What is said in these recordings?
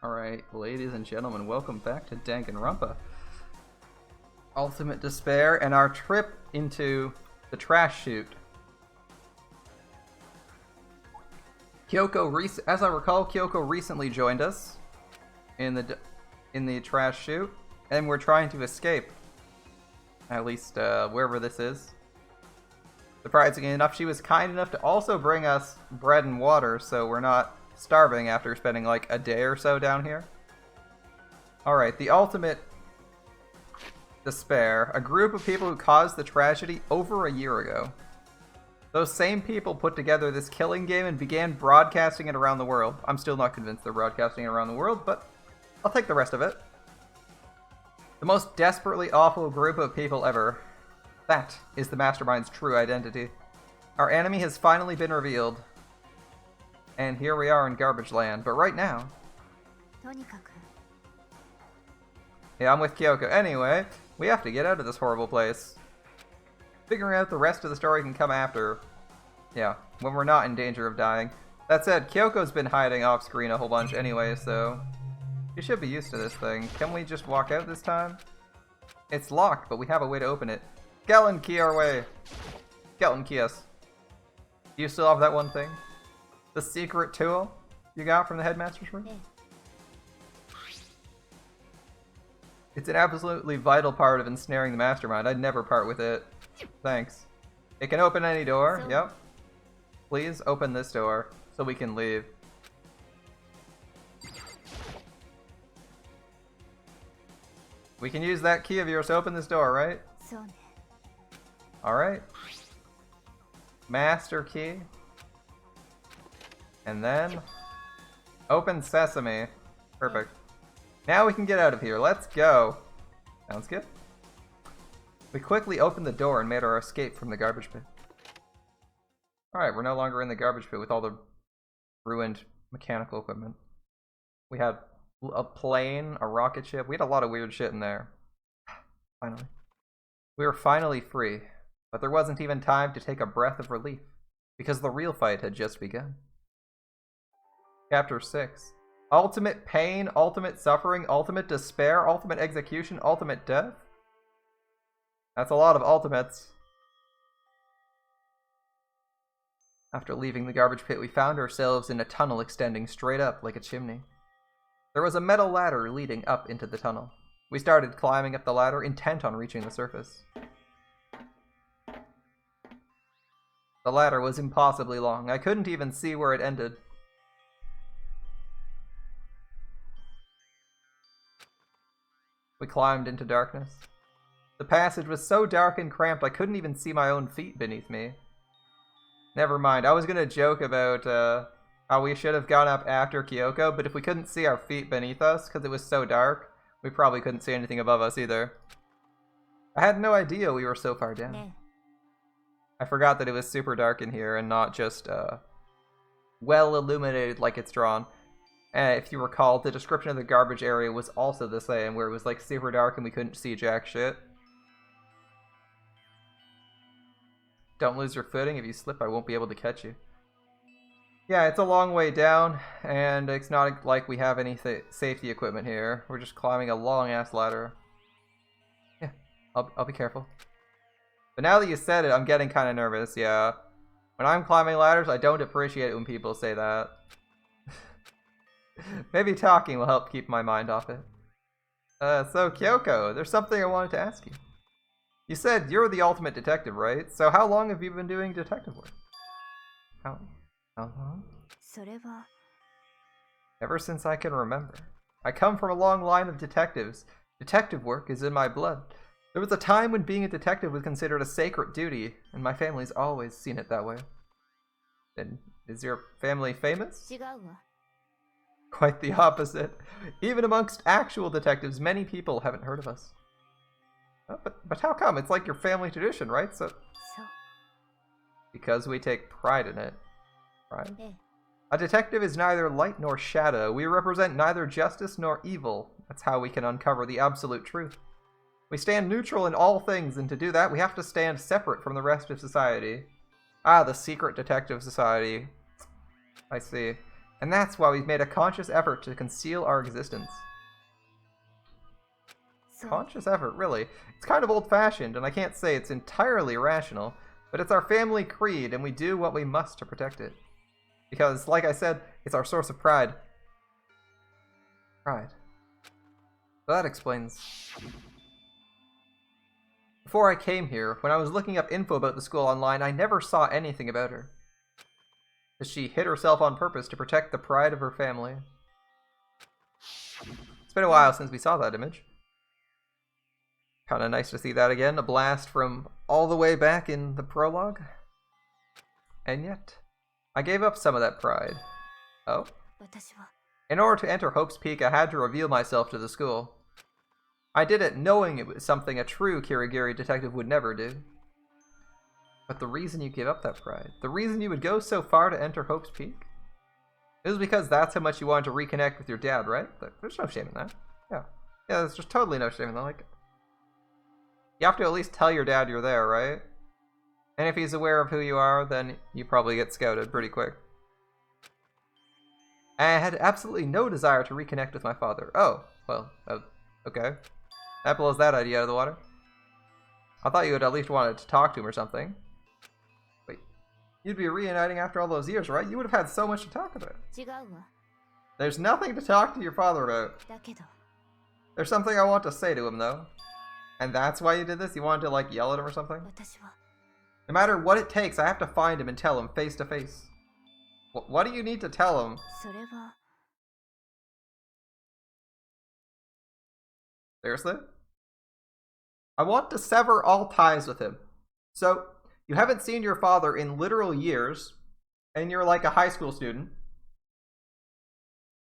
Alright, ladies and gentlemen, welcome back to Danganronpa. Ultimate Despair and our trip into the trash chute. Kyoko, as I recall, Kyoko recently joined us in the trash chute, and we're trying to escape. At least wherever this is. Surprisingly enough, she was kind enough to also bring us bread and water, so we're not starving after spending like a day or so down here. Alright, the Ultimate Despair. A group of people who caused the tragedy over a year ago. Those same people put together this killing game and began broadcasting it around the world. I'm still not convinced they're broadcasting it around the world, but I'll take the rest of it. The most desperately awful group of people ever. That is the Mastermind's true identity. Our enemy has finally been revealed. And here we are in Garbage Land. But right now... Yeah, I'm with Kyoko. Anyway, we have to get out of this horrible place. Figuring out the rest of the story can come after. Yeah, when we're not in danger of dying. That said, Kyoko's been hiding off screen a whole bunch anyway, so... you should be used to this thing. Can we just walk out this time? It's locked, but we have a way to open it. Skeleton key our way. Skeleton key us. Do you still have that one thing? The secret tool you got from the headmaster's room? It's an absolutely vital part of ensnaring the mastermind. I'd never part with it. Thanks. It can open any door. Yep. Please open this door so we can leave. We can use that key of yours to open this door, right? Alright. Master key. And then... open sesame. Perfect. Now we can get out of here. Let's go. Sounds good. We quickly opened the door and made our escape from the garbage pit. Alright, we're no longer in the garbage pit with all the ruined mechanical equipment. We had a plane, a rocket ship. We had a lot of weird shit in there. Finally. We were finally free. But there wasn't even time to take a breath of relief. Because the real fight had just begun. Chapter 6. Ultimate pain, ultimate suffering, ultimate despair, ultimate execution, ultimate death. That's a lot of ultimates. After leaving the garbage pit, we found ourselves in a tunnel extending straight up like a chimney. There was a metal ladder leading up into the tunnel. We started climbing up the ladder, intent on reaching the surface. The ladder was impossibly long. I couldn't even see where it ended. We climbed into darkness. The passage was so dark and cramped I couldn't even see my own feet beneath me. Never mind, I was gonna joke about how we should have gone up after Kyoko, but if we couldn't see our feet beneath us because it was so dark, we probably couldn't see anything above us either. I had no idea we were so far down. I forgot that it was super dark in here and not just well illuminated like it's drawn. If you recall, the description of the garbage area was also the same, where it was like super dark and we couldn't see jack shit. Don't lose your footing. If you slip, I won't be able to catch you. Yeah, it's a long way down, and it's not like we have any safety equipment here. We're just climbing a long-ass ladder. Yeah, I'll be careful. But now that you said it, I'm getting kind of nervous, yeah. When I'm climbing ladders, I don't appreciate it when people say that. Maybe talking will help keep my mind off it. So Kyoko, there's something I wanted to ask you. You said you're the ultimate detective, right? So how long have you been doing detective work? How long? Ever since I can remember. I come from a long line of detectives. Detective work is in my blood. There was a time when being a detective was considered a sacred duty, and my family's always seen it that way. Then, is your family famous? Quite the opposite. Even amongst actual detectives, many people haven't heard of us. Oh, but how come? It's like your family tradition, right? So because we take pride in it. Right? A detective is neither light nor shadow. We represent neither justice nor evil. That's how we can uncover the absolute truth. We stand neutral in all things, and to do that, we have to stand separate from the rest of society. Ah, the secret detective society. I see. And that's why we've made a conscious effort to conceal our existence. Conscious effort, really. It's kind of old-fashioned, and I can't say it's entirely rational, but it's our family creed, and we do what we must to protect it. Because, like I said, it's our source of pride. Pride. So that explains. Before I came here, when I was looking up info about the school online, I never saw anything about her. She hid herself on purpose to protect the pride of her family. It's been a while since we saw that image. Kinda nice to see that again, a blast from all the way back in the prologue. And yet, I gave up some of that pride. Oh? In order to enter Hope's Peak, I had to reveal myself to the school. I did it knowing it was something a true Kirigiri detective would never do. But the reason you gave up that pride, the reason you would go so far to enter Hope's Peak, it was because that's how much you wanted to reconnect with your dad, right? There's no shame in that. Yeah, there's just totally no shame in that. Like, you have to at least tell your dad you're there, right? And if he's aware of who you are, then you probably get scouted pretty quick. I had absolutely no desire to reconnect with my father. Oh, well, okay. That blows that idea out of the water. I thought you would at least wanted to talk to him or something. Wait, you'd be reuniting after all those years, right? You would have had so much to talk about. There's nothing to talk to your father about. There's something I want to say to him, though. And that's why you did this? You wanted to, like, yell at him or something? No matter what it takes, I have to find him and tell him face to face. What do you need to tell him? Seriously? I want to sever all ties with him. So, you haven't seen your father in literal years, and you're like a high school student,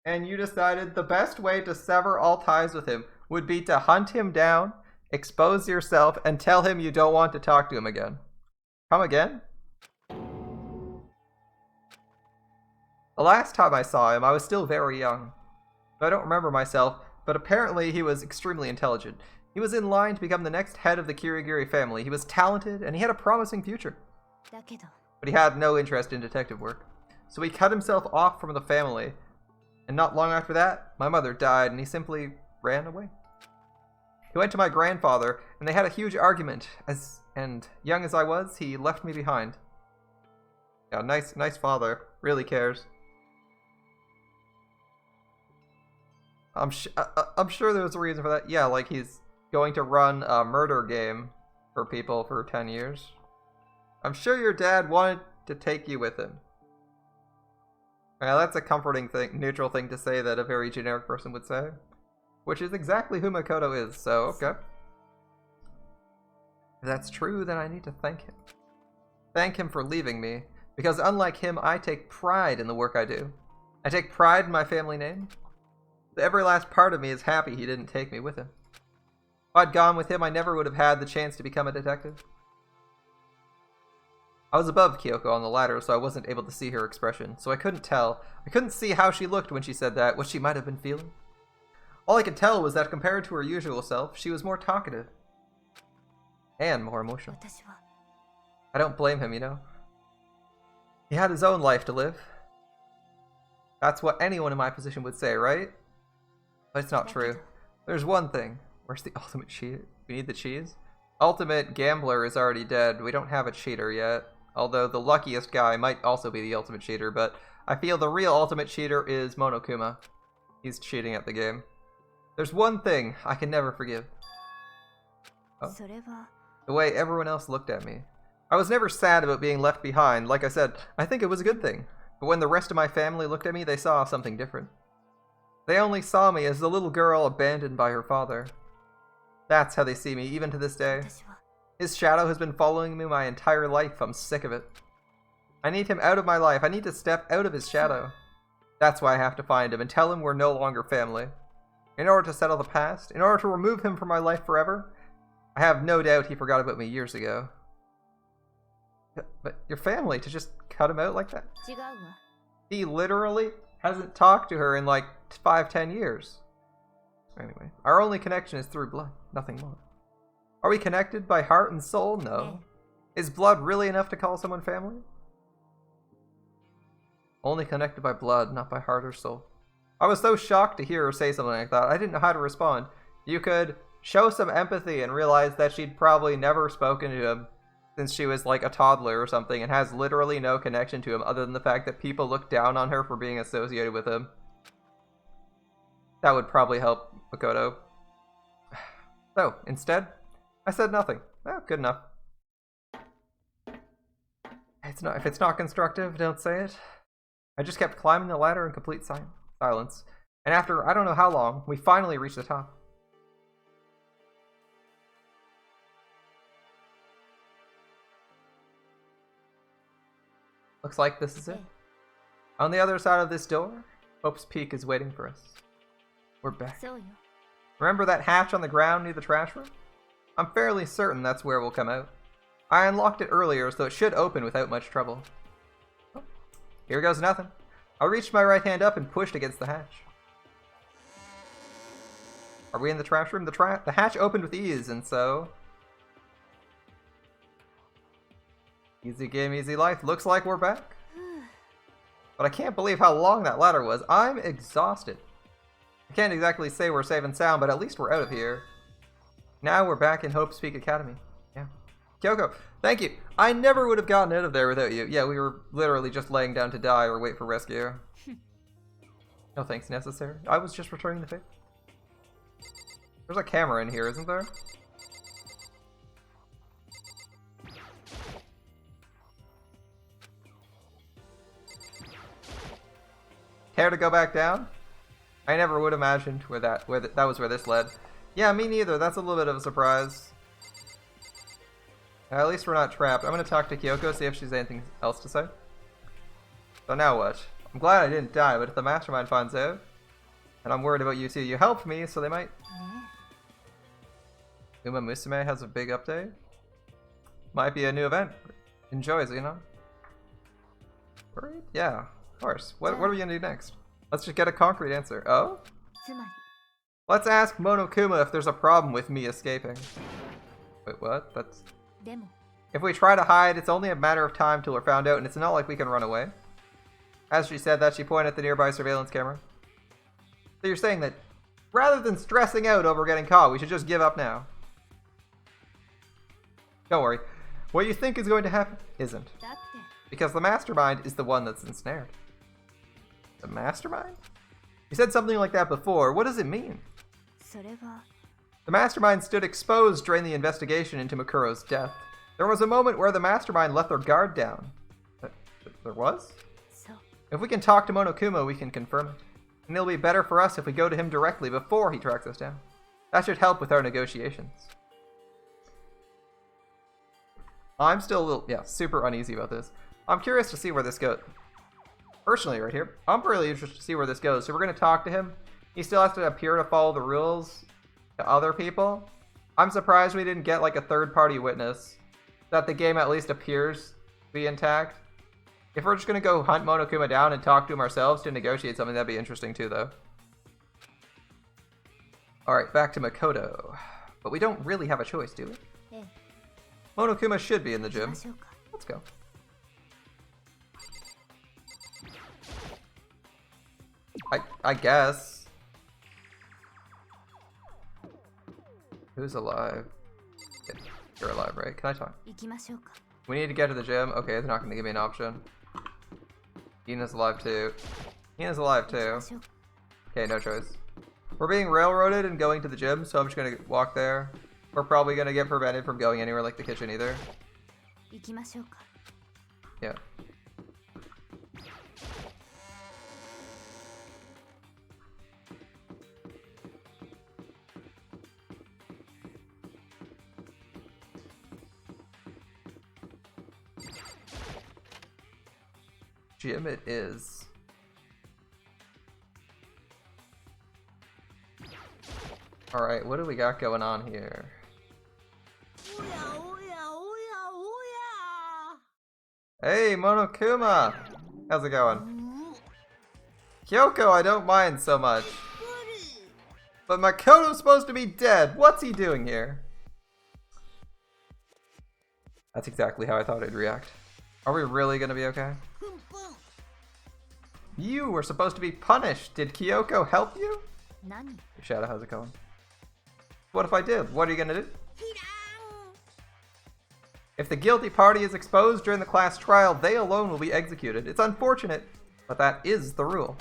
and you decided the best way to sever all ties with him would be to hunt him down, expose yourself, and tell him you don't want to talk to him again. Come again? The last time I saw him, I was still very young. I don't remember myself, but apparently he was extremely intelligent. He was in line to become the next head of the Kirigiri family. He was talented, and he had a promising future. But he had no interest in detective work. So he cut himself off from the family. And not long after that, my mother died, and he simply ran away. He went to my grandfather, and they had a huge argument. And young as I was, he left me behind. Yeah, nice father. Really cares. I'm sure there's a reason for that. Yeah, like he's going to run a murder game for people for 10 years. I'm sure your dad wanted to take you with him. Yeah, that's a comforting thing, neutral thing to say that a very generic person would say. Which is exactly who Makoto is, so okay. If that's true, then I need to thank him. Thank him for leaving me, because unlike him, I take pride in the work I do. I take pride in my family name. Every last part of me is happy he didn't take me with him. If I'd gone with him, I never would have had the chance to become a detective. I was above Kyoko on the ladder, so I wasn't able to see her expression, so I couldn't tell. I couldn't see how she looked when she said that, what she might have been feeling. All I could tell was that compared to her usual self, she was more talkative. And more emotional. I don't blame him, you know. He had his own life to live. That's what anyone in my position would say, right? But it's not true. There's one thing. Where's the ultimate cheat? We need the cheese? Ultimate gambler is already dead. We don't have a cheater yet. Although the luckiest guy might also be the ultimate cheater, but I feel the real ultimate cheater is Monokuma. He's cheating at the game. There's one thing I can never forgive. Oh. The way everyone else looked at me. I was never sad about being left behind. Like I said, I think it was a good thing. But when the rest of my family looked at me, they saw something different. They only saw me as the little girl abandoned by her father. That's how they see me, even to this day. His shadow has been following me my entire life. I'm sick of it. I need him out of my life. I need to step out of his shadow. That's why I have to find him and tell him we're no longer family. In order to settle the past, in order to remove him from my life forever, I have no doubt he forgot about me years ago. But your family, to just cut him out like that? He literally hasn't talked to her in like 5-10 years. Anyway, our only connection is through blood, nothing more. Are we connected by heart and soul? No. Is blood really enough to call someone family? Only connected by blood, not by heart or soul. I was so shocked to hear her say something like that. I didn't know how to respond. You could show some empathy and realize that she'd probably never spoken to him since she was like a toddler or something and has literally no connection to him other than the fact that people look down on her for being associated with him. That would probably help Makoto. So, instead, I said nothing. Well, good enough. If it's not constructive, don't say it. I just kept climbing the ladder in complete silence. And after I don't know how long, we finally reached the top. Looks like this is it. On the other side of this door, Hope's Peak is waiting for us. We're back. Remember that hatch on the ground near the trash room? I'm fairly certain that's where we'll come out. I unlocked it earlier, so it should open without much trouble. Oh, here goes nothing. I reached my right hand up and pushed against the hatch. Are we in the trash room? The hatch opened with ease, and so... Easy game, easy life. Looks like we're back. But I can't believe how long that ladder was. I'm exhausted. I can't exactly say we're safe and sound, but at least we're out of here. Now we're back in Hope's Peak Academy. Yeah. Kyoko, thank you. I never would have gotten out of there without you. Yeah, we were literally just laying down to die or wait for rescue. No thanks necessary. I was just returning the favor. There's a camera in here, isn't there? Care to go back down? I never would have imagined that was where this led. Yeah, me neither. That's a little bit of a surprise. At least we're not trapped. I'm gonna talk to Kyoko, see if she's anything else to say. So now what? I'm glad I didn't die, but if the mastermind finds out, and I'm worried about you too, you helped me, so they might... Uma Musume has a big update. Might be a new event. Enjoy, Xenon. Worried? Yeah, of course. What are we gonna do next? Let's just get a concrete answer. Oh? Let's ask Monokuma if there's a problem with me escaping. Wait, what? That's... If we try to hide, it's only a matter of time till we're found out, and it's not like we can run away. As she said that, she pointed at the nearby surveillance camera. So you're saying that rather than stressing out over getting caught, we should just give up now? Don't worry. What you think is going to happen isn't. Because the mastermind is the one that's ensnared. The mastermind? You said something like that before. What does it mean? The mastermind stood exposed during the investigation into Makuro's death. There was a moment where the mastermind let their guard down. There was? If we can talk to Monokuma, we can confirm it. And it'll be better for us if we go to him directly before he tracks us down. That should help with our negotiations. I'm still a little, super uneasy about this. I'm curious to see where this goes. Personally, right here, I'm really interested to see where this goes. So we're going to talk to him. He still has to appear to follow the rules to other people. I'm surprised we didn't get like a third-party witness. That the game at least appears to be intact. If we're just going to go hunt Monokuma down and talk to him ourselves to negotiate something, that'd be interesting too, though. Alright, back to Makoto. But we don't really have a choice, do we? Monokuma should be in the gym. Let's go. I guess. Who's alive? Okay, you're alive, right? Can I talk? We need to get to the gym. Okay, it's not going to give me an option. Ina's alive too. Ina's alive too. Okay, no choice. We're being railroaded and going to the gym, so I'm just going to walk there. We're probably going to get prevented from going anywhere like the kitchen either. Yeah. Gym it is. Alright, what do we got going on here? Hey, Monokuma! How's it going? Kyoko, I don't mind so much. But Makoto's supposed to be dead! What's he doing here? That's exactly how I thought he'd react. Are we really gonna be okay? You were supposed to be punished. Did Kyoko help you? 何 Shadow, how's it going? What if I did? What are you gonna do? If the guilty party is exposed during the class trial, they alone will be executed. It's unfortunate, but that is the rule.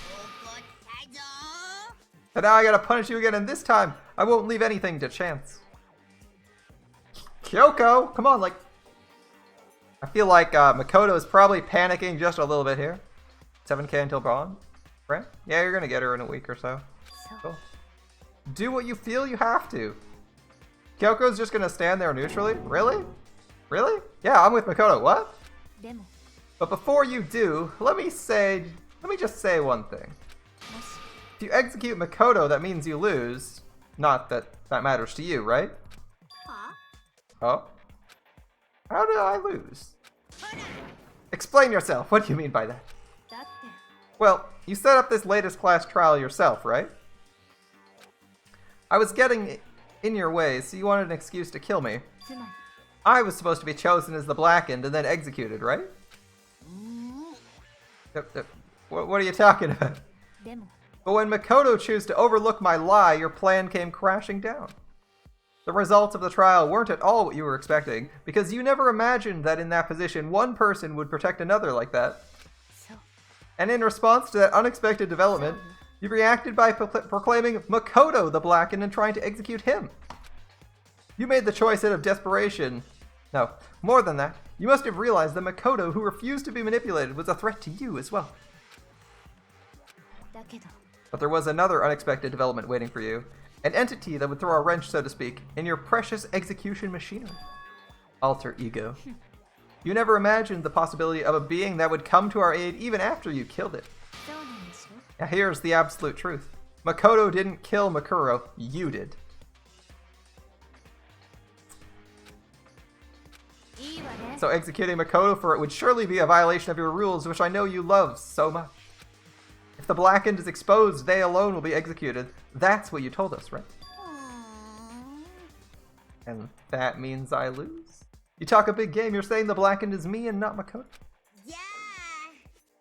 And now I gotta punish you again, and this time, I won't leave anything to chance. Kyoko! Come on, like... I feel like Makoto is probably panicking just a little bit here. 7k until Braun, right? Yeah, you're gonna get her in a week or so. Cool. Do what you feel you have to. Kyoko's just gonna stand there neutrally? Really? Really? Yeah, I'm with Makoto. What? でも But before you do, let me just say one thing. もし If you execute Makoto, that means you lose. Not that that matters to you, right? は Oh? How did I lose? Explain yourself. What do you mean by that? だって Well, you set up this latest class trial yourself, right? I was getting in your way, so you wanted an excuse to kill me. つまり I was supposed to be chosen as the Blackened and then executed, right? What are you talking about? でも But when Makoto chose to overlook my lie, your plan came crashing down. The results of the trial weren't at all what you were expecting, because you never imagined that in that position one person would protect another like that. そう And in response to that unexpected development, you reacted by proclaiming Makoto the Blackened and trying to execute him. You made the choice out of desperation. No, more than that, you must have realized that Makoto, who refused to be manipulated, was a threat to you as well. だけど But there was another unexpected development waiting for you. An entity that would throw a wrench, so to speak, in your precious execution machinery. Alter ego. You never imagined the possibility of a being that would come to our aid even after you killed it. そうなんでしょ Now here's the absolute truth. Makoto didn't kill Makuro, you did. いいわね So executing Makoto for it would surely be a violation of your rules, which I know you love so much. If the Blackened is exposed, they alone will be executed. That's what you told us, right? And that means I lose? You talk a big game, you're saying the Blackened is me and not Makoto? Yeah.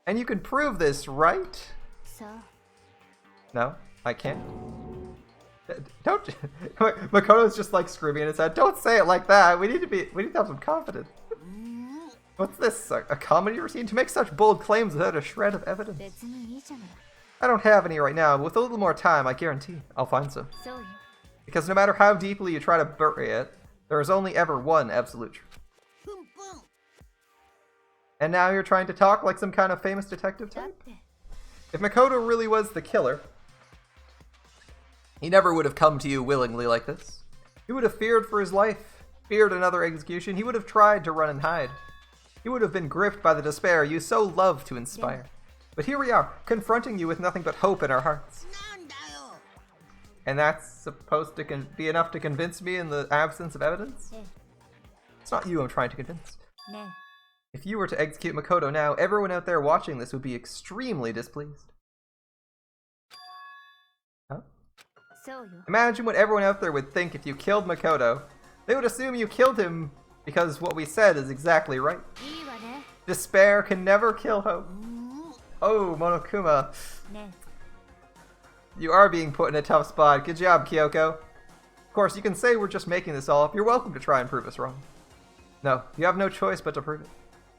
And you can prove this, right? そう No, I can't. Don't. Makoto's just like screaming in his head. Don't say it like that. We need to have some confidence. What's this? A comedy routine? To make such bold claims without a shred of evidence? 別にいいじゃない I don't have any right now, but with a little more time, I guarantee I'll find some. そうよ Because no matter how deeply you try to bury it, there is only ever one absolute truth. And now you're trying to talk like some kind of famous detective だっ type? て If Makoto really was the killer, he never would have come to you willingly like this. He would have feared for his life, feared another execution. He would have tried to run and hide. He would have been gripped by the despair you so love to inspire. But here we are, confronting you with nothing but hope in our hearts. And that's supposed to be enough to convince me in the absence of evidence? え It's not you I'm trying to convince. えね If you were to execute Makoto now, everyone out there watching this would be extremely displeased. Huh? えそうよ Imagine what everyone out there would think if you killed Makoto. They would assume you killed him because what we said is exactly right. いいわね Despair can never kill hope. Oh, Monokuma. ね You are being put in a tough spot. Good job, Kyoko. Of course, you can say we're just making this all up. You're welcome to try and prove us wrong. No, you have no choice but to prove it.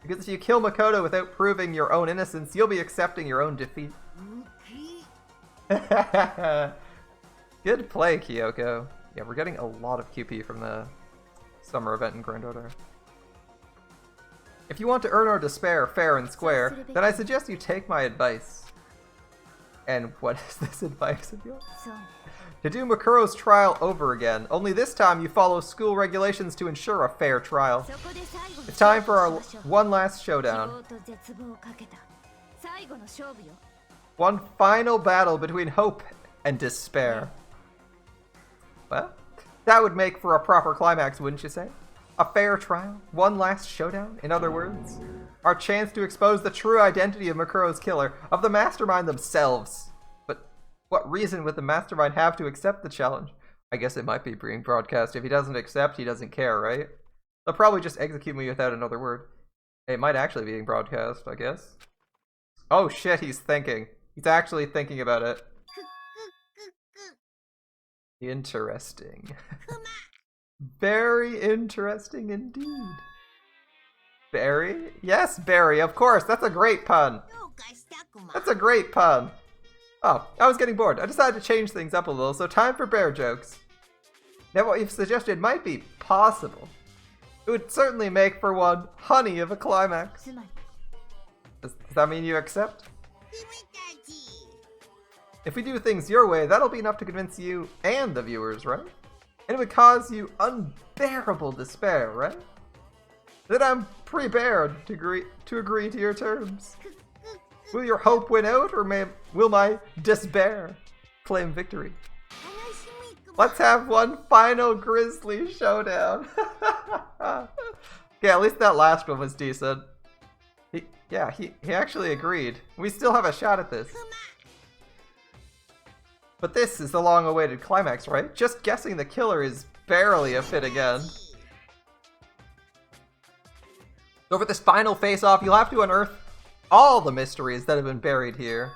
Because if you kill Makoto without proving your own innocence, you'll be accepting your own defeat. Good play, Kyoko. Yeah, we're getting a lot of QP from the summer event in Grand Order. If you want to earn our despair fair and square, then I suggest you take my advice. And what is this advice of yours? そうね To do Makuro's trial over again, only this time you follow school regulations to ensure a fair trial. そこで最後の It's time for our 勝負しましょう one last 希 showdown. 望と絶望をかけた最後の勝負よ One final battle between hope and despair. Well, that would make for a proper climax, wouldn't you say? A fair trial? One last showdown, in other words? Our chance to expose the true identity of Makuro's killer, of the mastermind themselves. But what reason would the mastermind have to accept the challenge? I guess it might be being broadcast. If he doesn't accept, he doesn't care, right? They'll probably just execute me without another word. It might actually be being broadcast, I guess. Oh shit, he's thinking. He's actually thinking about it. Interesting. Very interesting indeed. Barry? Yes, Barry, of course. That's a great pun. That's a great pun. Oh, I was getting bored. I decided to change things up a little, so time for bear jokes. Now what you've suggested might be possible. It would certainly make for one honey of a climax. つまり Does that mean you accept? If we do things your way, that'll be enough to convince you and the viewers, right? And it would cause you unbearable despair, right? Then I'm prepared to agree to your terms. Will your hope win out, or will my despair claim victory? Let's have one final grisly showdown. Yeah, at least that last one was decent. He actually agreed. We still have a shot at this. But this is the long-awaited climax, right? Just guessing the killer is barely a fit again. So for this final face-off, you'll have to unearth all the mysteries that have been buried here.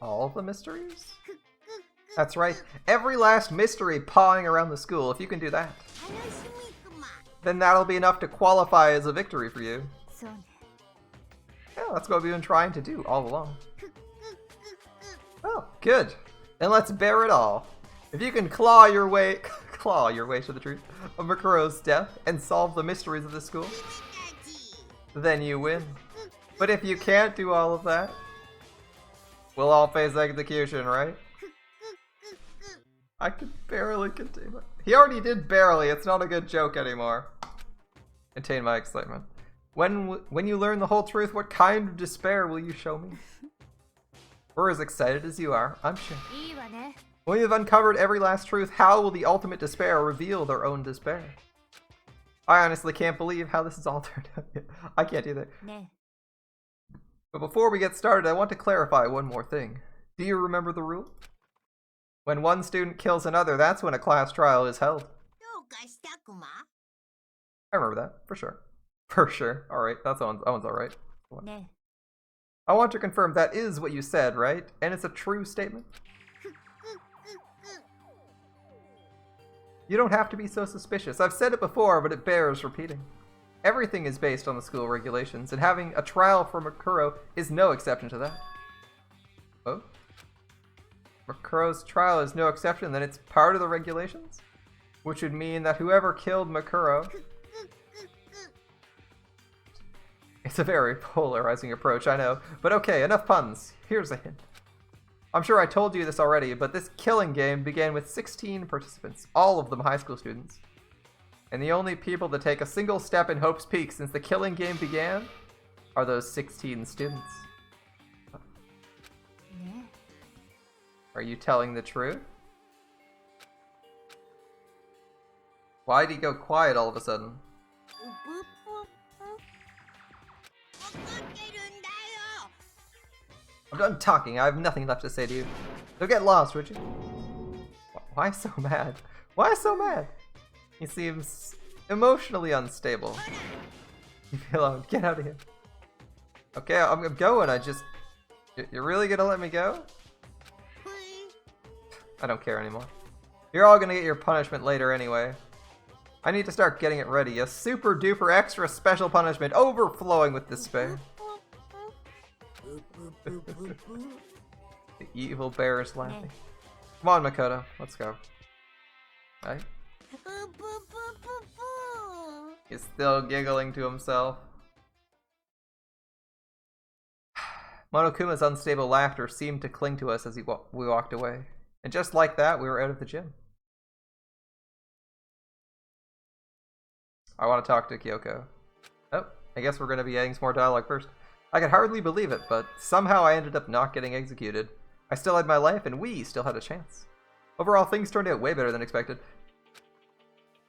All the mysteries? That's right. Every last mystery pawing around the school. If you can do that, then that'll be enough to qualify as a victory for you. そうね Yeah, that's what we've been trying to do all along. Oh, good. Then let's bear it all. If you can claw your way to the truth of Makuro's death and solve the mysteries of the school, then you win. But if you can't do all of that, we'll all face execution, right? I can barely contain it. He already did barely. It's not a good joke anymore. Contain my excitement. When you learn the whole truth, what kind of despair will you show me? We're as excited as you are, I'm sure. いいわね When you've uncovered every last truth, how will the ultimate despair reveal their own despair? I honestly can't believe how this has all turned out. I can't either. ね But before we get started, I want to clarify one more thing. Do you remember the rule? When one student kills another, that's when a class trial is held. I remember that, for sure. For sure. Alright, that one's alright. ね I want to confirm that is what you said, right? And it's a true statement? You don't have to be so suspicious. I've said it before, but it bears repeating. Everything is based on the school regulations, and having a trial for Makuro is no exception to that. Oh? Makuro's trial is no exception, then it's part of the regulations? Which would mean that whoever killed Makuro... It's a very polarizing approach, I know. But okay, enough puns. Here's a hint. I'm sure I told you this already, but this killing game began with 16 participants, all of them high school students. And the only people to take a single step in Hope's Peak since the killing game began are those 16 students. ね Are you telling the truth? Why'd he go quiet all of a sudden? I'm done talking. I have nothing left to say to you. So get lost, would you? Why so mad? Why so mad? He seems emotionally unstable. Leave me alone. Get out of here. Okay, I'm going. You're really gonna let me go? I don't care anymore. You're all gonna get your punishment later anyway. I need to start getting it ready. A super duper extra special punishment overflowing with despair. The evil bear is laughing. Come on, Makoto. Let's go. Right? He's still giggling to himself. Monokuma's unstable laughter seemed to cling to us as we walked away. And just like that, we were out of the gym. I want to talk to Kyoko. Oh, I guess we're going to be adding some more dialogue first. I could hardly believe it, but somehow I ended up not getting executed. I still had my life, and we still had a chance. Overall, things turned out way better than expected.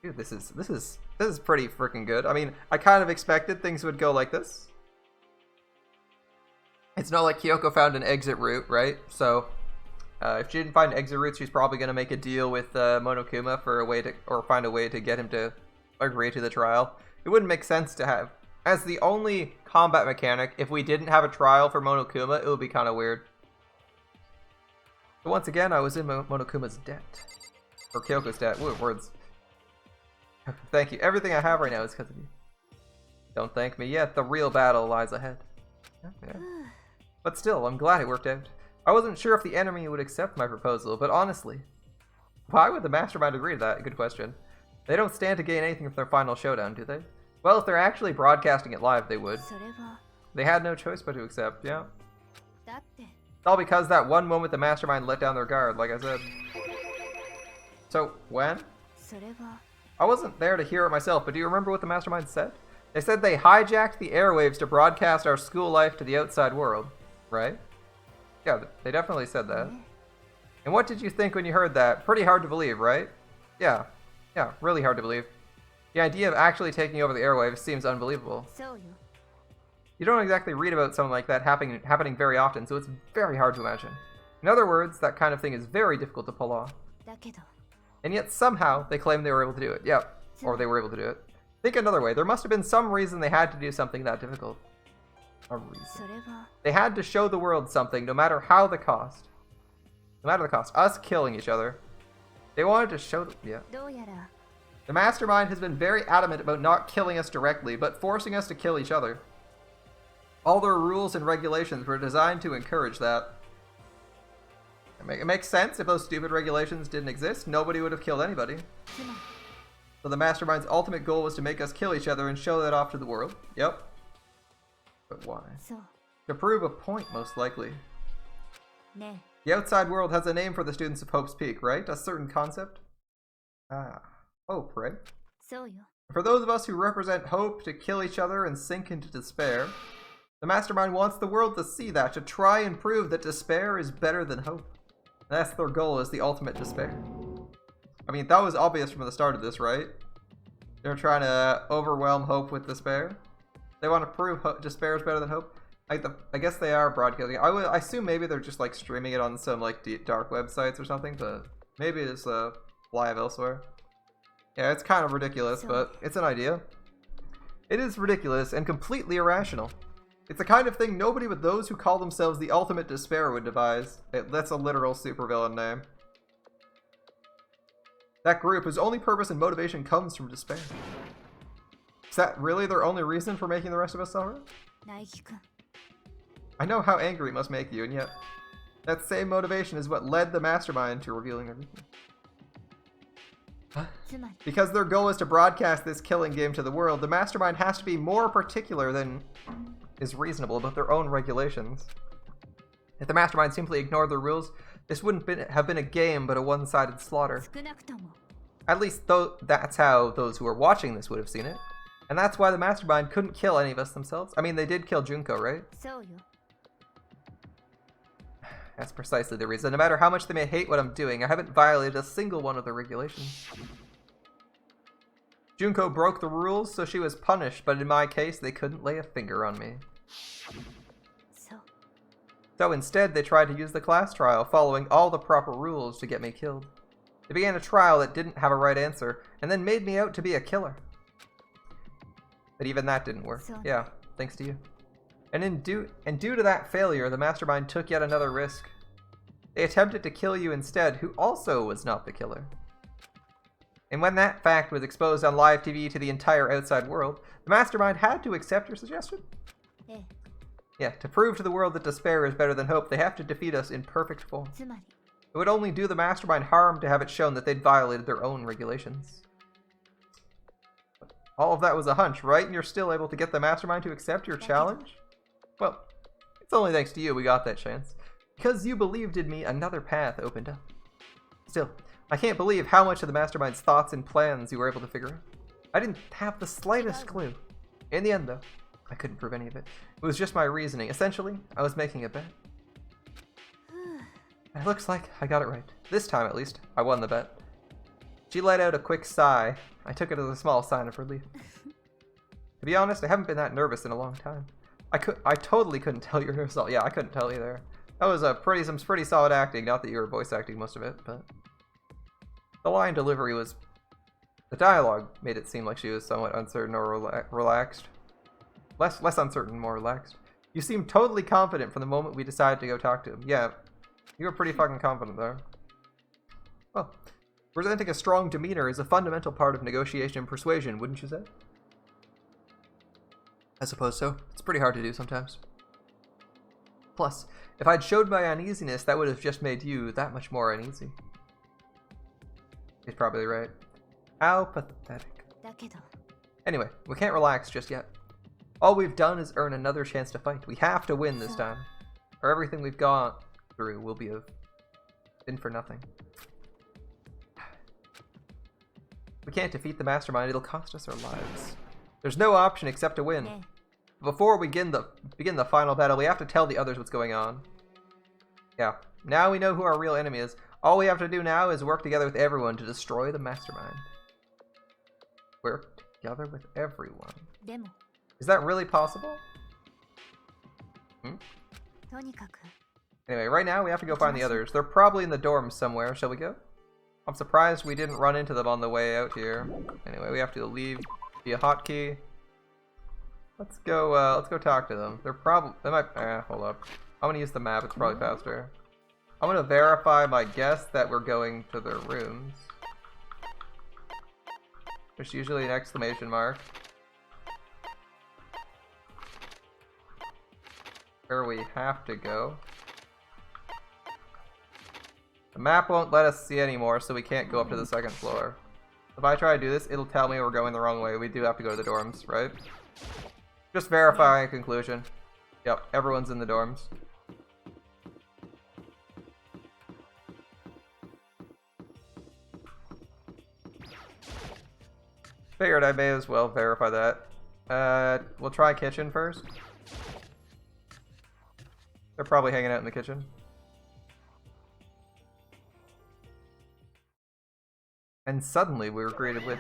Dude, this is pretty freaking good. I mean, I kind of expected things would go like this. It's not like Kyoko found an exit route, right? So, if she didn't find an exit route, she's probably going to make a deal with Monokuma for a way to, or find a way to get him to agree to the trial. It wouldn't make sense to have as the only combat mechanic, if we didn't have a trial for Monokuma, it would be kind of weird. But once again, I was in Monokuma's debt. Or Kyoko's debt. Ooh, words. Thank you. Everything I have right now is because of you. Don't thank me yet. The real battle lies ahead. Yeah. But still, I'm glad it worked out. I wasn't sure if the enemy would accept my proposal, but honestly, why would the mastermind agree to that? Good question. They don't stand to gain anything from their final showdown, do they? Well, if they're actually broadcasting it live, they would. They had no choice but to accept, yeah. It's all because that one moment the mastermind let down their guard, like I said. So, when? I wasn't there to hear it myself, but do you remember what the mastermind said? They said they hijacked the airwaves to broadcast our school life to the outside world, right? Yeah, they definitely said that. And what did you think when you heard that? Pretty hard to believe, right? Yeah, really hard to believe. The idea of actually taking over the airwaves seems unbelievable. You don't exactly read about something like that happening very often, so it's very hard to imagine. In other words, that kind of thing is very difficult to pull off. And yet somehow they claim they were able to do it. Yep, or they were able to do it. Think another way. There must have been some reason they had to do something that difficult. A reason. They had to show the world something, no matter how the cost. No matter the cost. Us killing each other. They wanted to show The mastermind has been very adamant about not killing us directly, but forcing us to kill each other. All their rules and regulations were designed to encourage that. It makes sense. If those stupid regulations didn't exist, nobody would have killed anybody. So the mastermind's ultimate goal was to make us kill each other and show that off to the world. Yep. But why? To prove a point, most likely. The outside world has a name for the students of Hope's Peak, right? A certain concept? Ah, hope, right? For those of us who represent hope to kill each other and sink into despair, the mastermind wants the world to see that, to try and prove that despair is better than hope. That's their goal, is the ultimate despair. I mean, that was obvious from the start of this, right? They're trying to overwhelm hope with despair. They want to prove despair is better than hope. I guess they are broadcasting. I assume maybe they're just like streaming it on some like dark websites or something, but maybe it's live elsewhere. Yeah, it's kind of ridiculous, but it's an idea. It is ridiculous and completely irrational. It's the kind of thing nobody but those who call themselves the ultimate despair would devise. That's a literal supervillain name. That group whose only purpose and motivation comes from despair. Is that really their only reason for making the rest of us suffer? I know how angry it must make you, and yet that same motivation is what led the mastermind to revealing everything. Because their goal is to broadcast this killing game to the world, the mastermind has to be more particular than is reasonable about their own regulations. If the mastermind simply ignored the rules, this wouldn't have been a game but a one-sided slaughter. At least that's how those who are watching this would have seen it. And that's why the mastermind couldn't kill any of us themselves. I mean, they did kill Junko, right? That's precisely the reason. No matter how much they may hate what I'm doing, I haven't violated a single one of the regulations. Junko broke the rules, so she was punished, but in my case, they couldn't lay a finger on me. So instead, they tried to use the class trial, following all the proper rules to get me killed. They began a trial that didn't have a right answer, and then made me out to be a killer. But even that didn't work. Yeah, thanks to you. And due to that failure, the mastermind took yet another risk. They attempted to kill you instead, who also was not the killer. And when that fact was exposed on live TV to the entire outside world, the mastermind had to accept your suggestion. Yeah, to prove to the world that despair is better than hope, they have to defeat us in perfect form. It would only do the mastermind harm to have it shown that they'd violated their own regulations. All of that was a hunch, right? And you're still able to get the mastermind to accept your challenge? Well, it's only thanks to you we got that chance. Because you believed in me, another path opened up. Still, I can't believe how much of the mastermind's thoughts and plans you were able to figure out. I didn't have the slightest clue. In the end, though, I couldn't prove any of it. It was just my reasoning. Essentially, I was making a bet. It looks like I got it right. This time, at least, I won the bet. She let out a quick sigh. I took it as a small sign of relief. To be honest, I haven't been that nervous in a long time. I totally couldn't tell your result. Yeah, I couldn't tell either. That was some pretty solid acting. Not that you were voice acting most of it, but the line delivery was. The dialogue made it seem like she was somewhat uncertain or relaxed. Less uncertain, more relaxed. You seem totally confident from the moment we decided to go talk to him. Yeah, you were pretty fucking confident there. Well, presenting a strong demeanor is a fundamental part of negotiation and persuasion, wouldn't you say? I suppose so. It's pretty hard to do sometimes. Plus, if I'd showed my uneasiness, that would have just made you that much more uneasy. He's probably right. How pathetic. だけど Anyway, we can't relax just yet. All we've done is earn another chance to fight. We have to win this time, or everything we've gone through will be been for nothing. We can't defeat the mastermind. It'll cost us our lives. There's no option except to win. ね Before we begin the final battle, we have to tell the others what's going on. Yeah, now we know who our real enemy is. All we have to do now is work together with everyone to destroy the mastermind. Work together with everyone. でも Is that really possible? とにかく Anyway, right now we have to go find the others. They're probably in the dorms somewhere. Shall we go? I'm surprised we didn't run into them on the way out here. Anyway, we have to leave via hotkey. Let's go talk to them. They might, hold up. I'm gonna use the map, it's probably faster. I'm gonna verify my guess that we're going to their rooms. There's usually an exclamation mark. Where we have to go. The map won't let us see anymore, so we can't go up to the second floor. If I try to do this, it'll tell me we're going the wrong way. We do have to go to the dorms, right? Just verifying a conclusion. Yep, everyone's in the dorms. Figured I may as well verify that. We'll try kitchen first. They're probably hanging out in the kitchen. And suddenly we were greeted with...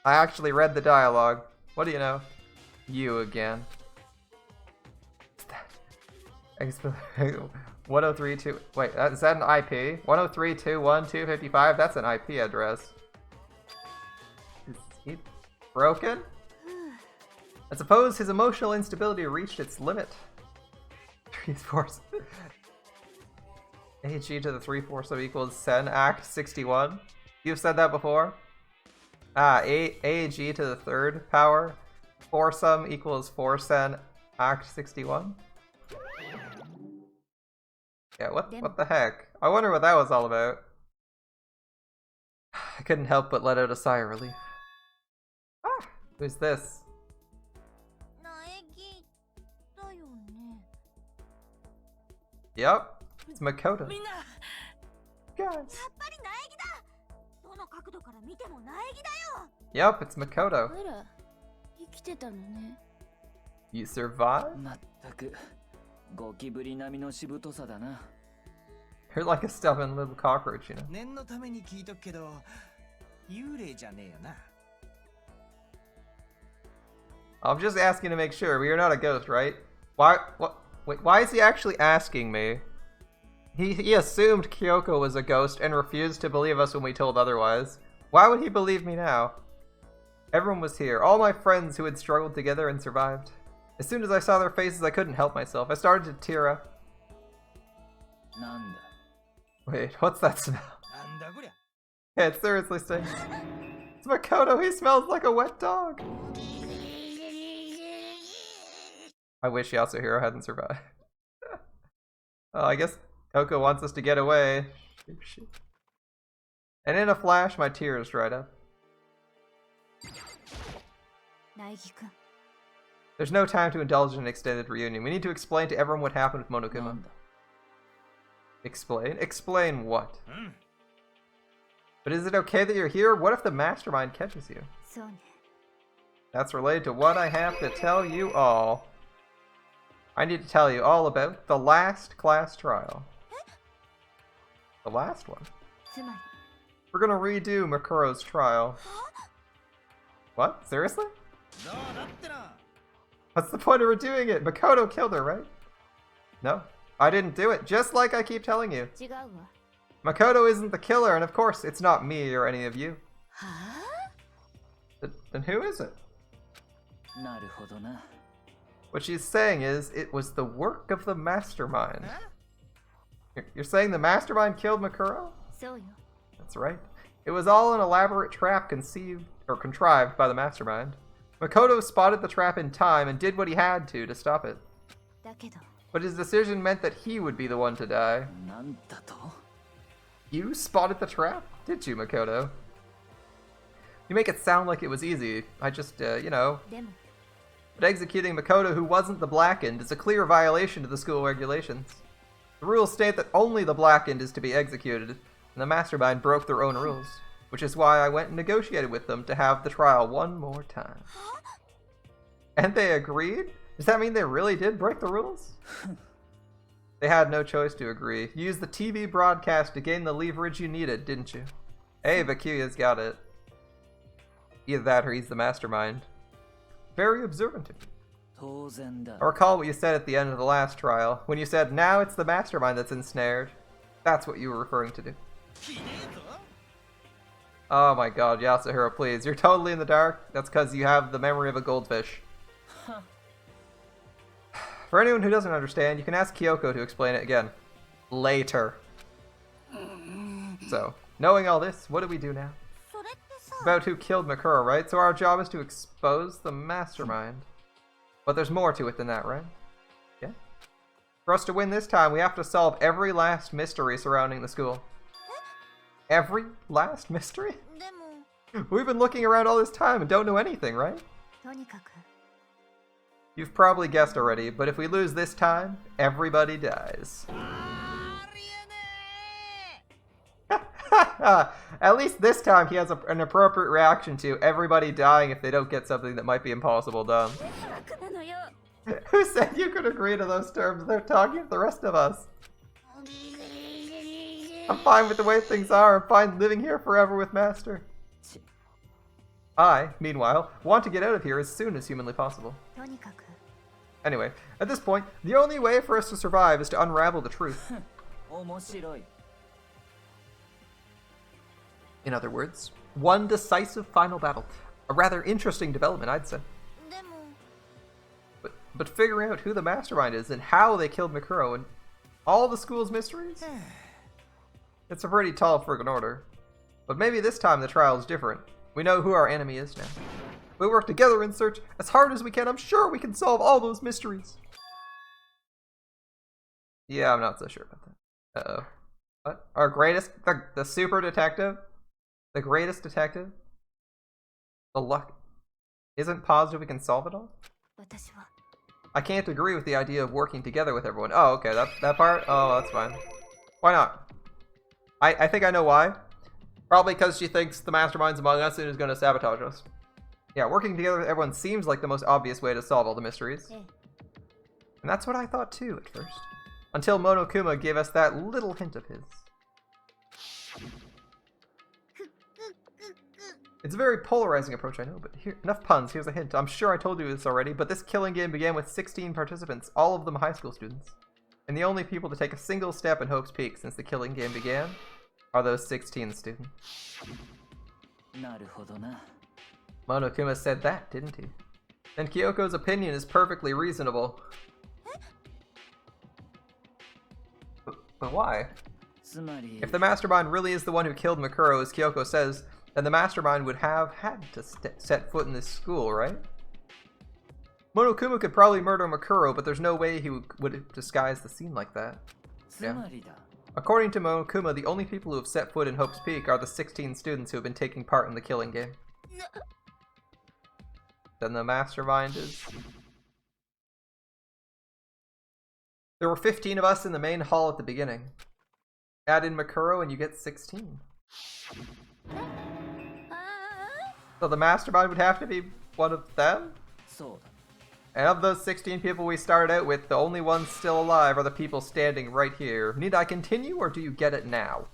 I actually read the dialogue. What do you know? You again. 1032. Wait, is that an IP? 103.212.55? That's an IP address. Is he broken? I suppose his emotional instability reached its limit. 3-4. AG to the 3-4 sub equals Sen Act 61. You've said that before? AG to the third power 4 sum equals 4 Sen Act 61. Yeah, what the heck? I wonder what that was all about. I couldn't help but let out a sigh of relief. Ah, who's this? 苗木だよね Yep, it's Makoto. みんな Guys. やっぱり苗木だどの角度から見ても苗木だよ Yep, it's Makoto. あら生きてたのね You survived? まったくゴキブリ並みのしぶとさだな You're like a stubborn little cockroach, you know. 念のために聞いとくけど幽霊じゃねえよな I'm just asking to make sure. We are not a ghost, right? Why is he actually asking me? He assumed Kyoko was a ghost and refused to believe us when we told otherwise. Why would he believe me now? Everyone was here, all my friends who had struggled together and survived. As soon as I saw their faces, I couldn't help myself. I started to tear up. なんだ Wait, what's that smell? なんだこりゃ Yeah, it seriously stinks. It's Makoto, he smells like a wet dog. I wish Yasuhiro hadn't survived. Oh, I guess Kyoko wants us to get away. And in a flash, my tears dried up. 苗木くん There's no time to indulge in an extended reunion. We need to explain to everyone what happened with な Monokuma. んだ Explain? Explain what? うん But is it okay that you're here? What if the mastermind catches you? そうね That's related to what I have to tell you all. I need to tell you all about the last class trial. The last one. つまり We're gonna redo Makuro's trial. What? Seriously? どうだってな What's the point of redoing it? Makoto killed her, right? No? I didn't do it, just like I keep telling you. 違うわ。 Makoto isn't the killer, and of course, it's not me or any of you. はあ Then who is it? なるほどな。 What she's saying is, it was the work of the mastermind. Huh? You're saying the mastermind killed Makuro? そうよ。 That's right. It was all an elaborate trap conceived or contrived by the mastermind. Makoto spotted the trap in time and did what he had to stop it. だけど、 But his decision meant that he would be the one to die. なんだと You spotted the trap? Did you, Makoto? You make it sound like it was easy. I just, you know. でも、 But executing Makoto, who wasn't the Blackened, is a clear violation of the school regulations. The rules state that only the Blackened is to be executed, and the mastermind broke their own rules, which is why I went and negotiated with them to have the trial one more time. And they agreed? Does that mean they really did break the rules? They had no choice to agree. You used the TV broadcast to gain the leverage you needed, didn't you? Hey, Bakuya's got it. Either that or he's the mastermind. Very observant of you. 当然だ I recall what you said at the end of the last trial, when you said, now it's the mastermind that's ensnared. That's what you were referring to do. ひでえぞ Oh my god, Yasuhiro, please. You're totally in the dark. That's because you have the memory of a goldfish. For anyone who doesn't understand, you can ask Kyoko to explain it again. Later. So, knowing all this, what do we do now? それってさ、 About who killed Makuro, right? So our job is to expose the mastermind. But there's more to it than that, right? Yeah. For us to win this time, we have to solve every last mystery surrounding the school. Every last mystery? でも、 We've been looking around all this time and don't know anything, right? とにかく、 You've probably guessed already, but if we lose this time, everybody dies. ありえね At least this time he has an appropriate reaction to everybody dying if they don't get something that might be impossible done. 楽なのよ。 Who said you could agree to those terms? They're talking to the rest of us. I'm fine with the way things are. I'm fine living here forever with Master. I, meanwhile, want to get out of here as soon as humanly possible. とにかく、 Anyway, at this point, the only way for us to survive is to unravel the truth. 面白い In other words, one decisive final battle. A rather interesting development, I'd say. でも、 But figuring out who the mastermind is and how they killed Makuro and all the school's mysteries? It's a pretty tall friggin' order. But maybe this time the trial is different. We know who our enemy is now. We work together in search as hard as we can. I'm sure we can solve all those mysteries. Yeah, I'm not so sure about that. Uh-oh. What? Our greatest, the super detective? The greatest detective? The luck isn't positive we can solve it all? 私は、 I can't agree with the idea of working together with everyone. Oh, okay, that part? Oh, that's fine. Why not? I think I know why. Probably because she thinks the mastermind's among us and is going to sabotage us. Yeah, working together with everyone seems like the most obvious way to solve all the mysteries. ええ、 And that's what I thought too at first. Until Monokuma gave us that little hint of his. It's a very polarizing approach, I know, but here, enough puns, here's a hint. I'm sure I told you this already, but this killing game began with 16 participants, all of them high school students. And the only people to take a single step in Hope's Peak since the killing game began are those 16 students. なるほどな Monokuma said that, didn't he? And Kyoko's opinion is perfectly reasonable. But why? つまり If the mastermind really is the one who killed Makuro, as Kyoko says, then the mastermind would have had to set foot in this school, right? Monokuma could probably murder Makuro, but there's no way he would disguise the scene like that. つまりだ According to Monokuma, the only people who have set foot in Hope's Peak are the 16 students who have been taking part in the killing game. Then the mastermind is... There were 15 of us in the main hall at the beginning. Add in Makuro and you get 16. ああ、 So the mastermind would have to be one of them? そうだ And of those 16 people we started out with, the only ones still alive are the people standing right here. Need I continue, or do you get it now?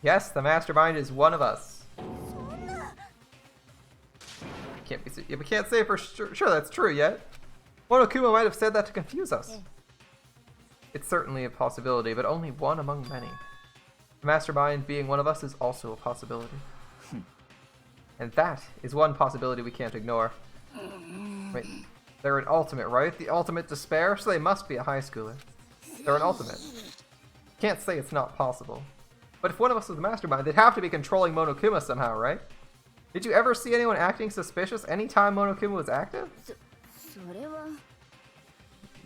Yes, the mastermind is one of us. そんな、 We can't say for sure that's true yet. Monokuma might have said that to confuse us. It's certainly a possibility, but only one among many. The mastermind being one of us is also a possibility. And that is one possibility we can't ignore. Wait, they're an ultimate, right? The ultimate despair? So they must be a high schooler. They're an ultimate. Can't say it's not possible. But if one of us was the mastermind, they'd have to be controlling Monokuma somehow, right? Did you ever see anyone acting suspicious anytime Monokuma was active? それは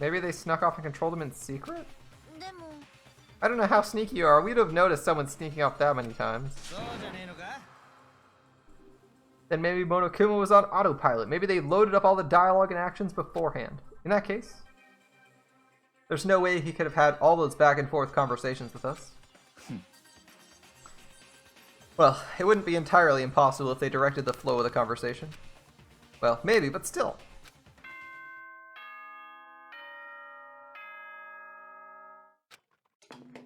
Maybe they snuck off and controlled him in secret? でも I don't know how sneaky you are. We'd have noticed someone sneaking off that many times. そうじゃねえのか Then maybe Monokuma was on autopilot. Maybe they loaded up all the dialogue and actions beforehand. In that case, there's no way he could have had all those back and forth conversations with us. Well, it wouldn't be entirely impossible if they directed the flow of the conversation. Well, maybe, but still.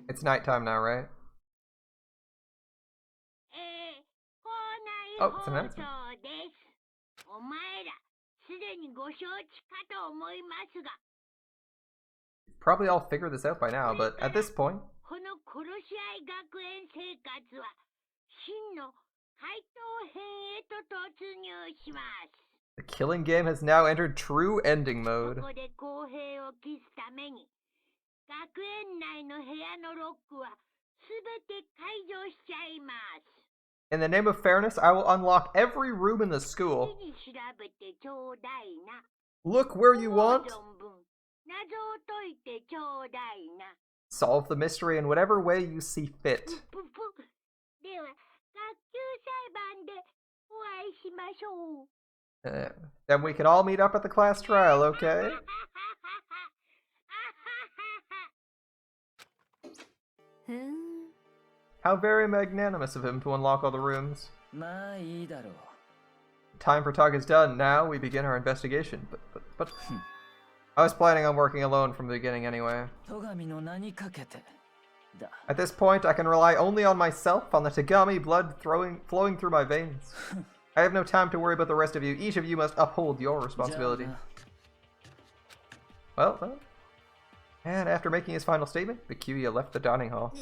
It's nighttime now, right? 校内 Oh, 放 it's 送 an で announcement. す。お前らすでにご承知かと思いますが、 Probably all figured this out by now, but at this point, この殺し合い学園生活は真の怪盗編へと突入します。 the killing game has now entered true ending こ mode. こで公平を期すために、学園内の部屋のロックはすべて解除しちゃいます。 In the name of fairness, I will unlock every room in the school. 次に調べてちょうだいな。 Look where you want. 存分謎を解いてちょうだいな。 Solve the mystery in whatever way you see fit. ぷぷ。では、学級裁判でお会いしましょう。 Then we can all meet up at the class trial, okay? How very magnanimous of him to unlock all the rooms. まあいいだろう。 Time for talk is done. Now we begin our investigation. But I was planning on working alone from the beginning anyway. 戸上の名にかけてだ。 At this point, I can rely only on myself, on the Tagami blood flowing through my veins. I have no time to worry about the rest of you. Each of you must uphold your responsibility. じゃあな Well. And after making his final statement, Bikuya left the dining hall.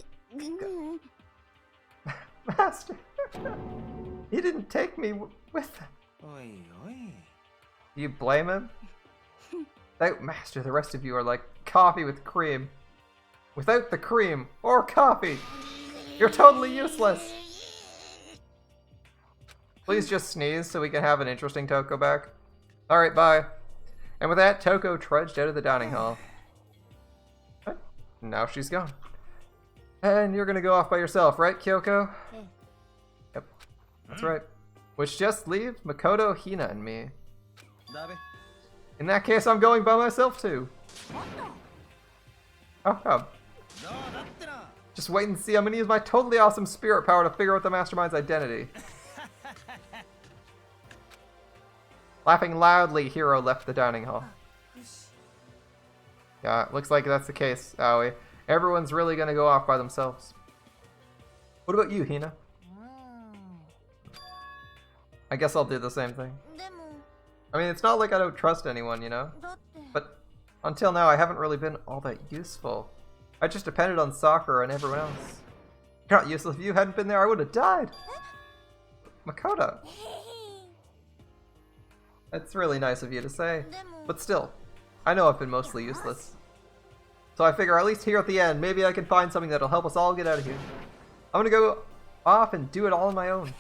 Master! He didn't take me with him. おいおい Do you blame him? Without Master, the rest of you are like coffee with cream. Without the cream, or coffee, you're totally useless! Please just sneeze so we can have an interesting Toko back. Alright, bye. And with that, Toko trudged out of the dining hall. Now she's gone. And you're gonna go off by yourself, right, Kyoko? Yep, that's right. Which just leaves Makoto, Hina, and me. だべ In that case, I'm going by myself too. How come? どうだってな Just wait and see. I'm gonna use my totally awesome spirit power to figure out the mastermind's identity. Laughing loudly, Hiro left the dining hall. Yeah, looks like that's the case, Aoi. Everyone's really gonna go off by themselves. What about you, Hina? I guess I'll do the same thing. でも、 I mean, it's not like I don't trust anyone, you know? だって、 But until now, I haven't really been all that useful. I just depended on Sakura and everyone else. You're not useless. If you hadn't been there, I would have died. Makoto. That's really nice of you to say. でも、 But still, I know I've been mostly useless. So I figure at least here at the end, maybe I can find something that'll help us all get out of here. I'm gonna go off and do it all on my own.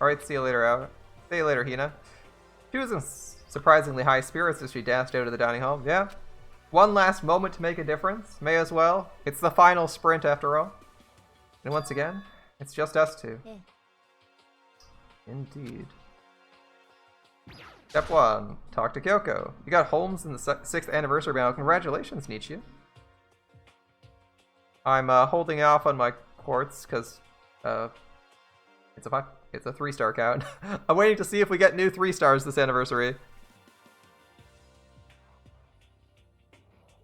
Alright, see you later, Al. See you later, Hina. She was in surprisingly high spirits as she danced out of the dining hall. Yeah. One last moment to make a difference. May as well. It's the final sprint after all. And once again, it's just us two. Indeed. Step 1. Talk to Kyoko. You got Holmes in the 6th anniversary now. Congratulations, Nichia. I'm holding off on my quartz because it's a 3-star count. I'm waiting to see if we get new 3 stars this anniversary.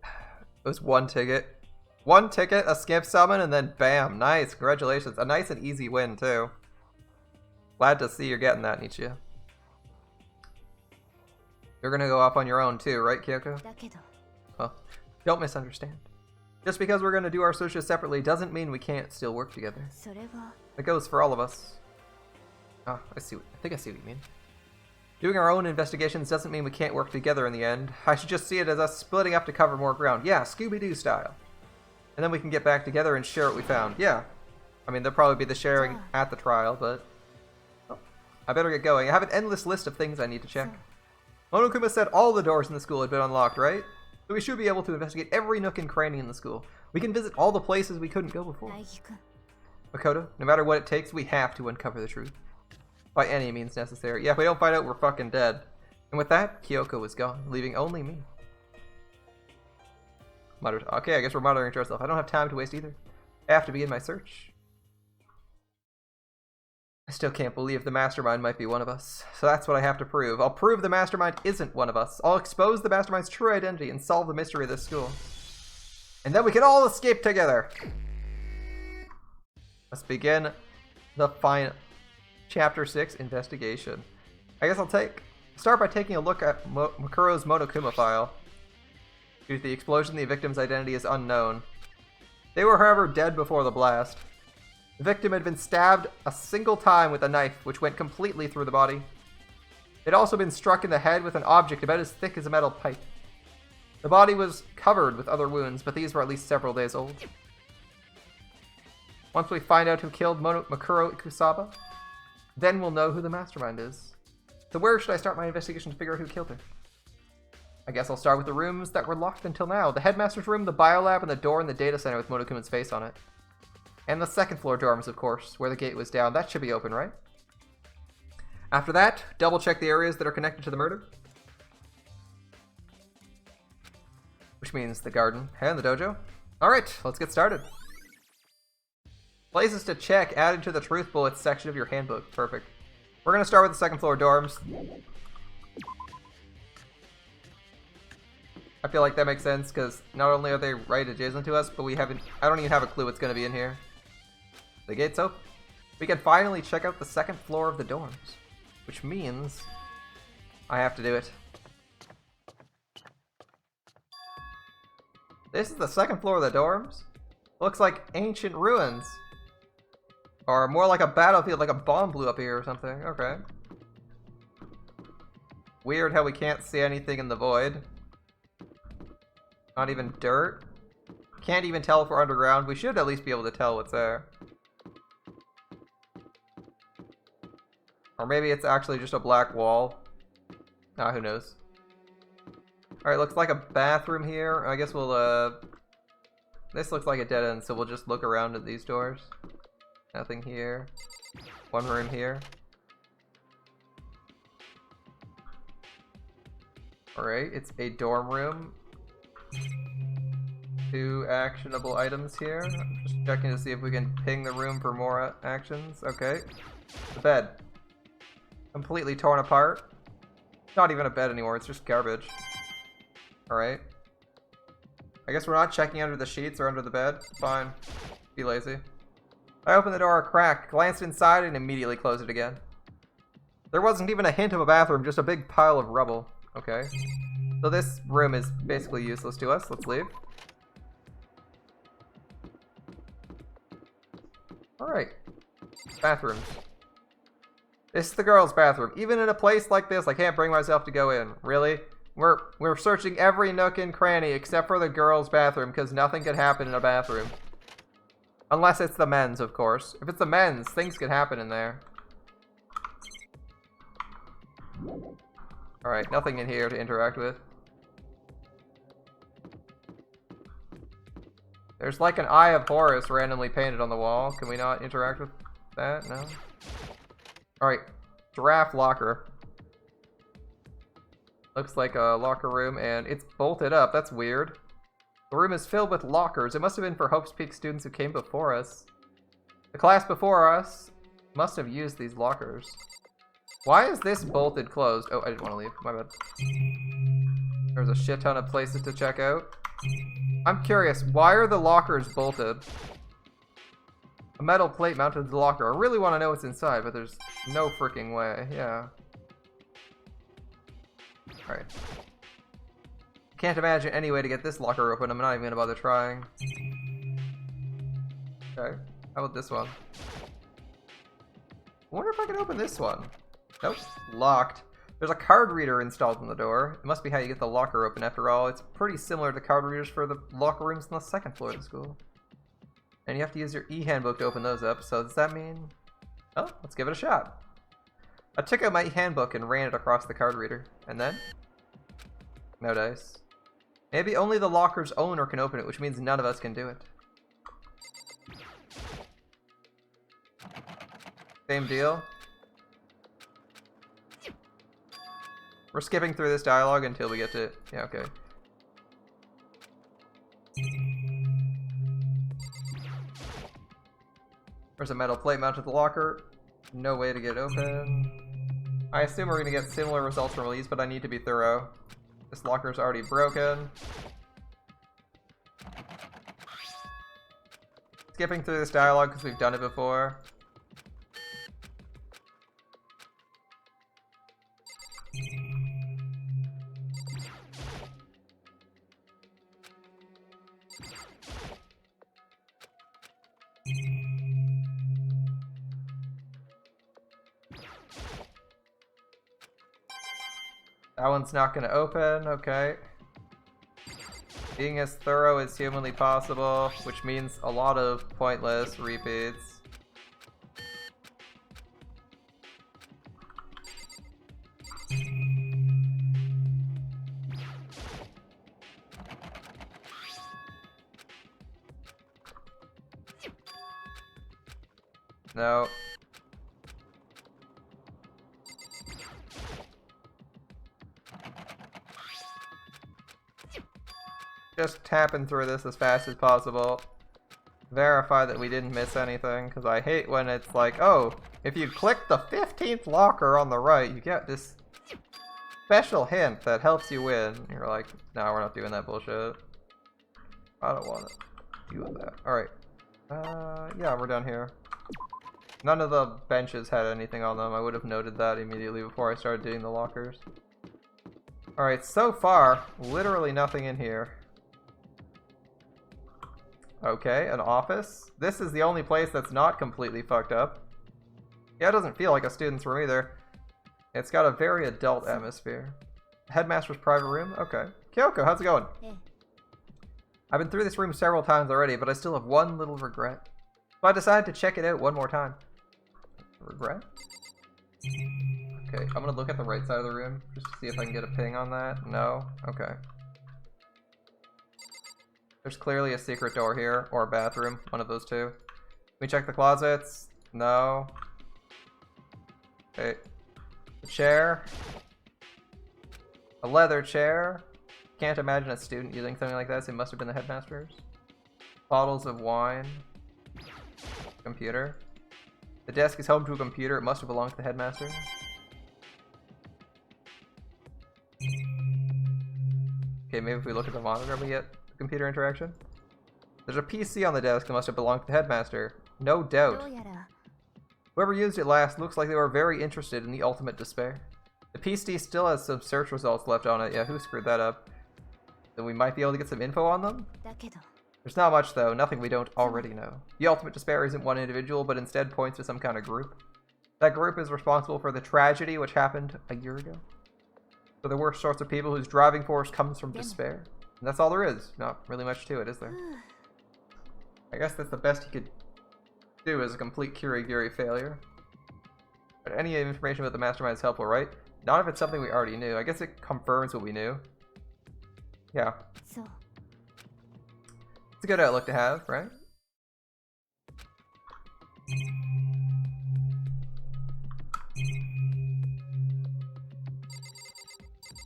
It was 1 ticket. 1 ticket, a skip summon, and then bam. Nice. Congratulations. A nice and easy win, too. Glad to see you're getting that, Nichia. You're gonna go off on your own too, right, Kyoko? だけど Well, don't misunderstand. Just because we're gonna do our searches separately doesn't mean we can't still work together. それは It goes for all of us. Ah, I think I see what you mean. Doing our own investigations doesn't mean we can't work together in the end. I should just see it as us splitting up to cover more ground. Yeah, Scooby-Doo style. And then we can get back together and share what we found. Yeah. I mean, there'll probably be the sharing at the trial, but... Oh, I better get going. I have an endless list of things I need to check. Monokuma said all the doors in the school had been unlocked, right? So we should be able to investigate every nook and cranny in the school. We can visit all the places we couldn't go before. 苗木くん Makoto, no matter what it takes, we have to uncover the truth. By any means necessary. Yeah, if we don't find out, we're fucking dead. And with that, Kyoko was gone, leaving only me. Muttered, okay, I guess we're muttering to ourselves. I don't have time to waste either. I have to begin my search. I still can't believe the mastermind might be one of us. So that's what I have to prove. I'll prove the mastermind isn't one of us. I'll expose the mastermind's true identity and solve the mystery of this school. And then we can all escape together. Let's begin the final Chapter 6 investigation. I guess I'll start by taking a look at Makuro's Monokuma file. Due to the explosion, the victim's identity is unknown. They were, however, dead before the blast. The victim had been stabbed a single time with a knife, which went completely through the body. They'd also been struck in the head with an object about as thick as a metal pipe. The body was covered with other wounds, but these were at least several days old. Once we find out who killed Makuro Ikusaba, then we'll know who the mastermind is. So where should I start my investigation to figure out who killed her? I guess I'll start with the rooms that were locked until now. The headmaster's room, the biolab, and the door in the data center with Monokuma's face on it. And the second floor dorms, of course, where the gate was down. That should be open, right? After that, double check the areas that are connected to the murder. Which means the garden and the dojo. Alright, let's get started. Places to check added to the truth bullets section of your handbook. Perfect. We're going to start with the second floor dorms. I feel like that makes sense because not only are they right adjacent to us, but I don't even have a clue what's going to be in here. The gate's open. We can finally check out the second floor of the dorms, which means I have to do it. This is the second floor of the dorms? Looks like ancient ruins. Or more like a battlefield, like a bomb blew up here or something. Okay. Weird how we can't see anything in the void. Not even dirt. Can't even tell if we're underground. We should at least be able to tell what's there. Or maybe it's actually just a black wall. Nah, who knows. Alright, looks like a bathroom here. I guess we'll, this looks like a dead end, so we'll just look around at these doors. Nothing here. One room here. Alright, it's a dorm room. 2 actionable items here. I'm just checking to see if we can ping the room for more actions. Okay. The bed. Completely torn apart. Not even a bed anymore, it's just garbage. Alright. I guess we're not checking under the sheets or under the bed. Fine. Be lazy. I opened the door a crack, glanced inside, and immediately closed it again. There wasn't even a hint of a bathroom, just a big pile of rubble. Okay. So this room is basically useless to us. Let's leave. Alright. Bathrooms. This is the girls' bathroom. Even in a place like this, I can't bring myself to go in. Really? We're searching every nook and cranny except for the girls' bathroom because nothing could happen in a bathroom. Unless it's the men's, of course. If it's the men's, things could happen in there. Alright, nothing in here to interact with. There's like an Eye of Horus randomly painted on the wall. Can we not interact with that? No? Alright, giraffe locker. Looks like a locker room and it's bolted up. That's weird. The room is filled with lockers. It must have been for Hope's Peak students who came before us. The class before us must have used these lockers. Why is this bolted closed? Oh, I didn't want to leave. My bad. There's a shit ton of places to check out. I'm curious, why are the lockers bolted? A metal plate mounted to the locker. I really want to know what's inside, but there's no freaking way. Yeah. Alright. Can't imagine any way to get this locker open. I'm not even gonna bother trying. Okay. How about this one? I wonder if I can open this one. Nope. Locked. There's a card reader installed on the door. It must be how you get the locker open after all. It's pretty similar to card readers for the locker rooms on the second floor of the school. And you have to use your e-handbook to open those up, so does that mean... Oh, let's give it a shot. I took out my e-handbook and ran it across the card reader. And then? No dice. Maybe only the locker's owner can open it, which means none of us can do it. Same deal. We're skipping through this dialogue until we get to... Yeah, okay. There's a metal plate mounted to the locker. No way to get open. I assume we're going to get similar results from release, but I need to be thorough. This locker's already broken. Skipping through this dialogue because we've done it before. That one's not going to open, okay. Being as thorough as humanly possible, which means a lot of pointless repeats. No. Just tapping through this as fast as possible. Verify that we didn't miss anything, because I hate when it's like, oh, if you click the 15th locker on the right, you get this special hint that helps you win. And you're like, no, we're not doing that bullshit. I don't want to do that. Alright. Yeah, we're done here. None of the benches had anything on them. I would have noted that immediately before I started doing the lockers. Alright, so far, literally nothing in here. Okay, an office. This is the only place that's not completely fucked up. Yeah, it doesn't feel like a student's room either. It's got a very adult atmosphere. Headmaster's private room? Okay. Kyoko, how's it going? I've been through this room several times already, but I still have one little regret. So I decided to check it out one more time. Regret? Okay, I'm gonna look at the right side of the room, just to see if I can get a ping on that. No? Okay. There's clearly a secret door here, or a bathroom, one of those two. Can we check the closets? No. Okay. A chair. A leather chair. Can't imagine a student using something like that, so it must have been the headmaster's. Bottles of wine. Computer. The desk is home to a computer, it must have belonged to the headmaster. Okay, maybe if we look at the monitor we get computer interaction. There's a PC on the desk that must have belonged to the headmaster. No doubt. Whoever used it last looks like they were very interested in the ultimate despair. The PC still has some search results left on it. Yeah, who screwed that up? Then we might be able to get some info on them? There's not much though, nothing we don't already know. The ultimate despair isn't one individual, but instead points to some kind of group. That group is responsible for the tragedy which happened a year ago. So the worst sorts of people whose driving force comes from despair. And that's all there is. Not really much to it, is there? I guess that's the best you could do as a complete Kirigiri failure. But any information about the mastermind is helpful, right? Not if it's something we already knew. I guess it confirms what we knew. Yeah. It's a good outlook to have, right?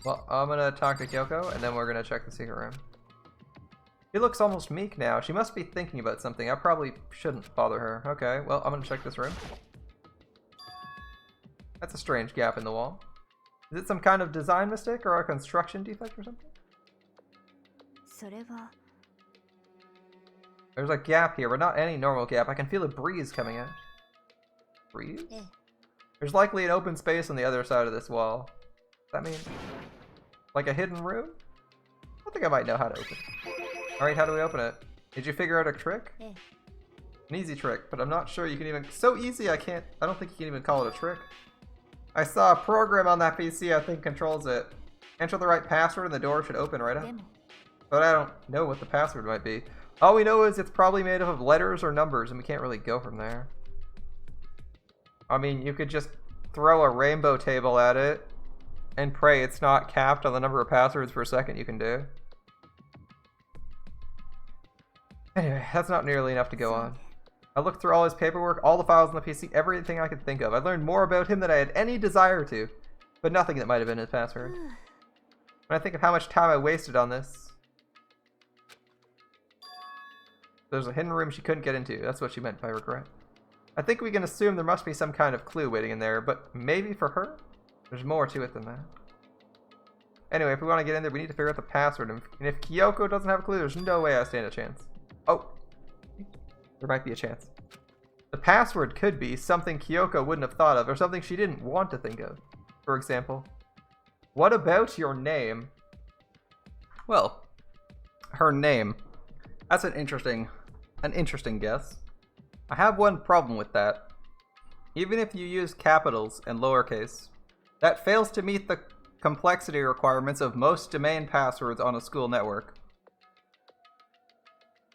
Well, I'm gonna talk to Kyoko, and then we're gonna check the secret room. She looks almost meek now. She must be thinking about something. I probably shouldn't bother her. Okay, well, I'm gonna check this room. That's a strange gap in the wall. Is it some kind of design mistake or a construction defect or something? There's a gap here, but not any normal gap. I can feel a breeze coming out. Breeze? There's likely an open space on the other side of this wall. Does that mean? Like a hidden room? I think I might know how to open it. Alright, how do we open it? Did you figure out a trick? Yeah. An easy trick, but I'm not sure you can even... So easy, I don't think you can even call it a trick. I saw a program on that PC I think controls it. Enter the right password and the door should open right up. But I don't know what the password might be. All we know is it's probably made up of letters or numbers, and we can't really go from there. I mean, you could just throw a rainbow table at it and pray it's not capped on the number of passwords per second you can do. Anyway, that's not nearly enough to go on. I looked through all his paperwork, all the files on the PC, everything I could think of. I learned more about him than I had any desire to, but nothing that might have been his password. When I think of how much time I wasted on this... There's a hidden room she couldn't get into. That's what she meant by regret. I think we can assume there must be some kind of clue waiting in there, but maybe for her? There's more to it than that. Anyway, if we want to get in there, we need to figure out the password. And if Kyoko doesn't have a clue, there's no way I stand a chance. Oh! There might be a chance. The password could be something Kyoko wouldn't have thought of, or something she didn't want to think of. For example, what about your name? Well, her name. That's an interesting guess. I have one problem with that. Even if you use capitals and lowercase, that fails to meet the complexity requirements of most domain passwords on a school network.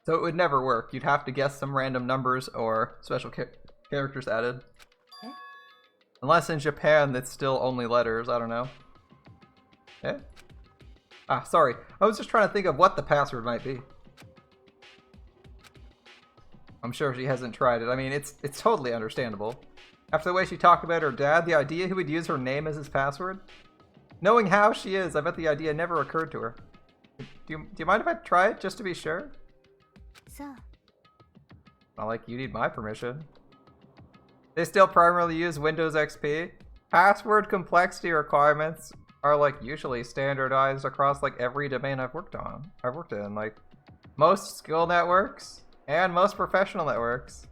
So it would never work. You'd have to guess some random numbers or special characters added. Unless in Japan it's still only letters, I don't know. Eh? Ah, sorry. I was just trying to think of what the password might be. I'm sure she hasn't tried it. I mean, it's totally understandable. After the way she talked about her dad, the idea he would use her name as his password? Knowing how she is, I bet the idea never occurred to her. Do you mind if I try it, just to be sure? So. Not like you need my permission. They still primarily use Windows XP. Password complexity requirements are like usually standardized across like every domain I've worked in. Like most school networks and most professional networks.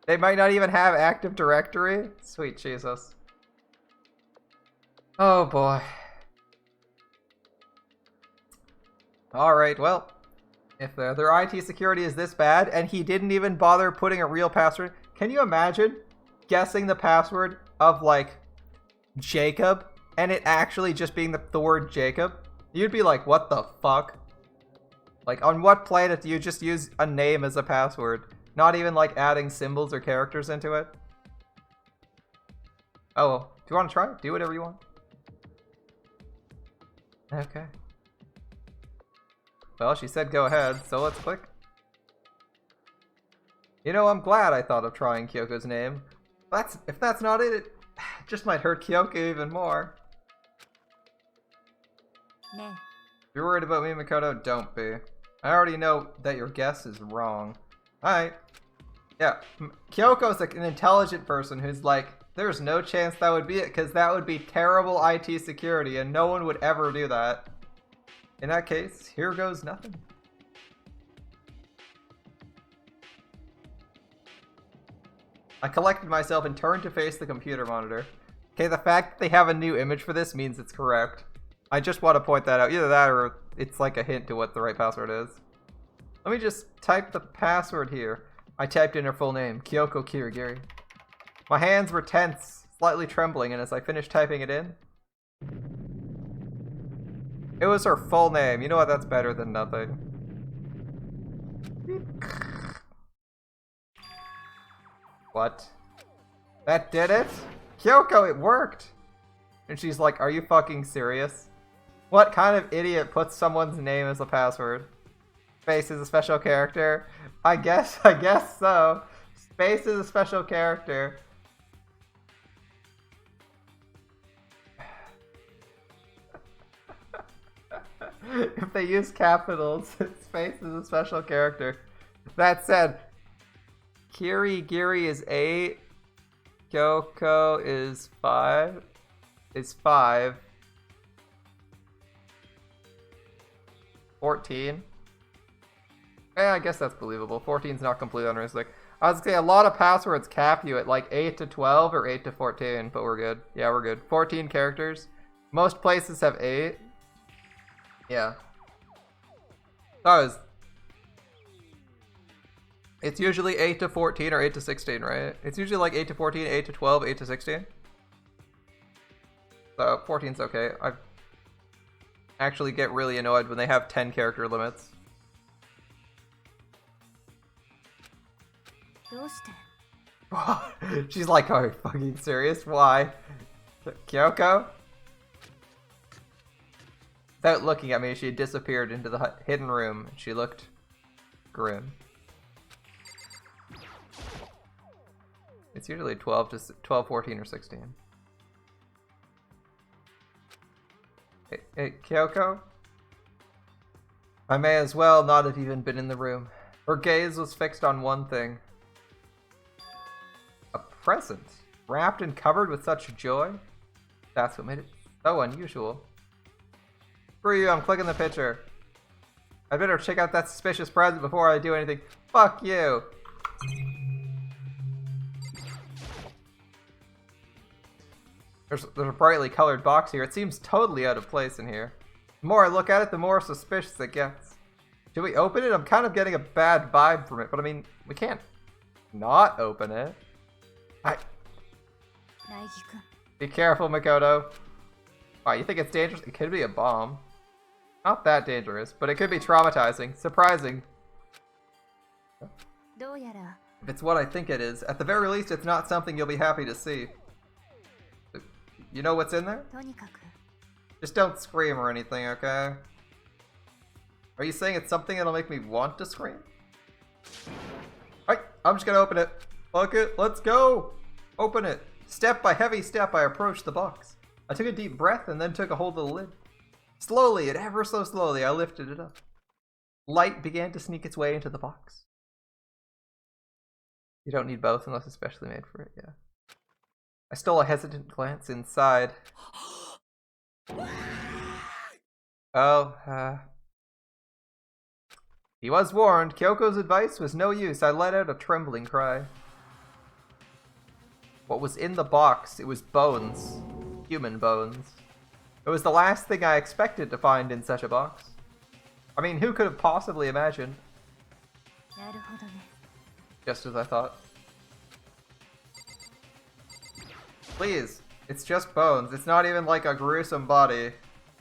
They might not even have Active Directory. Sweet Jesus. Oh boy. Alright, well. If their IT security is this bad and he didn't even bother putting a real password. Can you imagine guessing the password of like Jacob and it actually just being the word Jacob? You'd be like, what the fuck? Like, on what planet do you just use a name as a password? Not even, like, adding symbols or characters into it? Oh, well. Do you want to try it? Do whatever you want. Okay. Well, she said go ahead, so let's click. You know, I'm glad I thought of trying Kyoko's name. If that's not it, it just might hurt Kyoko even more. Nah. If you're worried about me, Makoto, don't be. I already know that your guess is wrong. Alright. Yeah, Kyoko's like an intelligent person who's like, there's no chance that would be it, because that would be terrible IT security, and no one would ever do that. In that case, here goes nothing. I collected myself and turned to face the computer monitor. Okay, the fact that they have a new image for this means it's correct. I just want to point that out. Either that or it's like a hint to what the right password is. Let me just type the password here. I typed in her full name, Kyoko Kirigiri. My hands were tense, slightly trembling, and as I finished typing it in, it was her full name. You know what? That's better than nothing. What? That did it? Kyoko, it worked! And she's like, are you fucking serious? What kind of idiot puts someone's name as a password? Space is a special character? I guess so. Space is a special character. If they use capitals, space is a special character. That said, Kirigiri is 8. Kyoko is 5. Is 5. 14. I guess that's believable. 14's not completely unrealistic. I was gonna say a lot of passwords cap you at like 8 to 12 or 8 to 14, but we're good. Yeah, we're good. 14 characters. Most places have 8. Yeah. That was... It's usually 8 to 14 or 8 to 16, right? It's usually like 8 to 14, 8 to 12, 8 to 16. So 14's okay. I actually get really annoyed when they have 10 character limits. どうして She's like, are you fucking serious? Why? Kyoko? Without looking at me, she had disappeared into the hidden room. She looked grim. It's usually 12 to 12, 14, or 16. Hey, Kyoko? I may as well not have even been in the room. Her gaze was fixed on one thing. A present, wrapped and covered with such joy? That's what made it so unusual. Screw you, I'm clicking the picture. I'd better check out that suspicious present before I do anything. Fuck you! There's a brightly colored box here. It seems totally out of place in here. The more I look at it, the more suspicious it gets. Should we open it? I'm kind of getting a bad vibe from it, but I mean, we can't not open it. Be careful, Makoto. Wow, you think it's dangerous? It could be a bomb. Not that dangerous, but it could be traumatizing. Surprising. どうやら If it's what I think it is, at the very least, it's not something you'll be happy to see. You know what's in there? とにかく Just don't scream or anything, okay? Are you saying it's something that'll make me want to scream? Alright, I'm just gonna open it. Fuck it, let's go! Open it. Step by heavy step, I approached the box. I took a deep breath and then took a hold of the lid. Slowly, and ever so slowly, I lifted it up. Light began to sneak its way into the box. You don't need both unless it's specially made for it, yeah. I stole a hesitant glance inside. Oh, he was warned. Kyoko's advice was no use. I let out a trembling cry. What was in the box? It was bones. Human bones. It was the last thing I expected to find in such a box. I mean, who could have possibly imagined? なるほどね Just as I thought. Please, it's just bones. It's not even like a gruesome body.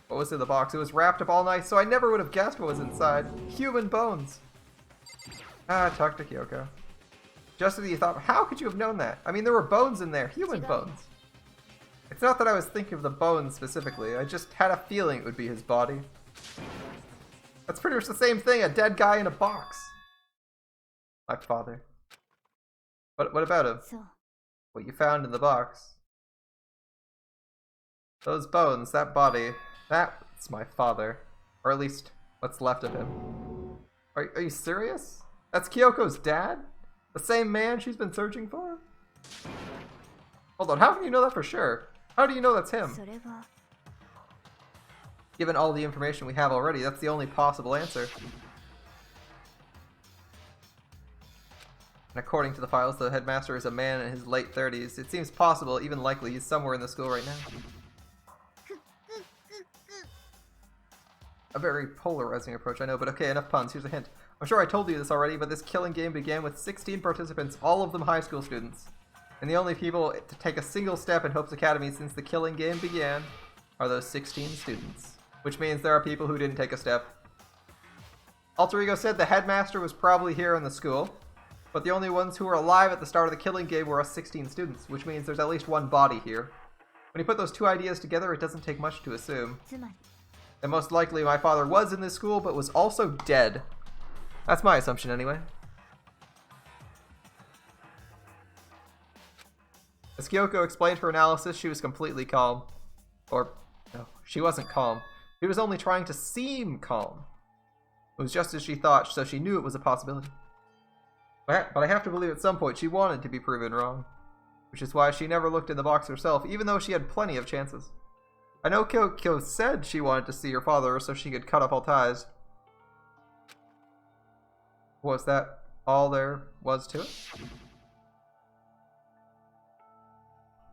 What was in the box? It was wrapped up all night, so I never would have guessed what was inside. Human bones. Talk to Kyoko. Just as you thought, how could you have known that? I mean, there were bones in there. Human bones. It's not that I was thinking of the bones specifically. I just had a feeling it would be his body. That's pretty much the same thing, a dead guy in a box. My father. What about him? そう What you found in the box? Those bones, that body, that's my father. Or at least, what's left of him. Are you serious? That's Kyoko's dad? The same man she's been searching for? Hold on, how can you know that for sure? How do you know that's him? それは Given all the information we have already, that's the only possible answer. And according to the files, the headmaster is a man in his late 30s. It seems possible, even likely, he's somewhere in the school right now. A very polarizing approach, I know, but okay, enough puns. Here's a hint. I'm sure I told you this already, but this killing game began with 16 participants, all of them high school students. And the only people to take a single step in Hope's Academy since the killing game began are those 16 students. Which means there are people who didn't take a step. Alter Ego said the headmaster was probably here in the school, but the only ones who were alive at the start of the killing game were us 16 students, which means there's at least one body here. When you put those two ideas together, it doesn't take much to assume. つまり And most likely my father was in this school, but was also dead. That's my assumption anyway. As Kyoko explained her analysis, she was completely calm. Or, no, she wasn't calm. She was only trying to seem calm. It was just as she thought, so she knew it was a possibility. But I have to believe at some point she wanted to be proven wrong. Which is why she never looked in the box herself, even though she had plenty of chances. I know Kyoko said she wanted to see her father so she could cut off all ties. Was that all there was to it?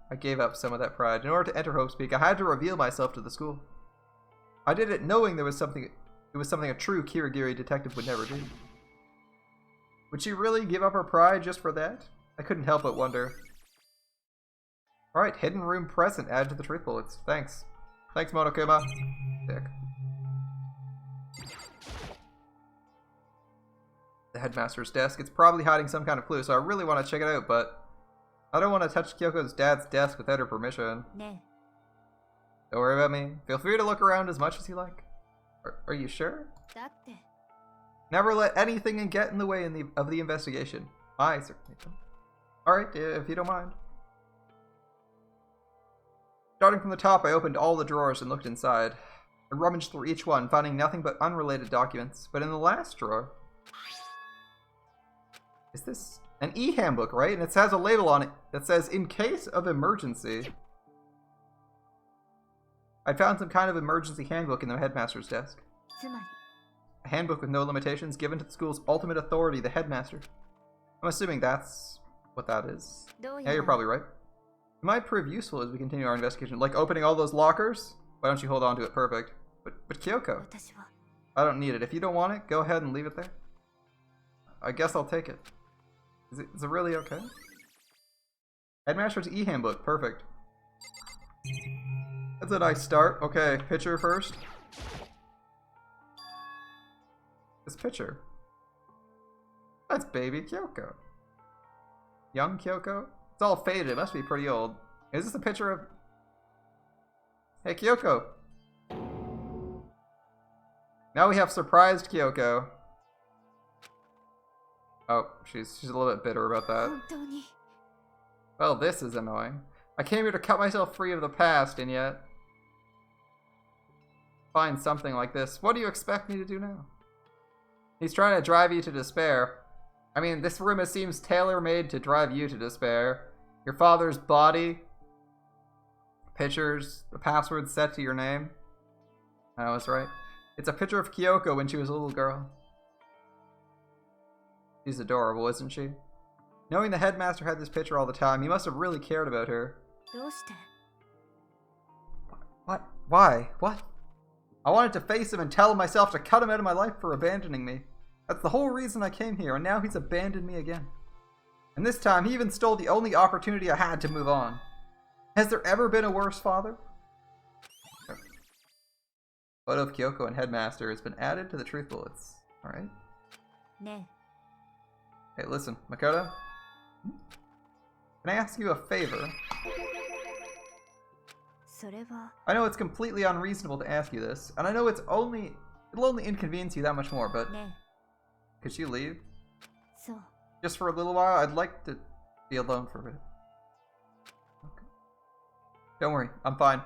I gave up some of that pride. In order to enter Hope's Peak, I had to reveal myself to the school. I did it knowing it was something a true Kirigiri detective would never do. Would she really give up her pride just for that? I couldn't help but wonder. Alright, hidden room present added to the truth bullets. Thanks. Thanks, Monokuma. Dick. The headmaster's desk. It's probably hiding some kind of clue, so I really want to check it out, but I don't want to touch Kyoko's dad's desk without her permission. Ne. Don't worry about me. Feel free to look around as much as you like. Are you sure? だって Never let anything get in the way of the investigation. I certainly don't. Alright, if you don't mind. Starting from the top, I opened all the drawers and looked inside. I rummaged through each one, finding nothing but unrelated documents. But in the last drawer... Is this an e-handbook, right? And it has a label on it that says, in case of emergency. I found some kind of emergency handbook in the headmaster's desk. つまり A handbook with no limitations given to the school's ultimate authority, the headmaster. I'm assuming that's what that is. どう Yeah, や you're ら probably right. It might prove useful as we continue our investigation. Like opening all those lockers? Why don't you hold on to it? Perfect. But Kyoko, 私は I don't need it. If you don't want it, go ahead and leave it there. I guess I'll take it. Is it really okay? Headmaster's e-handbook. Perfect. That's a nice start. Okay, picture first. This picture. That's baby Kyoko. Young Kyoko? It's all faded. It must be pretty old. Is this a picture of... Hey, Kyoko. Now we have surprised Kyoko. Oh, she's a little bit bitter about that. 本当に Well, this is annoying. I came here to cut myself free of the past, and yet... Find something like this. What do you expect me to do now? He's trying to drive you to despair. I mean, this room seems tailor-made to drive you to despair. Your father's body, pictures, the password set to your name. I was right. It's a picture of Kyoko when she was a little girl. She's adorable, isn't she? Knowing the headmaster had this picture all the time, he must have really cared about her. どうして What? Why? What? I wanted to face him and tell myself to cut him out of my life for abandoning me. That's the whole reason I came here, and now he's abandoned me again. And this time, he even stole the only opportunity I had to move on. Has there ever been a worse father? Photo of Kyoko and Headmaster has been added to the truth bullets. Alright. ね Hey, listen, Makoto. Can I ask you a favor? それは I know it's completely unreasonable to ask you this, and I know it'll only inconvenience you that much more, but ね could you leave? そう Just for a little while? I'd like to be alone for a bit. Okay. Don't worry, I'm fine.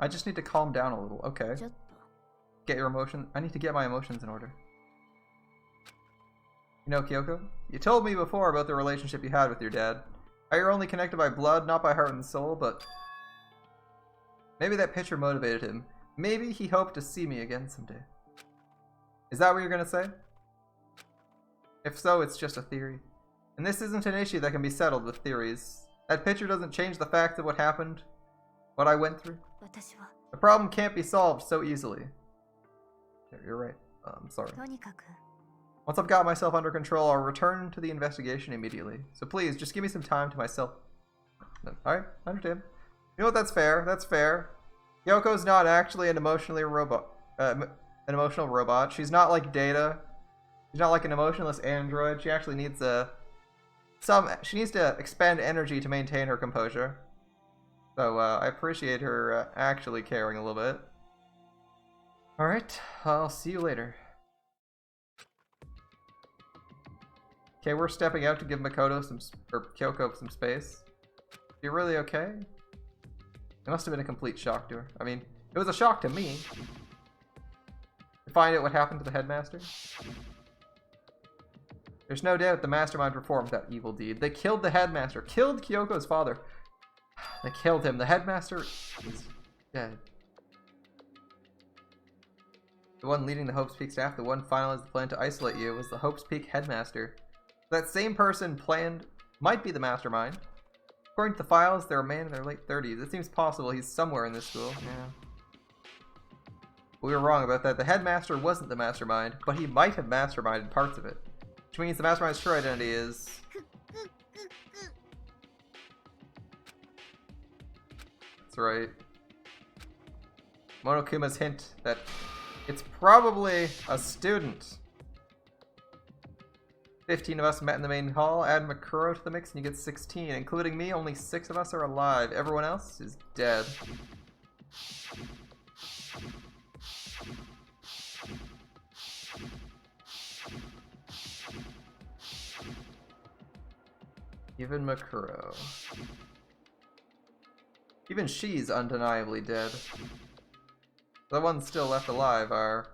I just need to calm down a little, okay? ちょっと Get your emotions. I need to get my emotions in order. You know, Kyoko, you told me before about the relationship you had with your dad. How you're only connected by blood, not by heart and soul, but maybe that picture motivated him. Maybe he hoped to see me again someday. Is that what you're gonna say? If so, it's just a theory. And this isn't an issue that can be settled with theories. That picture doesn't change the fact of what happened, what I went through. 私は The problem can't be solved so easily. Yeah, you're right. I'm sorry. とにかく Once I've got myself under control, I'll return to the investigation immediately. So please, just give me some time to myself. Alright, I understand. You know what, that's fair. That's fair. Yoko's not actually an emotional robot. She's not like Data. She's not like an emotionless android. She actually needs she needs to expend energy to maintain her composure. So I appreciate her actually caring a little bit. Alright, I'll see you later. Okay, we're stepping out to give Makoto Kyoko some space. You really okay? It must have been a complete shock to her. I mean, it was a shock to me. To find out what happened to the headmaster. There's no doubt the mastermind performed that evil deed. They killed the headmaster, killed Kyoko's father. They killed him. The headmaster is dead. The one leading the Hope's Peak staff, the one finalized the plan to isolate you, was the Hope's Peak headmaster. That same person might be the mastermind. According to the files, they're a man in their late 30s. It seems possible he's somewhere in this school. Yeah. We were wrong about that. The headmaster wasn't the mastermind, but he might have masterminded parts of it. Which means the mastermind's true identity is... That's right. Monokuma's hint that it's probably a student. 15 of us met in the main hall. Add Makuro to the mix and you get 16. Including me, only 6 of us are alive. Everyone else is dead. Even Makuro. Even she's undeniably dead. The ones still left alive are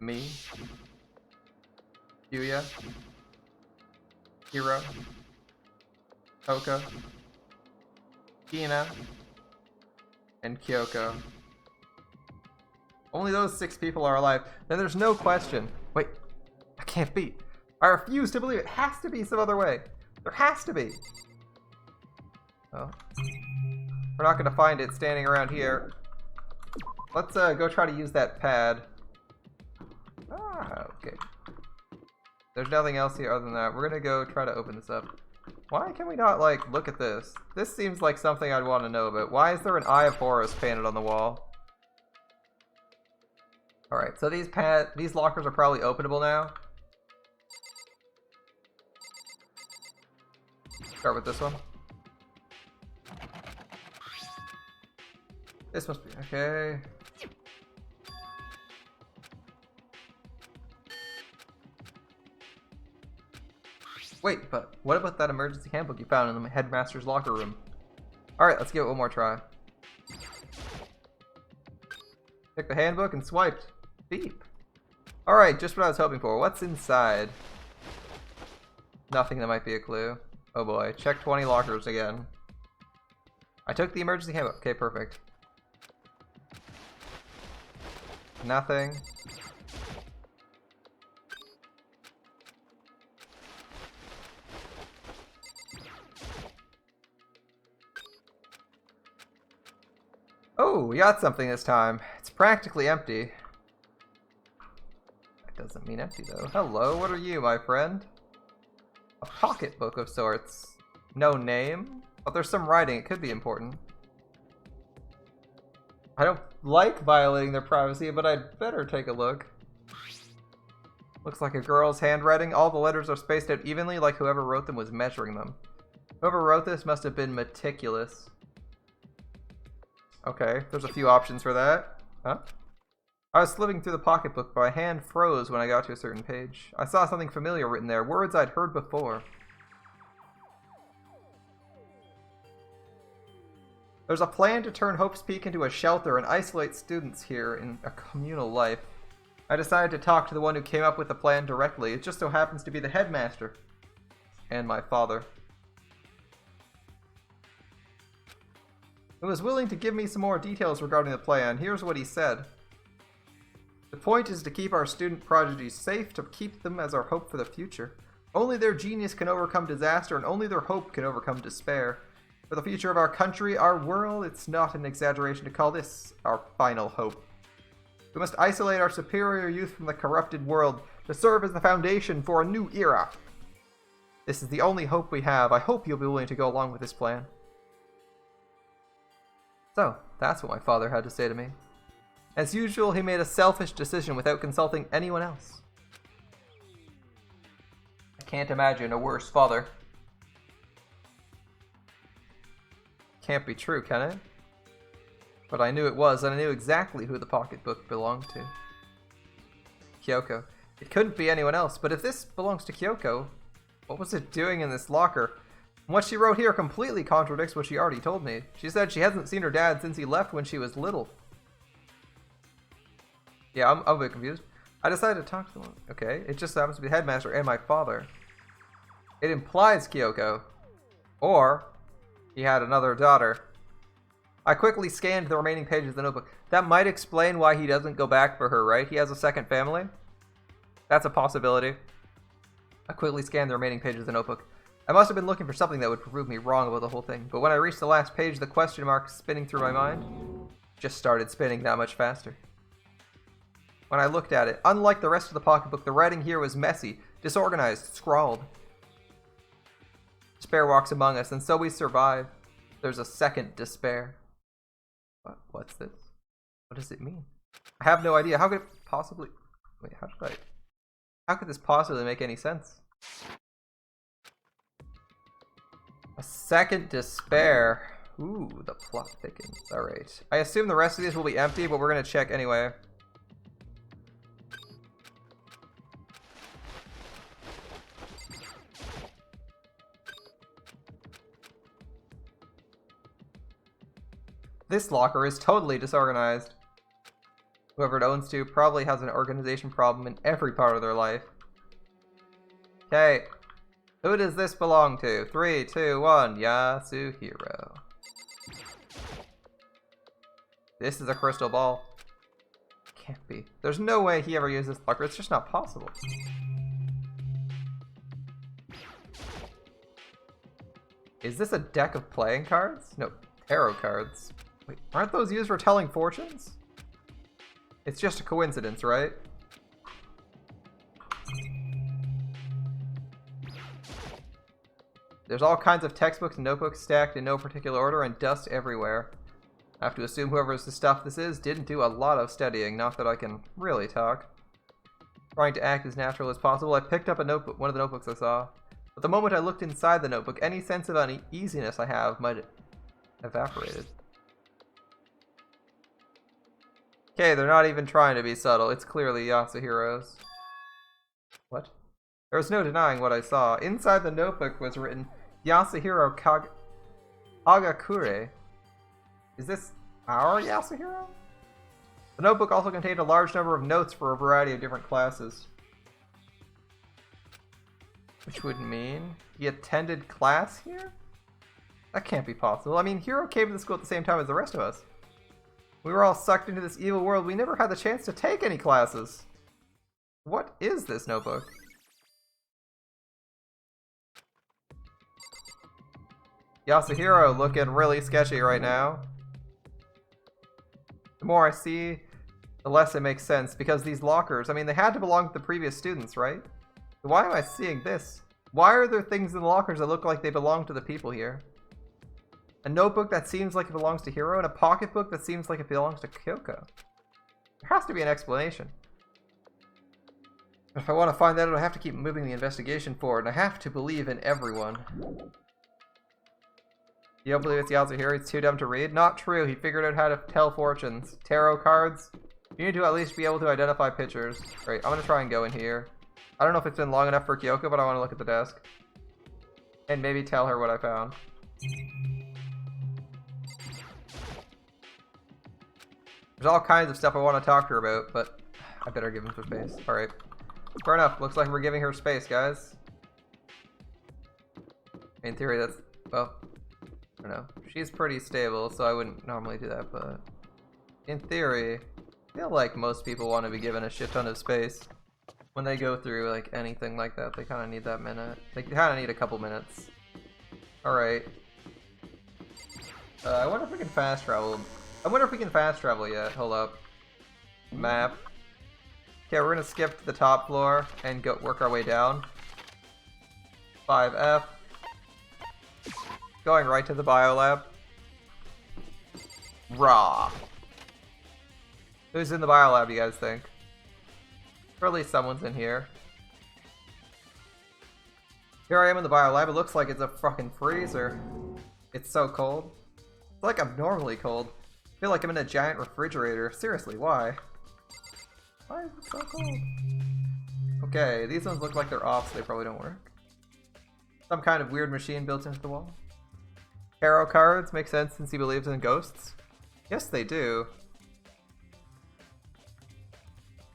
me, Yuya, Hiro, Toko, Hina, and Kyoko. Only those 6 people are alive. Then there's no question. Wait, that can't be. I refuse to believe it. Has to be some other way. There has to be. Well, we're not going to find it standing around here. Let's go try to use that pad. Ah, okay. There's nothing else here other than that. We're going to go try to open this up. Why can we not, like, look at this? This seems like something I'd want to know about. Why is there an Eye of Horus painted on the wall? Alright, so these lockers are probably openable now. Start with this one. This must be okay. Wait, but what about that emergency handbook you found in the headmaster's locker room? Alright, let's give it one more try. Pick the handbook and swiped. Beep. Alright, just what I was hoping for. What's inside? Nothing that might be a clue. Oh boy, check 20 lockers again. I took the emergency handbook. Okay, perfect. Nothing. Oh, we got something this time. It's practically empty. That doesn't mean empty though. Hello, what are you, my friend? A pocketbook of sorts. No name, but there's some writing. It could be important. I don't like violating their privacy, but I'd better take a look. Looks like a girl's handwriting. All the letters are spaced out evenly, like whoever wrote them was measuring them. Whoever wrote this must have been meticulous. Okay, there's a few options for that. Huh? I was flipping through the pocketbook, but my hand froze when I got to a certain page. I saw something familiar written there, words I'd heard before. There's a plan to turn Hope's Peak into a shelter and isolate students here in a communal life. I decided to talk to the one who came up with the plan directly. It just so happens to be the headmaster. And my father. He was willing to give me some more details regarding the plan. Here's what he said. The point is to keep our student prodigies safe, to keep them as our hope for the future. Only their genius can overcome disaster, and only their hope can overcome despair. For the future of our country, our world, it's not an exaggeration to call this our final hope. We must isolate our superior youth from the corrupted world to serve as the foundation for a new era. This is the only hope we have. I hope you'll be willing to go along with this plan. So, that's what my father had to say to me. As usual, he made a selfish decision without consulting anyone else. I can't imagine a worse father. Can't be true, can it? But I knew it was, and I knew exactly who the pocketbook belonged to. Kyoko. It couldn't be anyone else, but if this belongs to Kyoko, what was it doing in this locker? And what she wrote here completely contradicts what she already told me. She said she hasn't seen her dad since he left when she was little. Yeah, I'm a bit confused. I decided to talk to someone. Okay, it just happens to be the headmaster and my father. It implies Kyoko. Or he had another daughter. I quickly scanned the remaining pages of the notebook. That might explain why he doesn't go back for her, right? He has a second family? That's a possibility. I quickly scanned the remaining pages of the notebook. I must have been looking for something that would prove me wrong about the whole thing, but when I reached the last page, the question mark spinning through my mind just started spinning that much faster. when I looked at it. Unlike the rest of the pocketbook, the writing here was messy, disorganized, scrawled. Despair walks among us, and so we survive. There's a second despair. What's this? What does it mean? I have no idea. How could it possibly... Wait, how could this possibly make any sense? A second despair. Ooh, the plot thickens. Alright. I assume the rest of these will be empty, but we're gonna check anyway. This locker is totally disorganized. Whoever it owns to probably has an organization problem in every part of their life. Okay. Who does this belong to? 3, 2, 1. Yasuhiro. This is a crystal ball. Can't be. There's no way he ever used this locker. It's just not possible. Is this a deck of playing cards? No, tarot cards. Wait, aren't those used for telling fortunes? It's just a coincidence, right? There's all kinds of textbooks and notebooks stacked in no particular order and dust everywhere. I have to assume whoever's the stuff this is didn't do a lot of studying, not that I can really talk. Trying to act as natural as possible, I picked up a notebook, one of the notebooks I saw. But the moment I looked inside the notebook, any sense of uneasiness I have might have evaporated. Okay, they're not even trying to be subtle. It's clearly Yasuhiro's. What? There was no denying what I saw. Inside the notebook was written Yasuhiro Hagakure. Is this our Yasuhiro? The notebook also contained a large number of notes for a variety of different classes. Which would mean he attended class here? That can't be possible. I mean, Hiro came to the school at the same time as the rest of us. We were all sucked into this evil world. We never had the chance to take any classes. What is this notebook? Yasuhiro looking really sketchy right now. The more I see, the less it makes sense, because these lockers, I mean, they had to belong to the previous students, right? Why am I seeing this? Why are there things in the lockers that look like they belong to the people here? A notebook that seems like it belongs to Hiro, and a pocketbook that seems like it belongs to Kyoko. There has to be an explanation. If I want to find that out, I have to keep moving the investigation forward, and I have to believe in everyone. You don't believe it's Yasuhiro? He's too dumb to read? Not true. He figured out how to tell fortunes. Tarot cards? You need to at least be able to identify pictures. Great, I'm going to try and go in here. I don't know if it's been long enough for Kyoko, but I want to look at the desk. And maybe tell her what I found. There's all kinds of stuff I want to talk to her about, but I better give him some space. Alright. Fair enough. Looks like we're giving her space, guys. In theory, that's... well, I don't know. She's pretty stable, so I wouldn't normally do that, but... in theory, I feel like most people want to be given a shit ton of space. When they go through, like, anything like that, they kind of need that minute. They kind of need a couple minutes. Alright. I wonder if we can fast travel. I wonder if we can fast travel yet. Hold up. Map. Okay, we're gonna skip to the top floor and go work our way down. 5F. Going right to the biolab. Raw. Who's in the biolab, you guys think? Or at least someone's in here. Here I am in the biolab. It looks like it's a fucking freezer. It's so cold. It's like abnormally cold. I feel like I'm in a giant refrigerator. Seriously, why? Why is it so cold? Okay, these ones look like they're off, so they probably don't work. Some kind of weird machine built into the wall. Tarot cards make sense since he believes in ghosts. Yes, they do.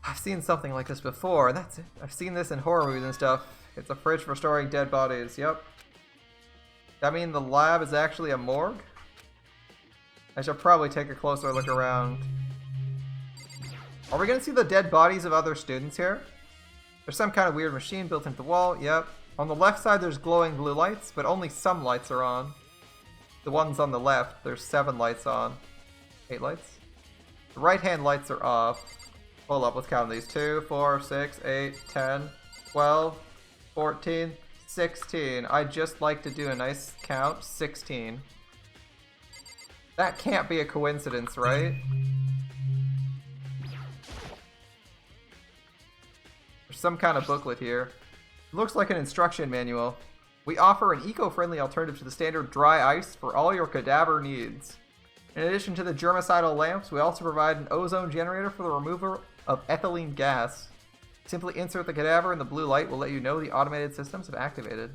I've seen something like this before, and that's it. I've seen this in horror movies and stuff. It's a fridge for storing dead bodies, yep. That mean the lab is actually a morgue? I should probably take a closer look around. Are we gonna see the dead bodies of other students here? There's some kind of weird machine built into the wall, yep. On the left side there's glowing blue lights, but only some lights are on. The ones on the left, there's 7 lights on. 8 lights? The right hand lights are off. Hold up, let's count these. 2, 4, 6, 8, 10, 12, 14, 16. I'd just like to do a nice count. 16. That can't be a coincidence, right? There's some kind of booklet here. It looks like an instruction manual. We offer an eco-friendly alternative to the standard dry ice for all your cadaver needs. In addition to the germicidal lamps, we also provide an ozone generator for the removal of ethylene gas. Simply insert the cadaver and the blue light will let you know the automated systems have activated.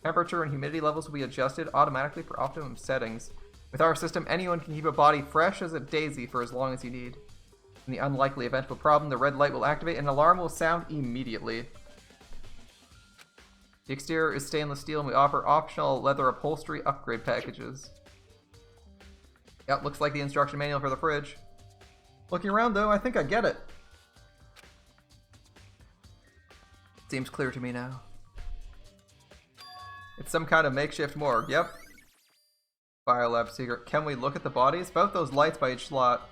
Temperature and humidity levels will be adjusted automatically for optimum settings. With our system, anyone can keep a body fresh as a daisy for as long as you need. In the unlikely event of a problem, the red light will activate and an alarm will sound immediately. The exterior is stainless steel and we offer optional leather upholstery upgrade packages. Yep, looks like the instruction manual for the fridge. Looking around though, I think I get it. Seems clear to me now. It's some kind of makeshift morgue, yep. Biolab secret. Can we look at the bodies? Both those lights by each slot.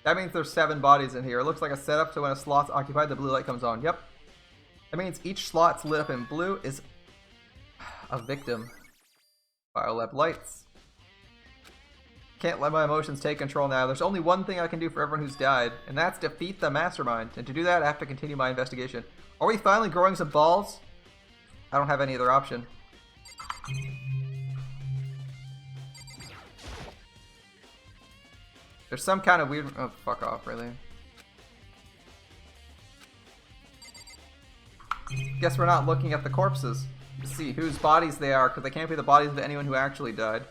That means there's 7 bodies in here. It looks like a setup so when a slot's occupied, the blue light comes on. Yep. That means each slot's lit up in blue is a victim. Biolab lights. Can't let my emotions take control now. There's only one thing I can do for everyone who's died, and that's defeat the mastermind. And to do that, I have to continue my investigation. Are we finally growing some balls? I don't have any other option. There's some kind of weird... Oh, fuck off, really. Guess we're not looking at the corpses to see whose bodies they are, because they can't be the bodies of anyone who actually died.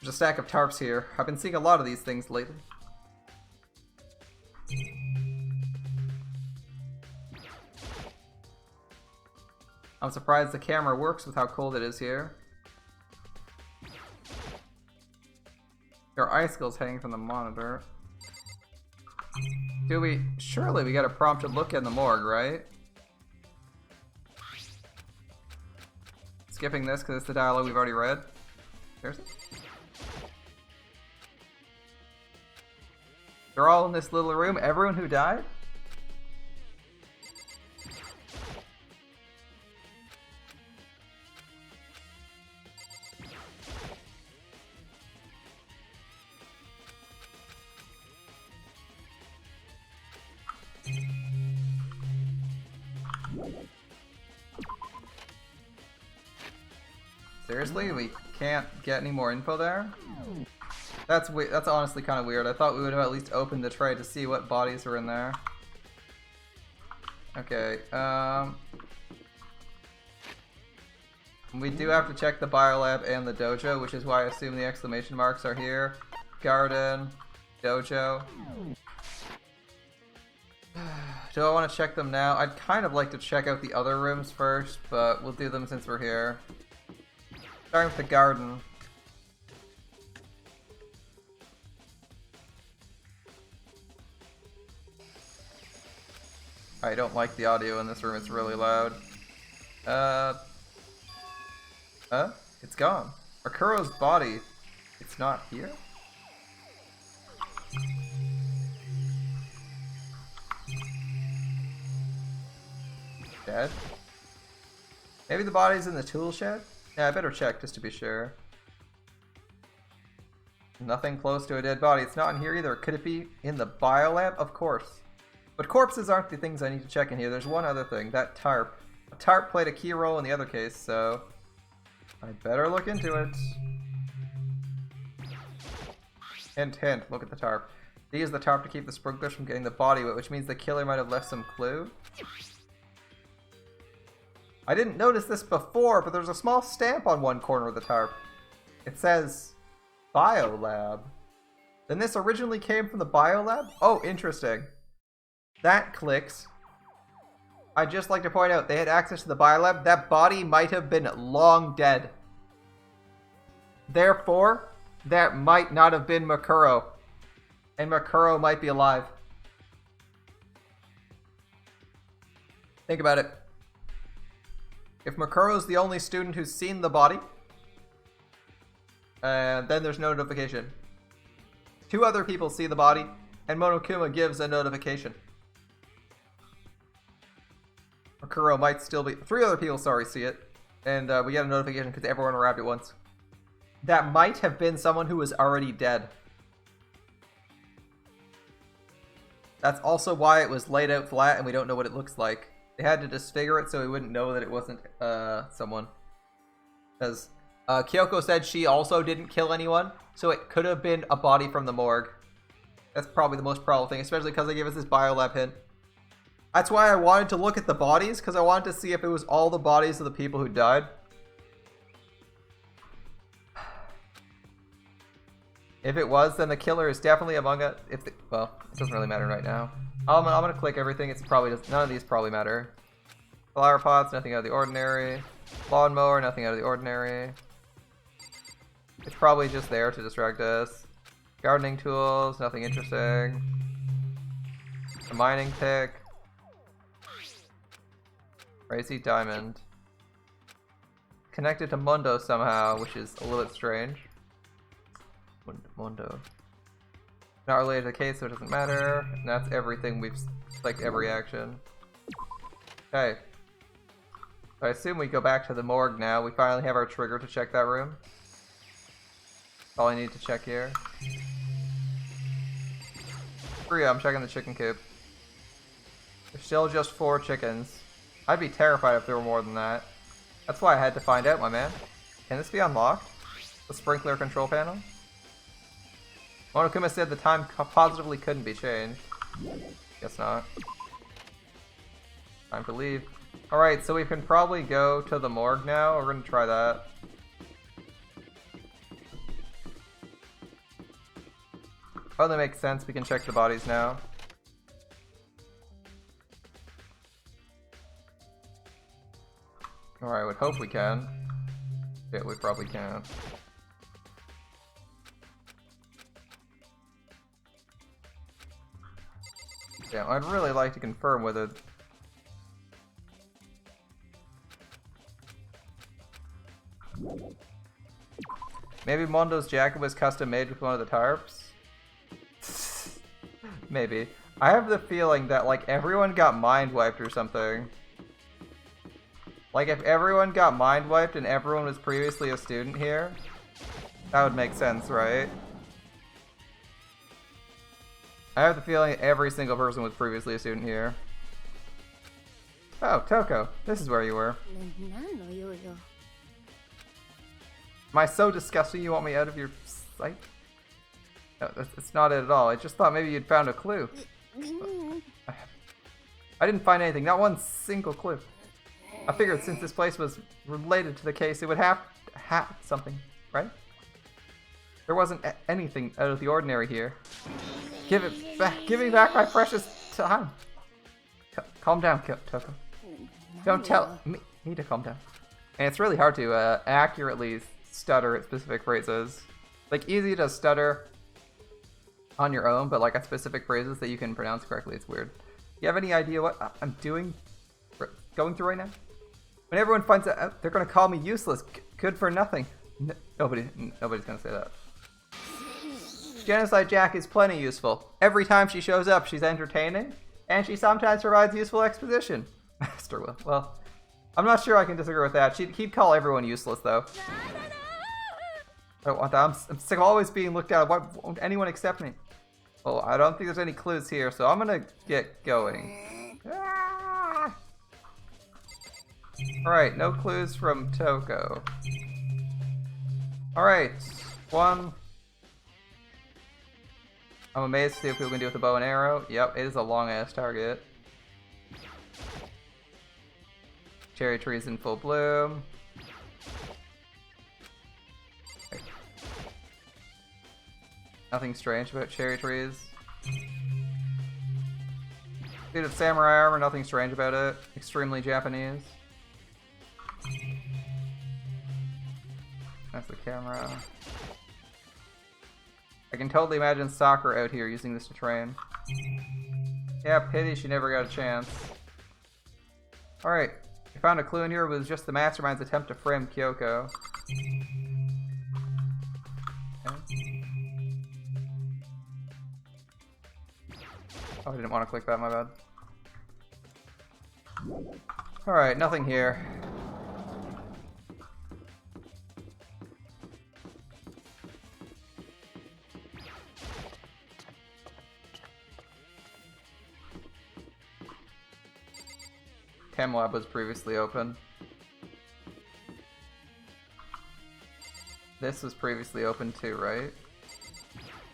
There's a stack of tarps here. I've been seeing a lot of these things lately. I'm surprised the camera works with how cold it is here. There are icicles hanging from the monitor. Do we... Surely we got a prompt to look in the morgue, right? Skipping this because it's the dialogue we've already read. Seriously? They're all in this little room? Everyone who died? Seriously? We can't get any more info there? That's honestly kind of weird. I thought we would have at least opened the tray to see what bodies were in there. Okay, we do have to check the biolab and the dojo, which is why I assume the exclamation marks are here. Garden, dojo. Do I want to check them now? I'd kind of like to check out the other rooms first, but we'll do them since we're here. Starting with the garden. I don't like the audio in this room, it's really loud. It's gone. Makuro's body. It's not here? Dead? Maybe the body's in the tool shed? Yeah, I better check just to be sure. Nothing close to a dead body. It's not in here either. Could it be in the biolab? Of course. But corpses aren't the things I need to check in here. There's one other thing. That tarp. A tarp played a key role in the other case, so... I'd better look into it. Hint, hint. Look at the tarp. They use the tarp to keep the sprinklers from getting the body wet, which means the killer might have left some clue. I didn't notice this before, but there's a small stamp on one corner of the tarp. It says Biolab. Then this originally came from the Biolab? Oh, interesting. That clicks. I'd just like to point out, they had access to the Biolab. That body might have been long dead. Therefore, that might not have been Makuro. And Makuro might be alive. Think about it. If Makuro's the only student who's seen the body, then there's no notification. 2 other people see the body, and Monokuma gives a notification. Kuro might still be... 3 other people, sorry, see it. And we get a notification because everyone arrived at once. That might have been someone who was already dead. That's also why it was laid out flat and we don't know what it looks like. They had to disfigure it so we wouldn't know that it wasn't someone. Because Kyoko said she also didn't kill anyone, so it could have been a body from the morgue. That's probably the most probable thing, especially because they gave us this biolab hint. That's why I wanted to look at the bodies, because I wanted to see if it was all the bodies of the people who died. If it was, then the killer is definitely among us. Well, it doesn't really matter right now. I'm gonna click everything. It's probably just none of these probably matter. Flower pots, nothing out of the ordinary. Lawnmower, nothing out of the ordinary. It's probably just there to distract us. Gardening tools, nothing interesting. A mining pick. Crazy diamond. Connected to Mundo somehow, which is a little bit strange. Mundo. Not related to the case, so it doesn't matter. And that's everything we've like every action. Okay. So I assume we go back to the morgue now. We finally have our trigger to check that room. All I need to check here. I'm checking the chicken coop. There's still just 4 chickens. I'd be terrified if there were more than that. That's why I had to find out, my man. Can this be unlocked? The sprinkler control panel? Monokuma said the time positively couldn't be changed. Guess not. Time to leave. Alright, so we can probably go to the morgue now. We're gonna try that. Oh, that makes sense. We can check the bodies now. Alright, I would hope we can. Yeah, we probably can't. Yeah, I'd really like to confirm whether... Maybe Mondo's jacket was custom made with one of the tarps? Maybe. I have the feeling that, like, everyone got mind wiped or something. Like, if everyone got mind wiped and everyone was previously a student here, that would make sense, right? I have the feeling every single person was previously a student here. Oh, Toko, this is where you were. Am I so disgusting you want me out of your sight? No, it's not it at all. I just thought maybe you'd found a clue. I didn't find anything, not one single clue. I figured since this place was related to the case, it would have to have something, right? There wasn't anything out of the ordinary here. Give it back. Give me back my precious time. Calm down, Toko. Don't tell me to calm down. And it's really hard to accurately stutter at specific phrases. Like, easy to stutter on your own, but like at specific phrases that you can pronounce correctly, it's weird. You have any idea what I'm going through right now? When everyone finds out, they're gonna call me useless, good for nothing. Nobody's gonna say that. Genocide Jack is plenty useful. Every time she shows up, she's entertaining, and she sometimes provides useful exposition. Master Will. Well, I'm not sure I can disagree with that. He'd call everyone useless, though. I don't want that. I'm sick of always being looked at. Why won't anyone accept me? Well, I don't think there's any clues here, so I'm gonna get going. Ah! Alright, no clues from Toko. Alright, one. I'm amazed to see what people can do with a bow and arrow. Yep, it is a long-ass target. Cherry trees in full bloom. Nothing strange about cherry trees. Suit of samurai armor, nothing strange about it. Extremely Japanese. That's the camera. I can totally imagine Sakura out here using this to train. Yeah, pity she never got a chance. Alright, I found a clue in here. It was just the mastermind's attempt to frame Kyoko. Okay. Oh, I didn't want to click that, my bad. Alright, nothing here. Chem lab was previously open. This was previously open too, right?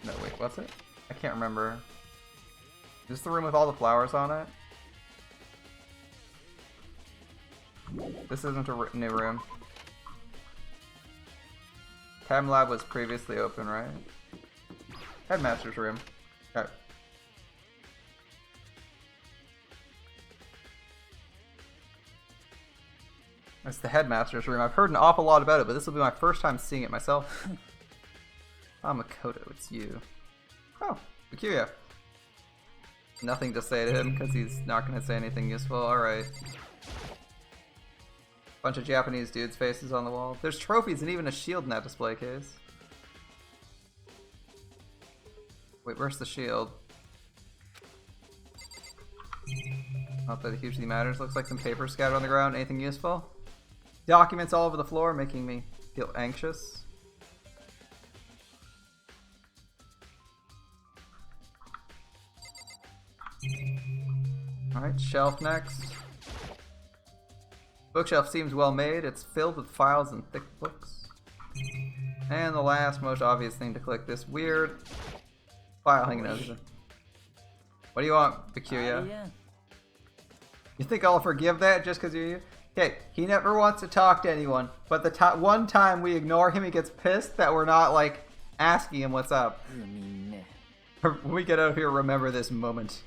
No, wait, was it? I can't remember. Is this the room with all the flowers on it? This isn't a new room. Chem lab was previously open, right? Headmaster's room. Okay. It's the headmaster's room. I've heard an awful lot about it, but this will be my first time seeing it myself. Ah, Makoto, it's you. Oh, Bakuya. Nothing to say to him because he's not going to say anything useful. Alright. Bunch of Japanese dudes' faces on the wall. There's trophies and even a shield in that display case. Wait, where's the shield? Not that it hugely matters. Looks like some paper scattered on the ground. Anything useful? Documents all over the floor, making me feel anxious. Alright, shelf next. Bookshelf seems well made. It's filled with files and thick books. And the last, most obvious thing to click, this weird file hanging over there. What do you want, Bakuya? You think I'll forgive that just because you're you? Okay, he never wants to talk to anyone, but the one time we ignore him, he gets pissed that we're not, like, asking him what's up. When we get out of here, remember this moment.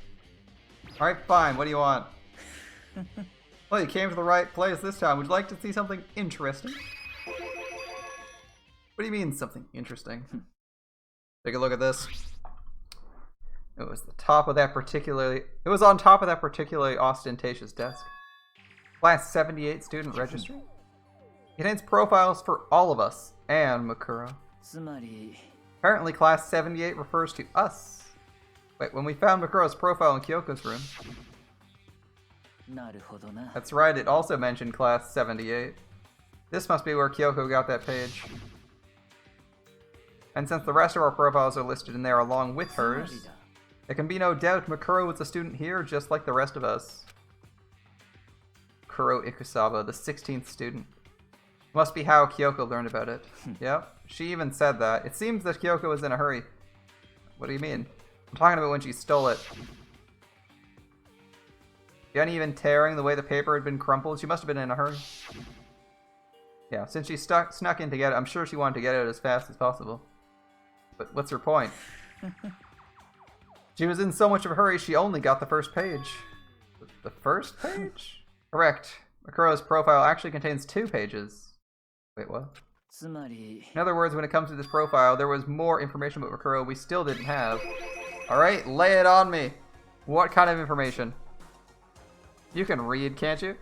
Alright, fine, what do you want? Well, you came to the right place this time. Would you like to see something interesting? What do you mean, something interesting? Take a look at this. It was on top of that particularly ostentatious desk. Class 78 student registry. It contains profiles for all of us and Makuro. Apparently class 78 refers to us. Wait, when we found Makuro's profile in Kyoko's room. That's right, it also mentioned class 78. This must be where Kyoko got that page. And since the rest of our profiles are listed in there along with hers, there can be no doubt Makuro was a student here just like the rest of us. Kuro Ikusaba, the 16th student. Must be how Kyoko learned about it. Yep, she even said that. It seems that Kyoko was in a hurry. What do you mean? I'm talking about when she stole it. The uneven tearing, the way the paper had been crumpled, she must have been in a hurry. Yeah, since she snuck in to get it, I'm sure she wanted to get it as fast as possible. But what's her point? She was in so much of a hurry, she only got the first page. The first page? Correct. Makuro's profile actually contains 2 pages. Wait, what? In other words, when it comes to this profile, there was more information about Makuro we still didn't have. Alright, lay it on me. What kind of information? You can read, can't you?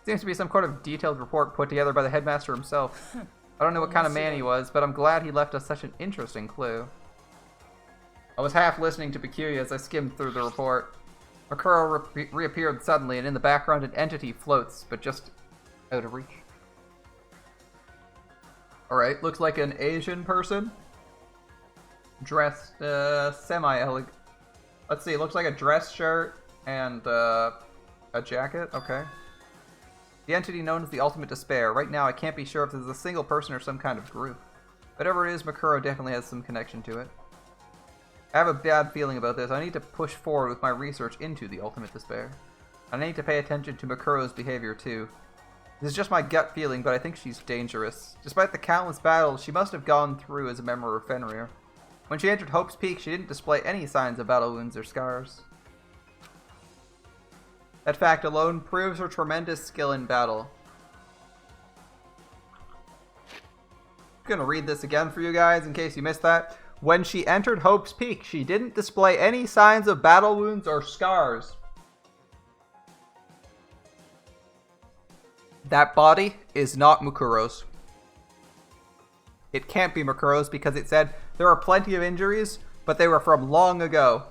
Seems to be some kind of detailed report put together by the headmaster himself. I don't know what kind of man he was, but I'm glad he left us such an interesting clue. I was half listening to Bakuya as I skimmed through the report. Makuro reappeared suddenly, and in the background an entity floats, but just out of reach. Alright, looks like an Asian person. Dressed, semi-elegant. Let's see, looks like a dress shirt and, a jacket. Okay. The entity known as the Ultimate Despair. Right now, I can't be sure if this is a single person or some kind of group. Whatever it is, Makuro definitely has some connection to it. I have a bad feeling about this. I need to push forward with my research into the Ultimate Despair. I need to pay attention to Makuro's behavior too. This is just my gut feeling, but I think she's dangerous. Despite the countless battles she must have gone through as a member of Fenrir. When she entered Hope's Peak, she didn't display any signs of battle wounds or scars. That fact alone proves her tremendous skill in battle. I'm gonna read this again for you guys in case you missed that. When she entered Hope's Peak, she didn't display any signs of battle wounds or scars. That body is not Makuro's. It can't be Makuro's because it said there are plenty of injuries, but they were from long ago.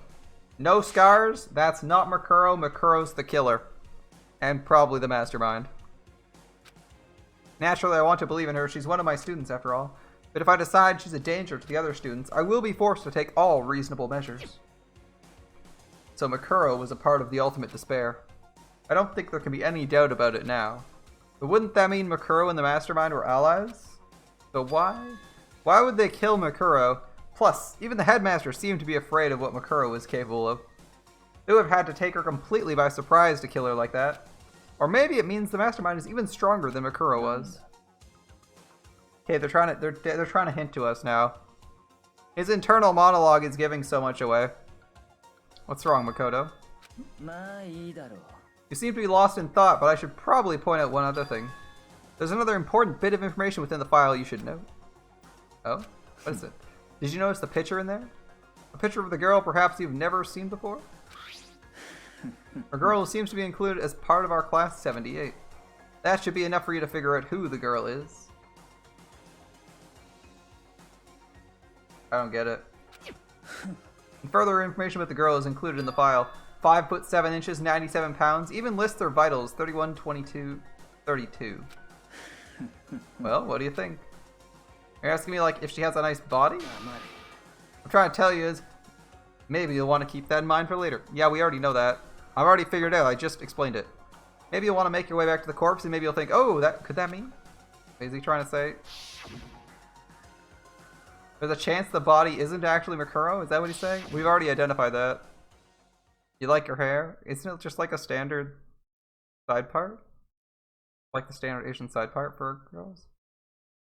No scars, that's not Makuro. Makuro's the killer. And probably the mastermind. Naturally, I want to believe in her. She's one of my students, after all. But if I decide she's a danger to the other students, I will be forced to take all reasonable measures. So Makuro was a part of the ultimate despair. I don't think there can be any doubt about it now. But wouldn't that mean Makuro and the mastermind were allies? But why? Why would they kill Makuro? Plus, even the headmaster seemed to be afraid of what Makuro was capable of. They would have had to take her completely by surprise to kill her like that. Or maybe it means the mastermind is even stronger than Makuro was. Okay, they're trying to hint to us now. His internal monologue is giving so much away. What's wrong, Makoto? You seem to be lost in thought, but I should probably point out one other thing. There's another important bit of information within the file you should know. Oh? What is it? Did you notice the picture in there? A picture of the girl perhaps you've never seen before? A girl who seems to be included as part of our class 78. That should be enough for you to figure out who the girl is. I don't get it. And further information about the girl is included in the file. 5 foot 7 inches, 97 pounds, even lists their vitals, 31, 22, 32. Well, what do you think? You're asking me like if she has a nice body? I'm trying to tell you is, maybe you'll want to keep that in mind for later. Yeah, we already know that. I've already figured it out, I just explained it. Maybe you'll want to make your way back to the corpse and maybe you'll think, oh, could that mean? What is he trying to say? There's a chance the body isn't actually Makuro? Is that what he's saying? We've already identified that. You like her hair? Isn't it just like a standard side part? Like the standard Asian side part for girls?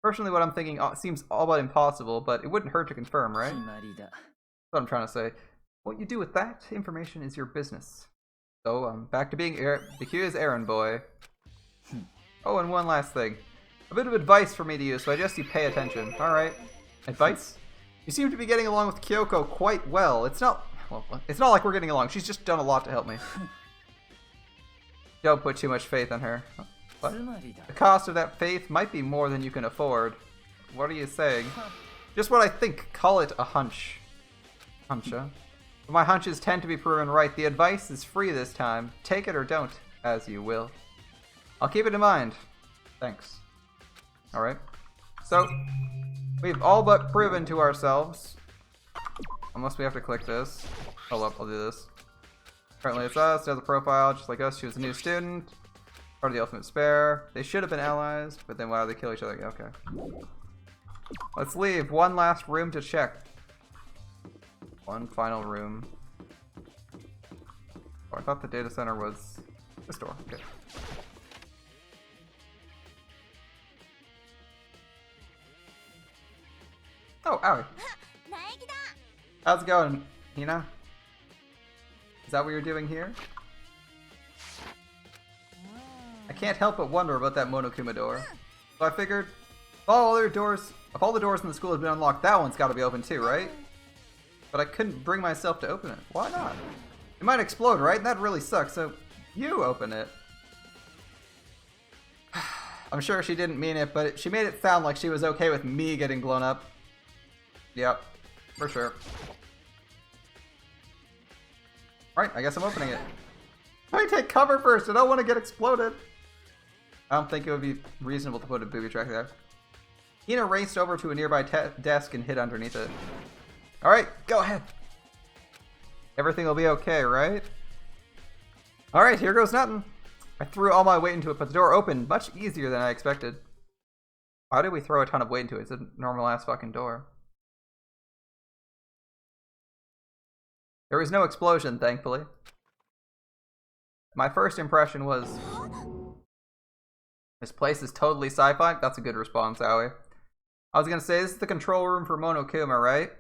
Personally, what I'm thinking seems all but impossible, but it wouldn't hurt to confirm, right? That's what I'm trying to say. What you do with that information is your business. So, back to being Byakuya's errand boy. Oh, and one last thing. A bit of advice for me to use, so I suggest you pay attention. Alright. Advice? You seem to be getting along with Kyoko quite well. It's not like we're getting along. She's just done a lot to help me. Don't put too much faith in her. What? The cost of that faith might be more than you can afford. What are you saying? Just what I think. Call it a hunch. Hunch, huh? But my hunches tend to be proven right. The advice is free this time. Take it or don't, as you will. I'll keep it in mind. Thanks. Alright. So, we've all but proven to ourselves. Unless we have to click this. Hold up, I'll do this. Apparently it's us, there's a profile, just like us. She was a new student. Part of the Ultimate Spare. They should have been allies, but then why do they kill each other? Okay. Let's leave. One last room to check. One final room. Oh, I thought the data center was this door. Okay. Oh, Aoi. How's it going, Hina? Is that what you're doing here? I can't help but wonder about that Monokuma door. So I figured, if all the doors in the school have been unlocked, that one's got to be open too, right? But I couldn't bring myself to open it. Why not? It might explode, right? And that really sucks, so you open it. I'm sure she didn't mean it, but she made it sound like she was okay with me getting blown up. Yep, for sure. Alright, I guess I'm opening it. Let me take cover first, I don't want to get exploded. I don't think it would be reasonable to put a booby track there. Hina raced over to a nearby desk and hid underneath it. Alright, go ahead. Everything will be okay, right? Alright, here goes nothing. I threw all my weight into it, but the door opened much easier than I expected. Why did we throw a ton of weight into it? It's a normal ass fucking door. There was no explosion, thankfully. My first impression was, this place is totally sci-fi. That's a good response, Aoi. I was gonna say, this is the control room for Monokuma, right?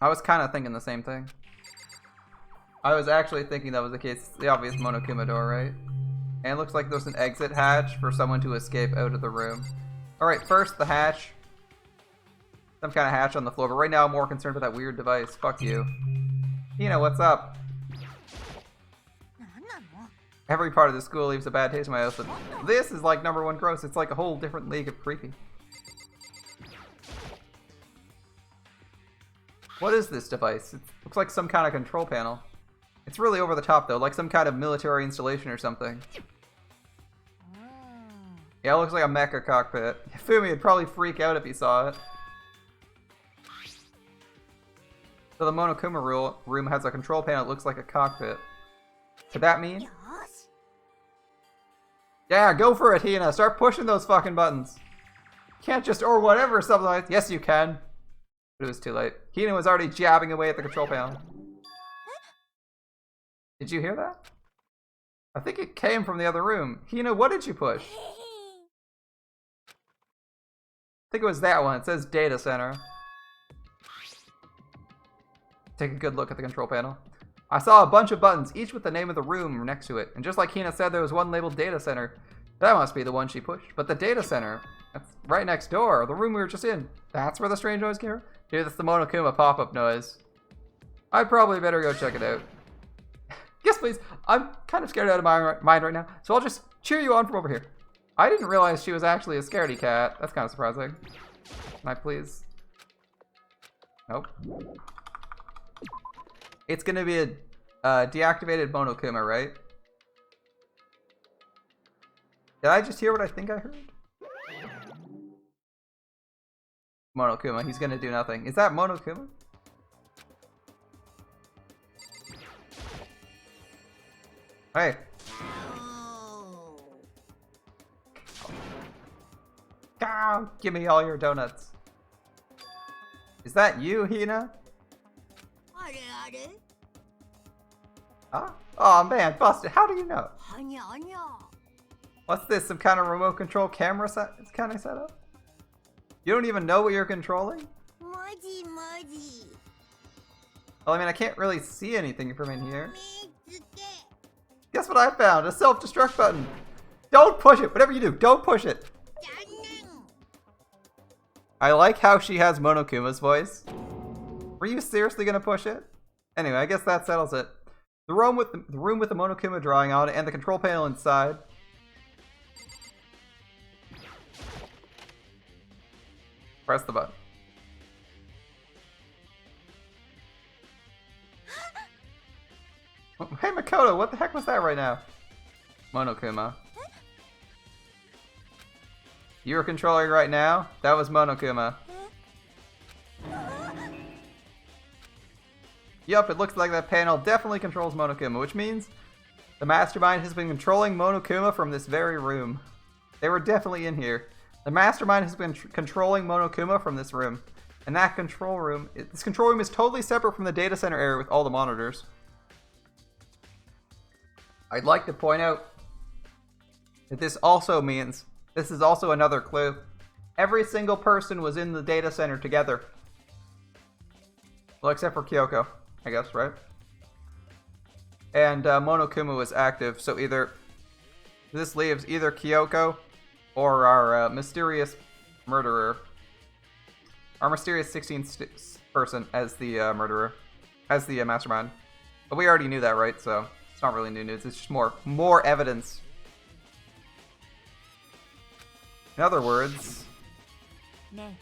I was kind of thinking the same thing. I was actually thinking that was the case. It's the obvious Monokuma door, right? And it looks like there's an exit hatch for someone to escape out of the room. Alright, first the hatch. Some kind of hatch on the floor, but right now I'm more concerned about that weird device. Fuck you. Hina, what's up? Every part of the school leaves a bad taste in my mouth, but this is like #1 gross. It's like a whole different league of creepy. What is this device? It looks like some kind of control panel. It's really over the top though, like some kind of military installation or something. Yeah, it looks like a mecha cockpit. Fumi would probably freak out if he saw it. So the Monokuma room has a control panel that looks like a cockpit. Could that mean? よし Yeah, go for it, Hina. Start pushing those fucking buttons. Can't just or whatever something like. Yes, you can. But it was too late. Hina was already jabbing away at the control panel. Did you hear that? I think it came from the other room. Hina, what did you push? I think it was that one. It says data center. Take a good look at the control panel. I saw a bunch of buttons, each with the name of the room next to it. And just like Hina said, there was one labeled data center. That must be the one she pushed. But the data center, that's right next door, the room we were just in. That's where the strange noise came from? Dude, that's the Monokuma pop-up noise. I'd probably better go check it out. Yes, please. I'm kind of scared out of my mind right now, so I'll just cheer you on from over here. I didn't realize she was actually a scaredy cat. That's kind of surprising. Can I please? Nope. It's gonna be a deactivated Monokuma, right? Did I just hear what I think I heard? Monokuma, he's gonna do nothing. Is that Monokuma? Hey. Cow, give me all your donuts. Is that you, Hina? あれあれ Huh? Oh man, busted. How do you know? はにゃはにゃ What's this? Some kind of remote control camera kind of setup? You don't even know what you're controlling? マジマジ Well, I mean, I can't really see anything from in here. 見つけ Guess what I found? A self-destruct button. Don't push it. Whatever you do, don't push it. 残念 I like how she has Monokuma's voice. Were you seriously gonna push it? Anyway, I guess that settles it. The room with the Monokuma drawing on it and the control panel inside. Press the button. Hey Makoto, what the heck was that right now? Monokuma. You were controlling right now? That was Monokuma. Yup, it looks like that panel definitely controls Monokuma, which means the mastermind has been controlling Monokuma from this very room. They were definitely in here. The mastermind has been controlling Monokuma from this room. And that control room, this control room is totally separate from the data center area with all the monitors. I'd like to point out that this also means, this is also another clue. Every single person was in the data center together. Well, except for Kyoko, I guess, right? And Monokuma was active, so either this leaves either Kyoko or our mysterious murderer, our mysterious 16th person as the murderer, as the mastermind. But we already knew that, right? So it's not really new news. It's just more evidence. In other words, ね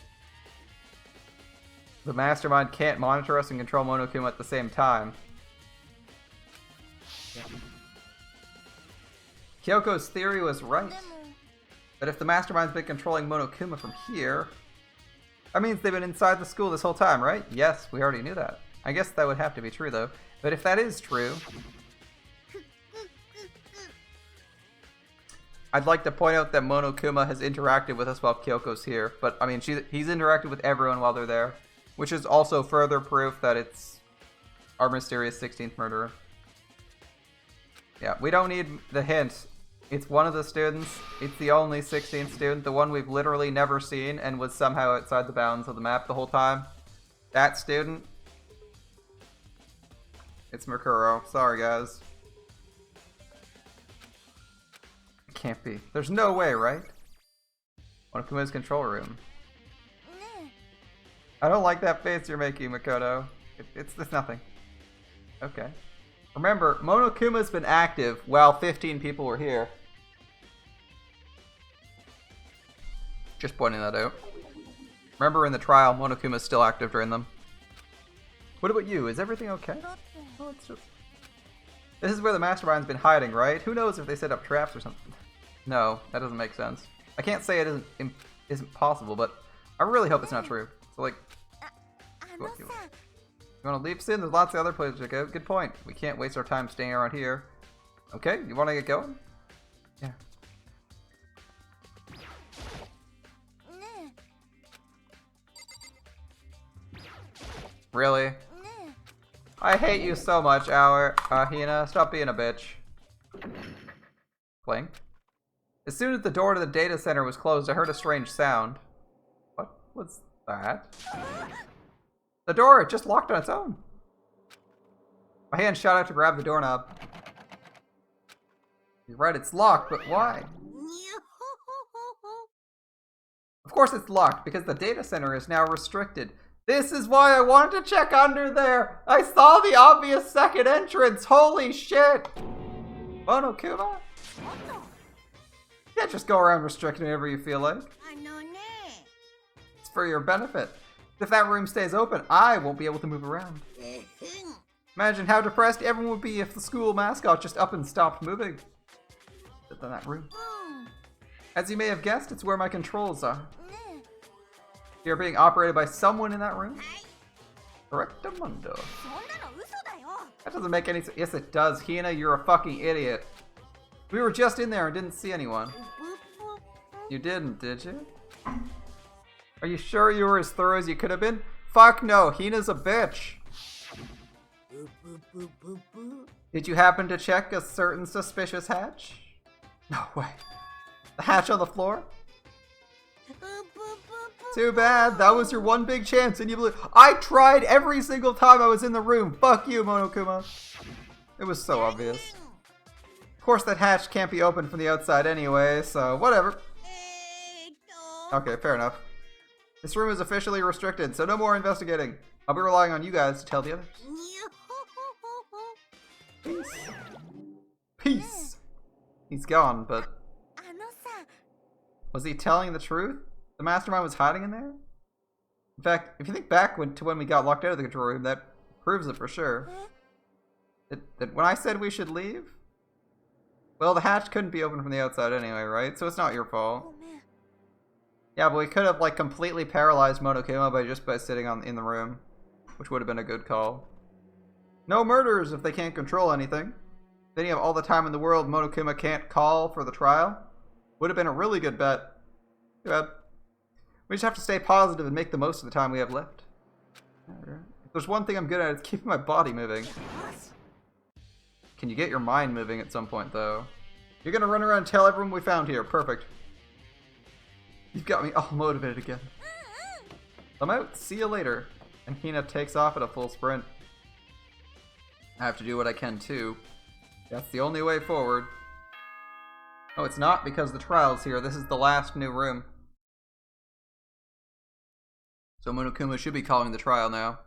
the mastermind can't monitor us and control Monokuma at the same time. Kyoko's theory was right. でも But if the mastermind's been controlling Monokuma from here, that means they've been inside the school this whole time, right? Yes, we already knew that. I guess that would have to be true, though. But if that is true, I'd like to point out that Monokuma has interacted with us while Kyoko's here. But, I mean, he's interacted with everyone while they're there, which is also further proof that it's our mysterious 16th murderer. Yeah, we don't need the hint. It's one of the students. It's the only 16th student, the one we've literally never seen and was somehow outside the bounds of the map the whole time. That student. It's Makuro. Sorry, guys. It can't be. There's no way, right? Monokuma's control room. ね I don't like that face you're making, Makoto. It's nothing. Okay. Remember, Monokuma's been active while 15 people were here. Just pointing that out. Remember in the trial, Monokuma's still active during them. What about you? Is everything okay? だって Oh, it's just... This is where the mastermind's been hiding, right? Who knows if they set up traps or something? No, that doesn't make sense. I can't say it isn't possible, but I really hope it's not true. So like, you want to leave soon? There's lots of other places to go. Good point. We can't waste our time staying around here. Okay, you want to get going? Yeah. Really? I hate you so much, Hina. Stop being a bitch. Clink. As soon as the door to the data center was closed, I heard a strange sound. What was that? The door, it just locked on its own. My hand shot out to grab the doorknob. You're right, it's locked, but why? Of course it's locked, because the data center is now restricted. This is why I wanted to check under there! I saw the obvious second entrance! Holy shit! Monokuma? You can't just go around restricting whenever you feel like. It's for your benefit. If that room stays open, I won't be able to move around. Imagine how depressed everyone would be if the school mascot just up and stopped moving. In that room. As you may have guessed, it's where my controls are. You're being operated by someone in that room? Correctamundo. That doesn't make any sense. Yes, it does. Hina, you're a fucking idiot. We were just in there and didn't see anyone. You didn't, did you? Are you sure you were as thorough as you could have been? Fuck no, Hina's a bitch. Did you happen to check a certain suspicious hatch? No way. The hatch on the floor? Too bad. That was your one big chance and you blew. I tried every single time I was in the room. Fuck you, Monokuma. It was so obvious. Of course that hatch can't be opened from the outside anyway, so whatever. Okay, fair enough. This room is officially restricted, so no more investigating. I'll be relying on you guys to tell the others. Peace. Peace. He's gone, but... Was he telling the truth? The mastermind was hiding in there? In fact, if you think back to when we got locked out of the control room, that proves it for sure. That when I said we should leave? Well, the hatch couldn't be opened from the outside anyway, right? So it's not your fault. Yeah, but we could have, like, completely paralyzed Monokuma by sitting in the room. Which would have been a good call. No murders if they can't control anything. Then you have all the time in the world Monokuma can't call for the trial. Would have been a really good bet. Too bad. We just have to stay positive and make the most of the time we have left. If there's one thing I'm good at, it's keeping my body moving. Can you get your mind moving at some point, though? You're gonna run around and tell everyone we found here. Perfect. You've got me all motivated again. I'm out. See you later. And Hina takes off at a full sprint. I have to do what I can, too. That's the only way forward. Oh, it's not because the trial's here. This is the last new room. So Monokuma should be calling the trial now.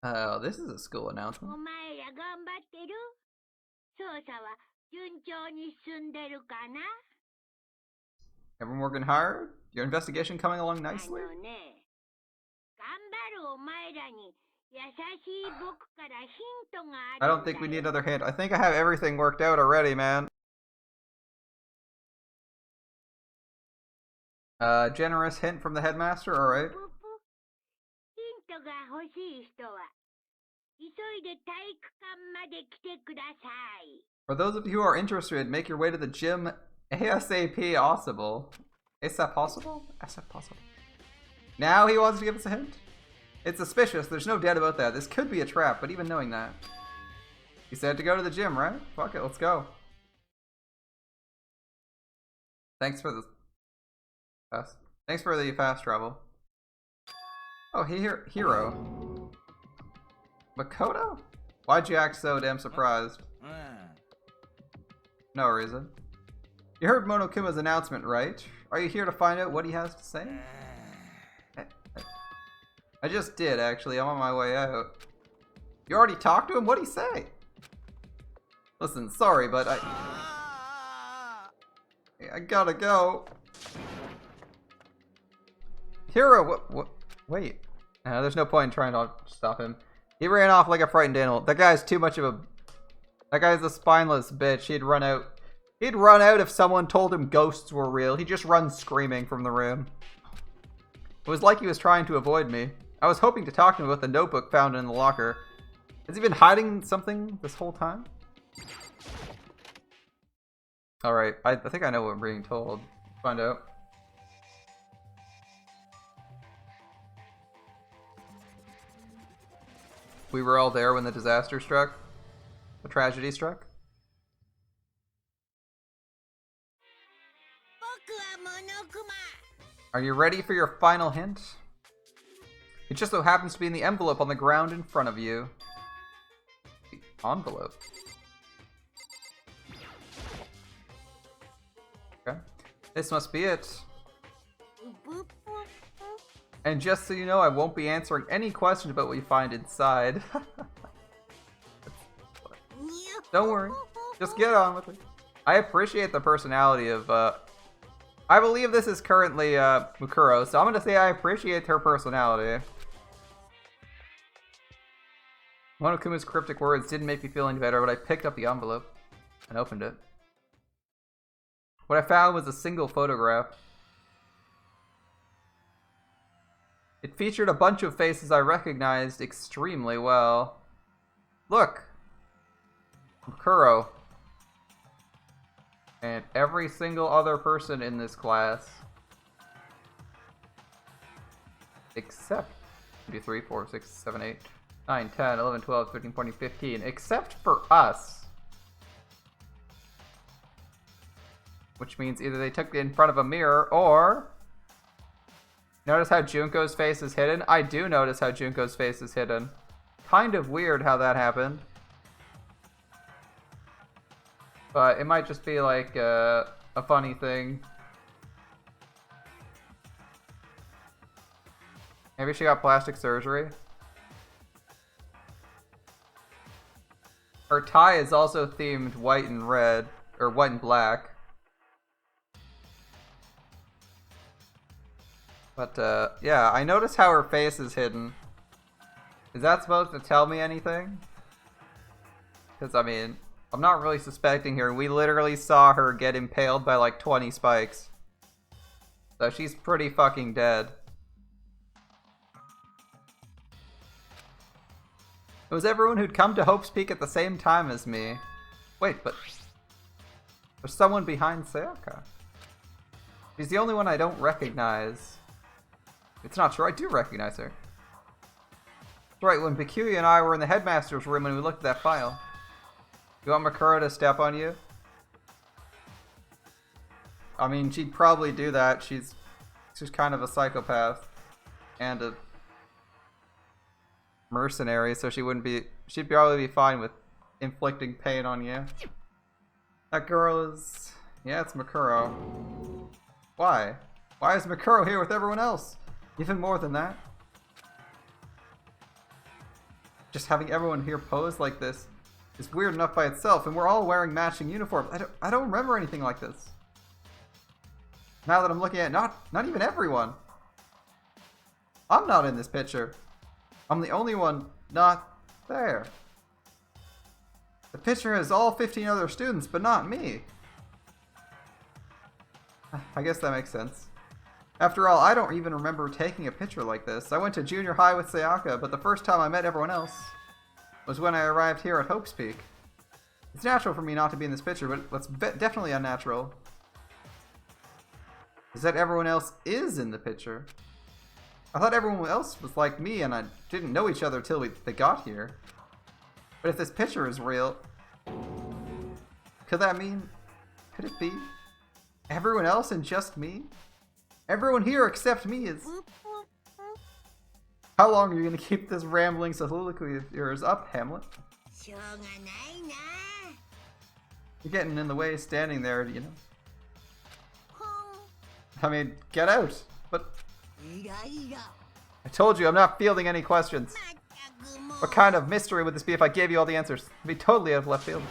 Oh, this is a school announcement. Everyone working hard? Your investigation coming along nicely? I don't think we need another hint. I think I have everything worked out already, man. Generous hint from the headmaster, alright. For those of you who are interested, make your way to the gym ASAP possible. ASAP possible? ASAP possible. Now he wants to give us a hint? It's suspicious, there's no doubt about that. This could be a trap, but even knowing that. He said to go to the gym, right? Fuck it, let's go. Thanks for the fast travel. Oh, Hiro. Makoto? Why'd you act so damn surprised? No reason. You heard Monokuma's announcement, right? Are you here to find out what he has to say? I just did, actually. I'm on my way out. You already talked to him? What'd he say? Listen, sorry, but I gotta go. Hiro, what? Wait. There's no point in trying to stop him. He ran off like a frightened animal. That guy's too much of That guy's a spineless bitch. He'd run out. He'd run out if someone told him ghosts were real. He'd just run screaming from the room. It was like he was trying to avoid me. I was hoping to talk to him about the notebook found in the locker. Has he been hiding something this whole time? Alright, I think I know what I'm being told. Find out. We were all there when the disaster struck. The tragedy struck. Are you ready for your final hint? It just so happens to be in the envelope on the ground in front of you. The envelope. Okay. This must be it. And just so you know, I won't be answering any questions about what you find inside. Don't worry. Just get on with it. I appreciate the personality of, I believe this is currently, Mukuro, so I'm gonna say I appreciate her personality. One of Kuma's cryptic words didn't make me feel any better, but I picked up the envelope and opened it. What I found was a single photograph. It featured a bunch of faces I recognized extremely well. Look! Mukuro. And every single other person in this class. Except 2, 3, 4, 6, 7, 8, 9, 10, 11, 12, 13, 14, 15. Except for us. Which means either they took it in front of a mirror or... Notice how Junko's face is hidden? I do notice how Junko's face is hidden. Kind of weird how that happened. But it might just be like a funny thing. Maybe she got plastic surgery. Her tie is also themed white and red, or white and black. But, yeah, I noticed how her face is hidden. Is that supposed to tell me anything? Because, I mean, I'm not really suspecting her. We literally saw her get impaled by like 20 spikes. So she's pretty fucking dead. It was everyone who'd come to Hope's Peak at the same time as me. Wait, but... there's someone behind Sayaka. She's the only one I don't recognize. It's not true, I do recognize her. Right, when Bikuya and I were in the headmaster's room and we looked at that file. You want Mukuro to step on you? I mean, she'd probably do that. She's kind of a psychopath. And a mercenary, so she'd probably be fine with inflicting pain on you. That girl is... yeah, it's Mukuro. Why? Why is Mukuro here with everyone else? Even more than that. Just having everyone here pose like this is weird enough by itself, and we're all wearing matching uniforms. I don't remember anything like this. Now that I'm looking at not even everyone. I'm not in this picture. I'm the only one not there. The picture has all 15 other students, but not me. I guess that makes sense. After all, I don't even remember taking a picture like this. I went to junior high with Sayaka, but the first time I met everyone else was when I arrived here at Hope's Peak. It's natural for me not to be in this picture, but it's definitely unnatural. Is that everyone else is in the picture? I thought everyone else was like me and I didn't know each other till they got here. But if this picture is real, could that mean, could it be everyone else and just me? Everyone here except me is... How long are you going to keep this rambling soliloquy of yours up, Hamlet? You're getting in the way standing there, you know. I mean, get out. But... I told you, I'm not fielding any questions. What kind of mystery would this be if I gave you all the answers? It'd be totally out of left field.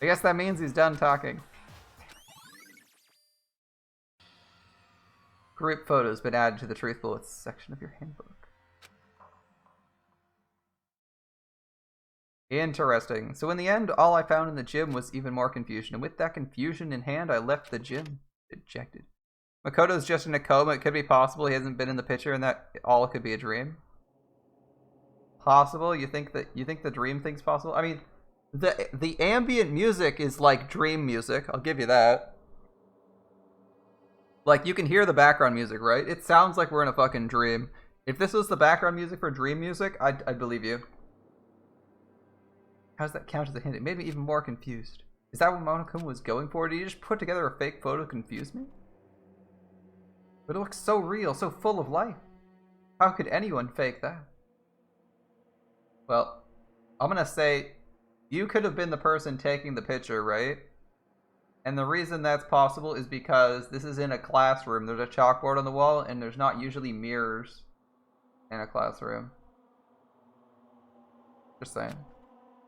I guess that means he's done talking. Group photos been added to the Truth Bullets section of your handbook. Interesting. So in the end, all I found in the gym was even more confusion. And with that confusion in hand, I left the gym. Dejected. Makoto's just in a coma. It could be possible he hasn't been in the picture and that all could be a dream. Possible? You think the dream thing's possible? I mean, the ambient music is like dream music. I'll give you that. Like, you can hear the background music, right? It sounds like we're in a fucking dream. If this was the background music for dream music, I'd believe you. How does that count as a hint? It made me even more confused. Is that what Monokuma was going for? Did he just put together a fake photo to confuse me? But it looks so real, so full of life. How could anyone fake that? Well, I'm gonna say you could have been the person taking the picture, right? And the reason that's possible is because this is in a classroom. There's a chalkboard on the wall, and there's not usually mirrors in a classroom. Just saying.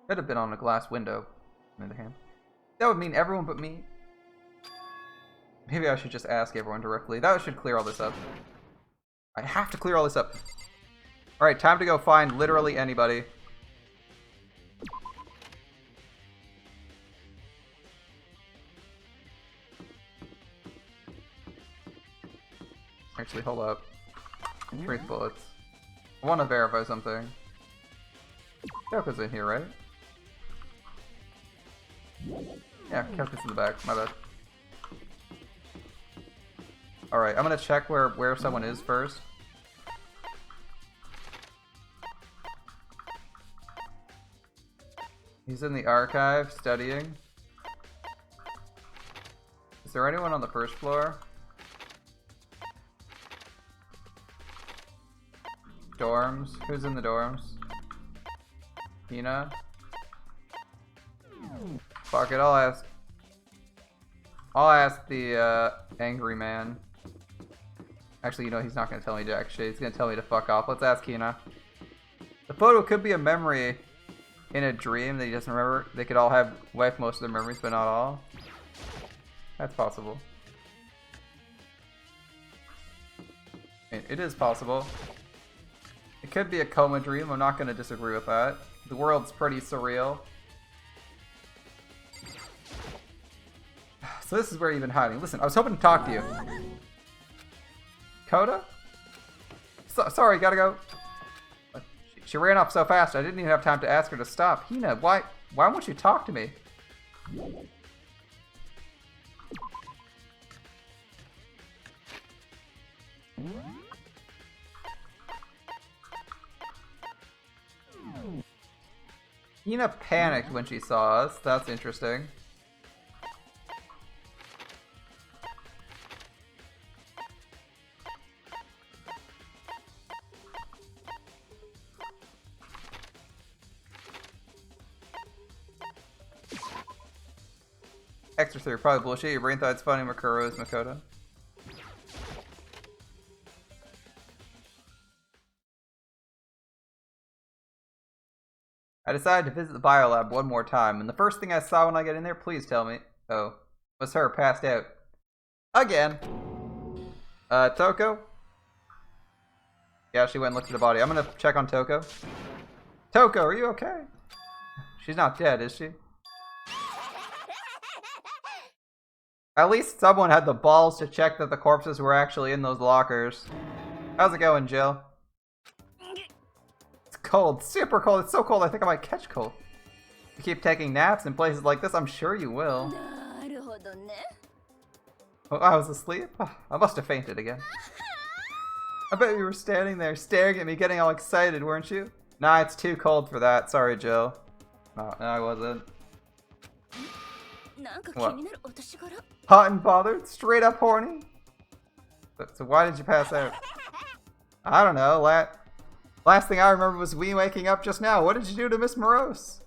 Could have been on a glass window, on the other hand. That would mean everyone but me. Maybe I should just ask everyone directly. That should clear all this up. I have to clear all this up. Alright, time to go find literally anybody. Actually, hold up. Trace bullets. I want to verify something. Kyoko's in here, right? Yeah, Kyoko's in the back. My bad. Alright, I'm gonna check where someone is first. He's in the archive, studying. Is there anyone on the first floor? Dorms? Who's in the dorms? Hina? Fuck it, I'll ask the angry man. Actually, you know, he's not gonna tell me jack shit. He's gonna tell me to fuck off. Let's ask Hina. The photo could be a memory in a dream that he doesn't remember. They could all have wiped most of their memories, but not all. That's possible. It is possible. It could be a coma dream. I'm not gonna disagree with that. The world's pretty surreal. So this is where you've been hiding. Listen, I was hoping to talk to you. Coda? Sorry, gotta go. She ran off so fast, I didn't even have time to ask her to stop. Hina, why won't you talk to me? Hina panicked when she saw us. That's interesting. Extra theory, probably bullshit. Your brain thought it's funny. Makuro is Makoto. I decided to visit the biolab one more time, and the first thing I saw when I got in there, please tell me, was her passed out. Again. Toko? Yeah, she went and looked at the body. I'm gonna check on Toko. Toko, are you okay? She's not dead, is she? At least someone had the balls to check that the corpses were actually in those lockers. How's it going, Jill? It's cold. Super cold. It's so cold I think I might catch cold. You keep taking naps in places like this, I'm sure you will. Oh, I was asleep? I must have fainted again. I bet you were standing there staring at me getting all excited, weren't you? Nah, it's too cold for that. Sorry, Jill. No, I wasn't. What? Hot and bothered? Straight up horny? So why did you pass out? I don't know. Last thing I remember was we waking up just now. What did you do to Miss Morose?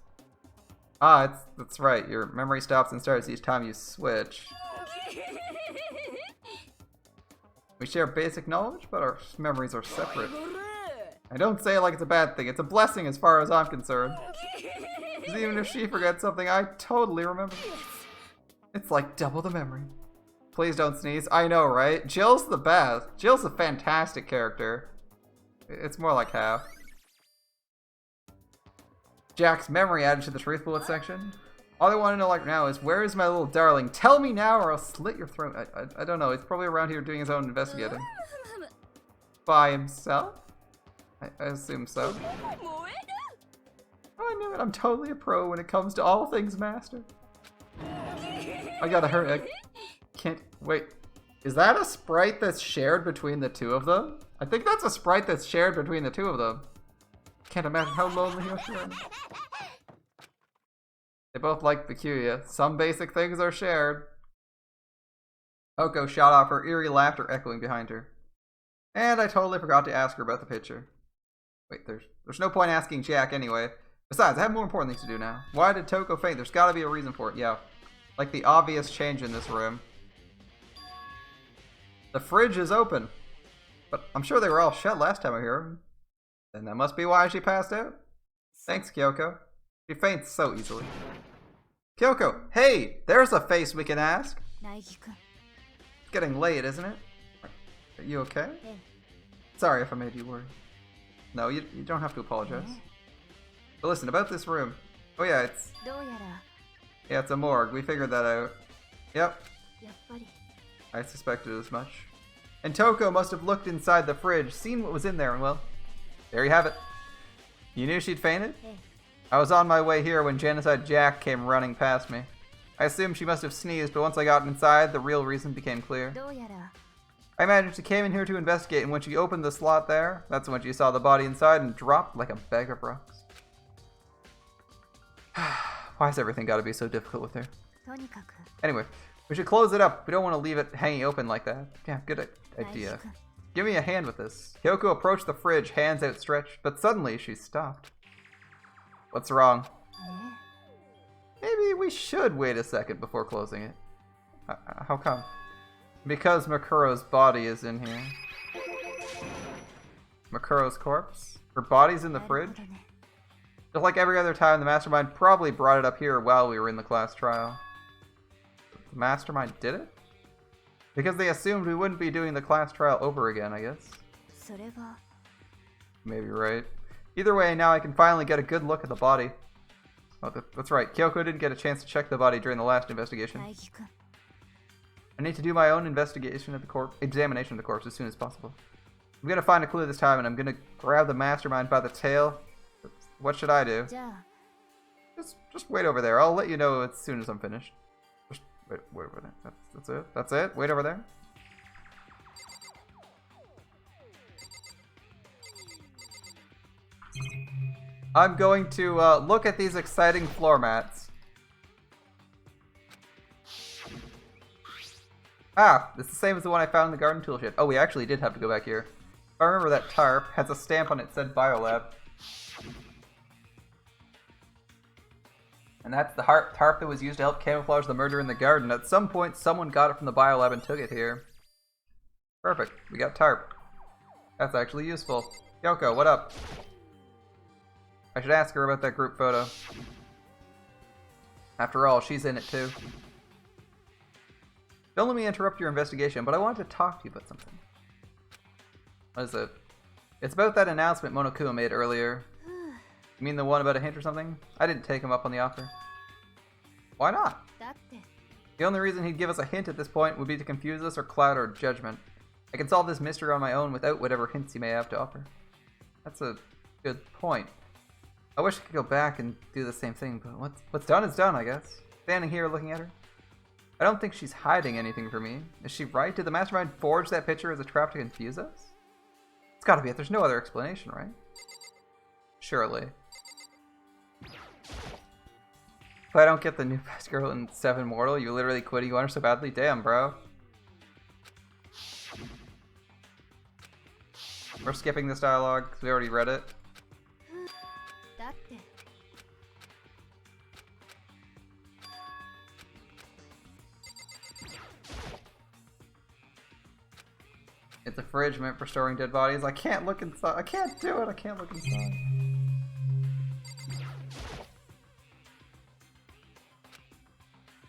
Ah, that's right. Your memory stops and starts each time you switch. We share basic knowledge, but our memories are separate. I don't say it like it's a bad thing. It's a blessing as far as I'm concerned. Because even if she forgets something, I totally remember. It's like double the memory. Please don't sneeze. I know, right? Jill's the best. Jill's a fantastic character. It's more like half. Jack's memory added to the truth bullet section. All I want to know like now is, where is my little darling? Tell me now or I'll slit your throat. I don't know. He's probably around here doing his own investigating. By himself? I assume so. Oh, I knew it. I'm totally a pro when it comes to all things master. I gotta hurry. I can't... Wait. Is that a sprite that's shared between the two of them? I think that's a sprite that's shared between the two of them. Can't imagine how lonely he'll share. They both like Bikuya. Some basic things are shared. Oko shot off, her eerie laughter echoing behind her. And I totally forgot to ask her about the picture. Wait, there's no point asking Jack anyway. Besides, I have more important things to do now. Why did Toko faint? There's gotta be a reason for it, yeah. Like the obvious change in this room. The fridge is open. But I'm sure they were all shut last time I heard them. Then that must be why she passed out. Thanks, Kyoko. She faints so easily. Kyoko, hey! There's a face we can ask! It's getting late, isn't it? Are you okay? Sorry if I made you worry. No, you don't have to apologize. But listen, about this room. Oh yeah, it's a morgue. We figured that out. Yep. I suspected as much. And Toko must have looked inside the fridge, seen what was in there, and well, there you have it. You knew she'd fainted? I was on my way here when Genocide Jack came running past me. I assumed she must have sneezed, but once I got inside, the real reason became clear. I imagine she came in here to investigate, and when she opened the slot there, that's when she saw the body inside and dropped like a bag of rocks. Why has everything got to be so difficult with her? Anyway, we should close it up. We don't want to leave it hanging open like that. Yeah, good idea. Give me a hand with this. Kyoko approached the fridge, hands outstretched, but suddenly she stopped. What's wrong? Maybe we should wait a second before closing it. How come? Because Makuro's body is in here. Makuro's corpse? Her body's in the fridge? Just like every other time, the Mastermind probably brought it up here while we were in the class trial. The Mastermind did it? Because they assumed we wouldn't be doing the class trial over again, I guess. Maybe right. Either way, now I can finally get a good look at the body. Oh, that's right. Kyoko didn't get a chance to check the body during the last investigation. I need to do my own examination of the corpse as soon as possible. I'm gonna find a clue this time, and I'm gonna grab the Mastermind by the tail. What should I do? Just wait over there. I'll let you know as soon as I'm finished. Just wait over there. That's it. That's it. Wait over there. I'm going to look at these exciting floor mats. Ah, it's the same as the one I found in the garden tool shed. Oh, we actually did have to go back here. If I remember, that tarp has a stamp on it that said Biolab. And that's the tarp that was used to help camouflage the murder in the garden. At some point, someone got it from the Biolab and took it here. Perfect. We got tarp. That's actually useful. Kyoko, what up? I should ask her about that group photo. After all, she's in it too. Don't let me interrupt your investigation, but I wanted to talk to you about something. What is it? It's about that announcement Monokuma made earlier. You mean the one about a hint or something? I didn't take him up on the offer. Why not? The only reason he'd give us a hint at this point would be to confuse us or cloud our judgment. I can solve this mystery on my own without whatever hints he may have to offer. That's a good point. I wish I could go back and do the same thing, but what's done is done, I guess. Standing here looking at her. I don't think she's hiding anything from me. Is she right? Did the Mastermind forge that picture as a trap to confuse us? It's gotta be it. There's no other explanation, right? Surely. If I don't get the new best girl in 7 Mortal, you literally quitting you on her so badly? Damn, bro. We're skipping this dialogue because we already read it. It's a fridge meant for storing dead bodies. I can't look inside. I can't do it. I can't look inside.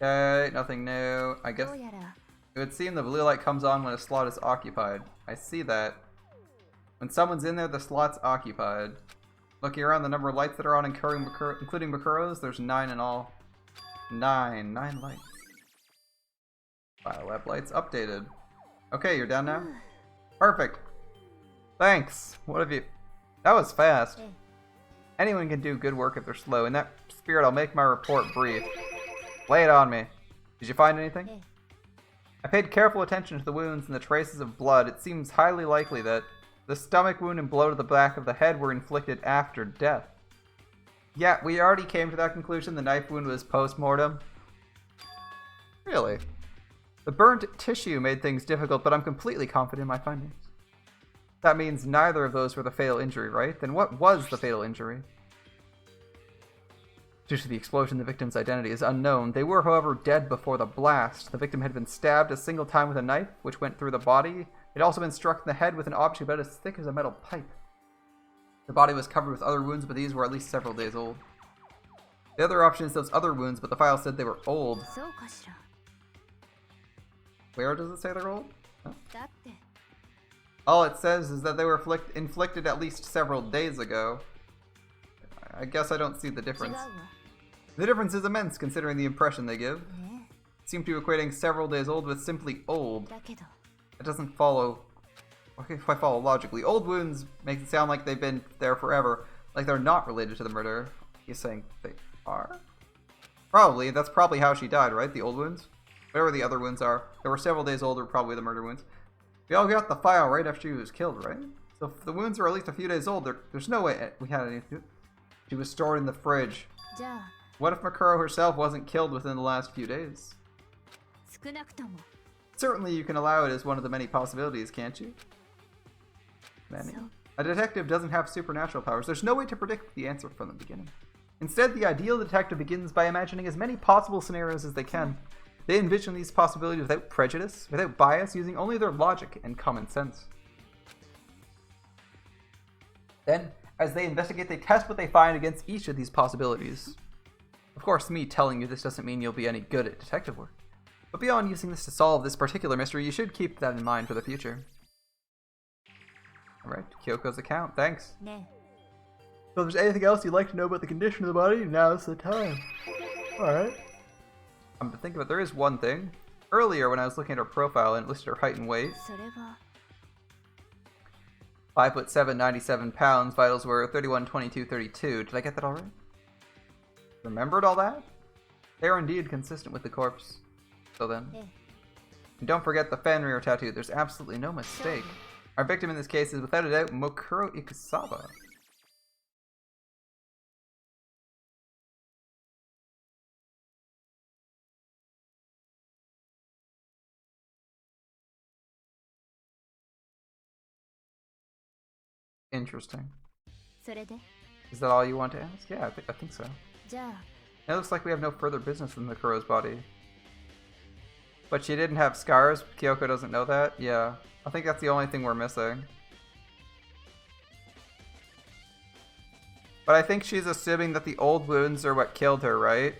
Okay, nothing new. I guess it would seem the blue light comes on when a slot is occupied. I see that. When someone's in there, the slot's occupied. Looking around the number of lights that are on, including Makuro's, there's 9 in all. 9 lights. Biolab lights updated. Okay, you're down now? Perfect. Thanks. What have you... That was fast. Anyone can do good work if they're slow. In that spirit, I'll make my report brief. Lay it on me. Did you find anything? I paid careful attention to the wounds and the traces of blood. It seems highly likely that the stomach wound and blow to the back of the head were inflicted after death. Yeah, we already came to that conclusion. The knife wound was post-mortem. Really? The burnt tissue made things difficult, but I'm completely confident in my findings. That means neither of those were the fatal injury, right? Then what was the fatal injury? Due to the explosion, the victim's identity is unknown. They were, however, dead before the blast. The victim had been stabbed a single time with a knife, which went through the body. It had also been struck in the head with an object about as thick as a metal pipe. The body was covered with other wounds, but these were at least several days old. The other option is those other wounds, but the file said they were old. Where does it say they're old? Huh? All it says is that they were inflicted at least several days ago. I guess I don't see the difference. The difference is immense considering the impression they give. Seem to be equating several days old with simply old. It doesn't follow. Okay, if I follow logically, old wounds make it sound like they've been there forever, like they're not related to the murder. He's saying they are? Probably. That's probably how she died, right? The old wounds? Whatever the other wounds are. They were several days old, or probably the murder wounds. We all got the file right after she was killed, right? So if the wounds are at least a few days old, there's no way we had anything. She was stored in the fridge. What if Makuro herself wasn't killed within the last few days? Certainly you can allow it as one of the many possibilities, can't you? Many. A detective doesn't have supernatural powers. There's no way to predict the answer from the beginning. Instead, the ideal detective begins by imagining as many possible scenarios as they can. They envision these possibilities without prejudice, without bias, using only their logic and common sense. Then, as they investigate, they test what they find against each of these possibilities. Of course, me telling you this doesn't mean you'll be any good at detective work. But beyond using this to solve this particular mystery, you should keep that in mind for the future. Alright, Kyoko's account, thanks. So if there's anything else you'd like to know about the condition of the body, now's the time. Alright. I'm to think of it, there is one thing. Earlier when I was looking at her profile and it listed her height and weight. 5'7", 97 pounds, vitals were 31, 22, 32. Did I get that all right? Remembered all that? They are indeed consistent with the corpse. So then. And don't forget the Fenrir tattoo, there's absolutely no mistake. Our victim in this case is without a doubt Makuro Ikusawa. Interesting. Is that all you want to ask? Yeah, I think so. It looks like we have no further business with Makuro's body. But she didn't have scars? Kyoko doesn't know that? Yeah. I think that's the only thing we're missing. But I think she's assuming that the old wounds are what killed her, right?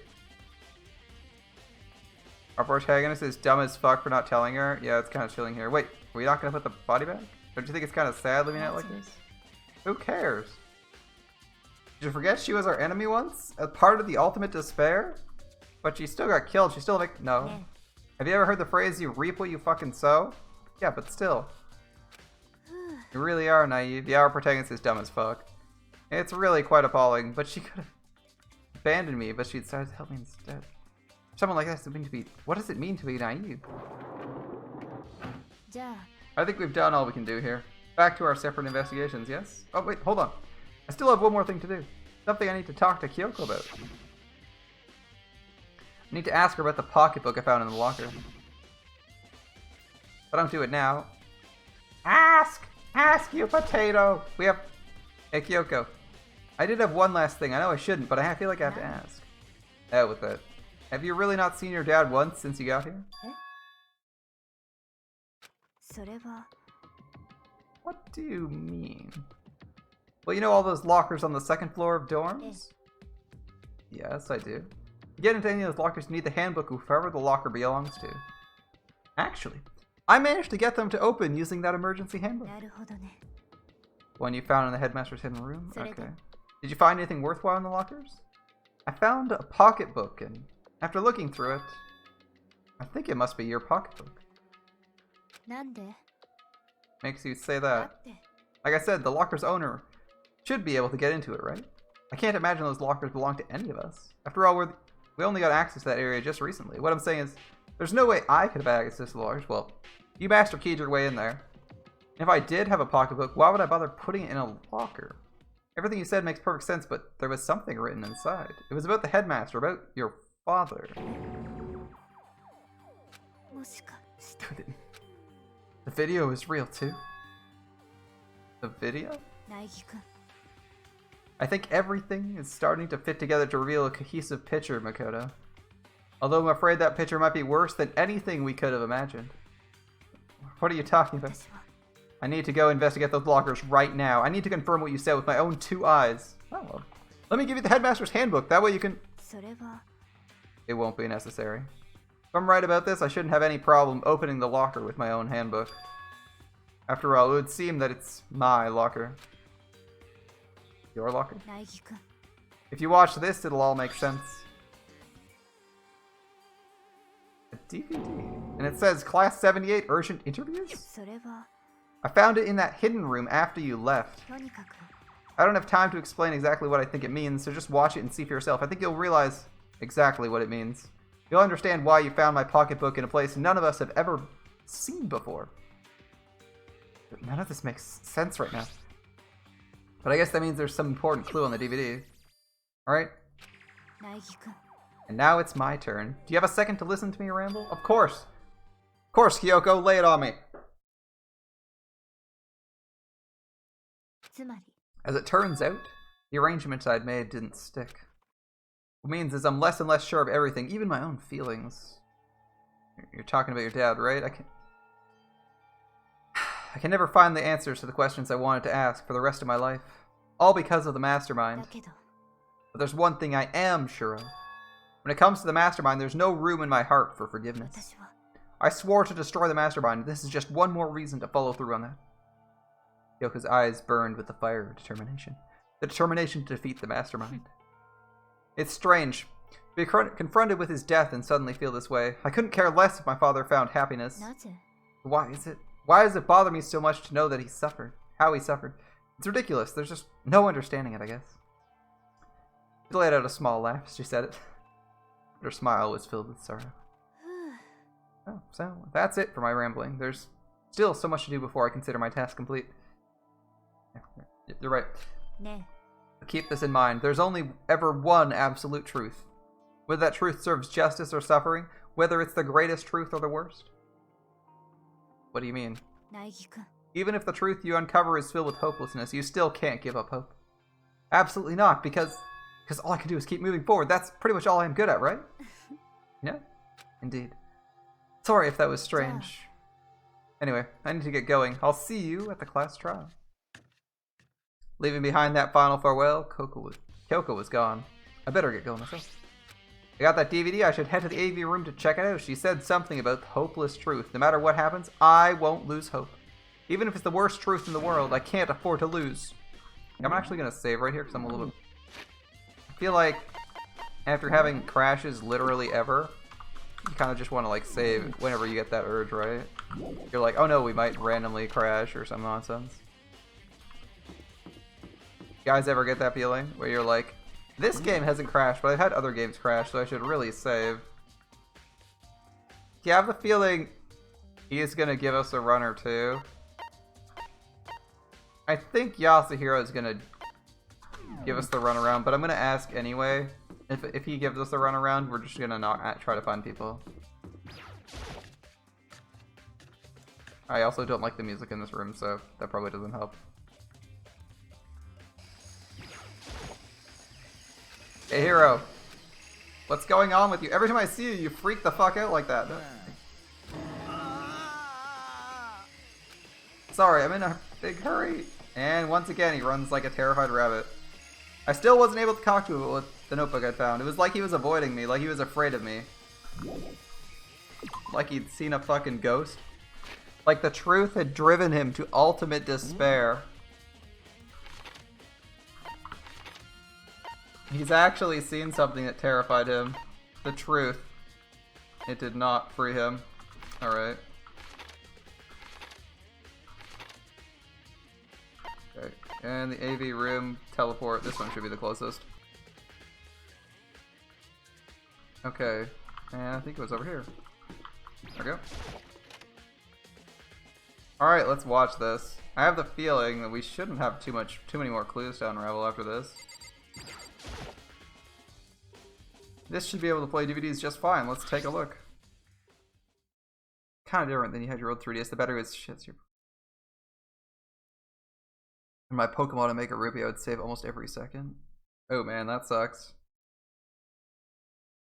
Our protagonist is dumb as fuck for not telling her? Yeah, it's kind of chilling here. Wait, are we not going to put the body back? Don't you think it's kind of sad leaving it like this? Who cares? Did you forget she was our enemy once? As part of the ultimate despair? But she still got killed. She still like no. Have you ever heard the phrase, you reap what you fucking sow? Yeah, but still. You really are naive. Yeah, our protagonist is dumb as fuck. It's really quite appalling, but she could have abandoned me, but she decided to help me instead. Someone like that doesn't mean to be... What does it mean to be naive? I think we've done all we can do here. Back to our separate investigations, yes? Oh, wait, hold on. I still have one more thing to do. Something I need to talk to Kyoko about. I need to ask her about the pocketbook I found in the locker. But I don't do it now. Ask! Ask, you potato! We have... Hey, Kyoko. I did have one last thing. I know I shouldn't, but I feel like I have to ask. Out with it. Have you really not seen your dad once since you got here? What do you mean? Well, you know all those lockers on the second floor of dorms? Yes, I do. To get into any of those lockers, you need the handbook of whoever the locker belongs to. Actually, I managed to get them to open using that emergency handbook. One you found in the headmaster's hidden room? Okay. Did you find anything worthwhile in the lockers? I found a pocketbook, and after looking through it, I think it must be your pocketbook. なんで Makes you say だ that. って Like I said, the locker's owner should be able to get into it, right? I can't imagine those lockers belong to any of us. After all, we only got access to that area just recently. What I'm saying is, there's no way I could have access to the lockers. Well, you master keyed your way in there. And if I did have a pocketbook, why would I bother putting it in a locker? Everything you said makes perfect sense, but there was something written inside. It was about the headmaster, about your father. もしかして The video is real too. The video? 苗木くん I think everything is starting to fit together to reveal a cohesive picture, Makoto. Although I'm afraid that picture might be worse than anything we could have imagined. What are you talking about? 私は I need to go investigate those lockers right now. I need to confirm what you said with my own 2 eyes. Oh, well. Let me give you the headmaster's handbook. That way you can... それは It won't be necessary. If I'm right about this, I shouldn't have any problem opening the locker with my own handbook. After all, it would seem that it's my locker. Your locker? 苗木くん If you watch this, it'll all make sense. A DVD. And it says Class 78 Urgent Interviews? それは I found it in that hidden room after you left. とにかく I don't have time to explain exactly what I think it means, so just watch it and see for yourself. I think you'll realize exactly what it means. You'll understand why you found my pocketbook in a place none of us have ever seen before. But none of this makes sense right now. But I guess that means there's some important clue on the DVD. Alright? 苗木くん And now it's my turn. Do you have a second to listen to me ramble? Of course! Of course, Kyoko, lay it on me! つまり As it turns out, the arrangements I'd made didn't stick. What it means is I'm less and less sure of everything, even my own feelings. You're talking about your dad, right? I can never find the answers to the questions I wanted to ask for the rest of my life. All because of the だ mastermind. けど But there's one thing I am sure of. When it comes to the mastermind, there's no room in my heart for forgiveness. 私は I swore to destroy the mastermind. This is just one more reason to follow through on that. Yoko's eyes burned with the fire of determination. The determination to defeat the mastermind. It's strange. To be confronted with his death and suddenly feel this way. I couldn't care less if my father found happiness. なぜ Why does it bother me so much to know that he suffered? How he suffered? It's ridiculous. There's just no understanding it, I guess. She let out a small laugh as she said it. But her smile was filled with sorrow. Oh, so that's it for my rambling. There's still so much to do before I consider my task complete. You're right. ね Keep this in mind. There's only ever one absolute truth. Whether that truth serves justice or suffering, whether it's the greatest truth or the worst. What do you mean? え苗木くん Even if the truth you uncover is filled with hopelessness, you still can't give up hope. Absolutely not, because all I can do is keep moving forward. That's pretty much all I'm good at, right? Yeah, indeed. Sorry if that was strange. Anyway, I need to get going. I'll see you at the class trial. Leaving behind that final farewell, Kyoko was gone. I better get going myself. I got that DVD. I should head to the AV room to check it out. She said something about hopeless truth. No matter what happens, I won't lose hope. Even if it's the worst truth in the world, I can't afford to lose. I'm actually going to save right here because I'm a little bit... I feel like after having crashes literally ever, you kind of just want to like save whenever you get that urge, right? You're like, oh no, we might randomly crash or some nonsense. You guys ever get that feeling where you're like, this game hasn't crashed, but I've had other games crash, so I should really save. Do you have the feeling he's gonna give us a run or two? I think Yasuhiro is gonna give us the runaround, but I'm gonna ask anyway. If he gives us a runaround, we're just gonna not try to find people. I also don't like the music in this room, so that probably doesn't help. Hey, Hero. What's going on with you? Every time I see you, you freak the fuck out like that. Sorry, I'm in a big hurry. And once again, he runs like a terrified rabbit. I still wasn't able to talk to him with the notebook I found. It was like he was avoiding me, like he was afraid of me. Like he'd seen a fucking ghost. Like the truth had driven him to ultimate despair. He's actually seen something that terrified him. The truth. It did not free him. Alright. Okay. And the AV room teleport. This one should be the closest. Okay. And I think it was over here. There we go. Alright, let's watch this. I have the feeling that we shouldn't have too many more clues to unravel after this. This should be able to play DVDs just fine. Let's take a look. Kind of different than you had your old 3DS. The battery was shit. In my Pokemon to make a rupee, I would save almost every second. Oh man, that sucks.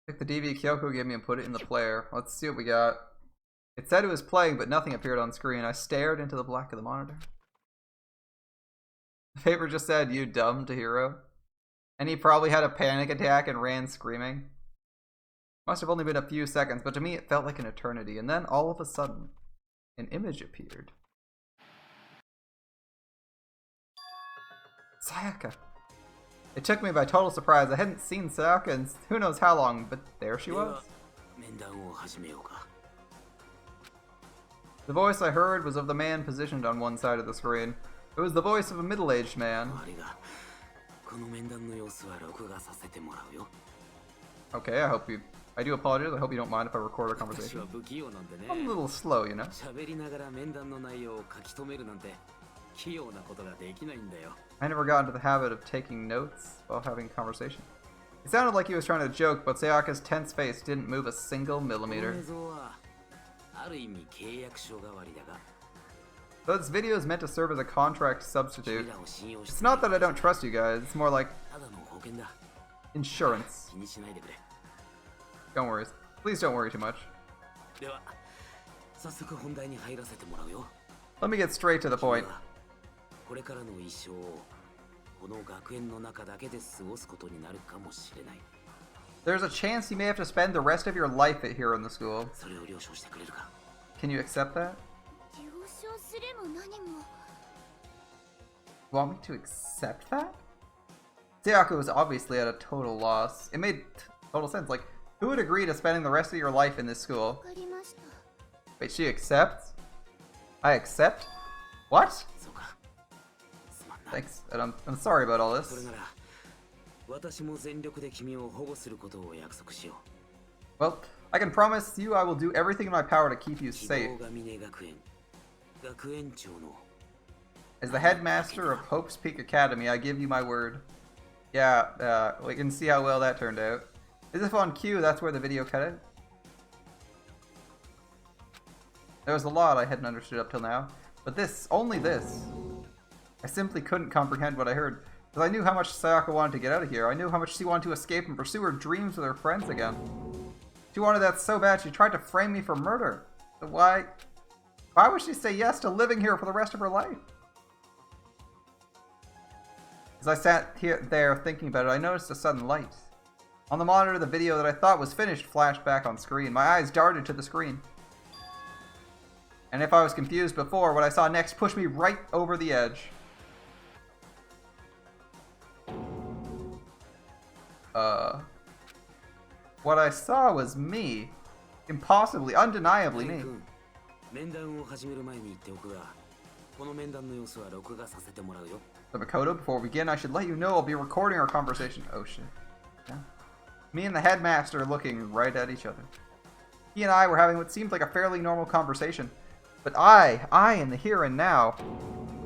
Take the DV Kyoko gave me and put it in the player. Let's see what we got. It said it was playing, but nothing appeared on screen. I stared into the black of the monitor. The paper just said, "You dumb," to Hiro. And he probably had a panic attack and ran screaming. Must have only been a few seconds, but to me it felt like an eternity. And then all of a sudden, an image appeared. Sayaka. It took me by total surprise. I hadn't seen Sayaka in who knows how long, but there she was. The voice I heard was of the man positioned on one side of the screen. It was the voice of a middle-aged man. Okay, I do apologize. I hope you don't mind if I record our conversation. I'm a little slow, you know. I never got into the habit of taking notes while having conversation. It sounded like he was trying to joke, but Sayaka's tense face didn't move a single millimeter. Though this video is meant to serve as a contract substitute, it's not that I don't trust you guys, it's more like insurance. Don't worry. Please don't worry too much. Let me get straight to the point. There's a chance you may have to spend the rest of your life here in the school. Can you accept that? You want me to accept that? Sayaka was obviously at a total loss. It made total sense. Like, who would agree to spending the rest of your life in this school? Wait, she accepts? I accept? What? Thanks, and I'm sorry about all this. Well, I can promise you I will do everything in my power to keep you safe. As the headmaster of Hope's Peak Academy, I give you my word. Yeah, we can see how well that turned out. As if on cue, that's where the video cut it. There was a lot I hadn't understood up till now, but this, only this. I simply couldn't comprehend what I heard, because I knew how much Sayaka wanted to get out of here. I knew how much she wanted to escape and pursue her dreams with her friends again. She wanted that so bad she tried to frame me for murder. So why would she say yes to living here for the rest of her life? As I sat there thinking about it, I noticed a sudden light. On the monitor, the video that I thought was finished flashed back on screen. My eyes darted to the screen. And if I was confused before, what I saw next pushed me right over the edge. What I saw was me. Impossibly, undeniably me. So Makoto, before we begin, I should let you know I'll be recording our conversation. Oh shit. Yeah. Me and the headmaster looking right at each other. He and I were having what seemed like a fairly normal conversation. But I in the here and now,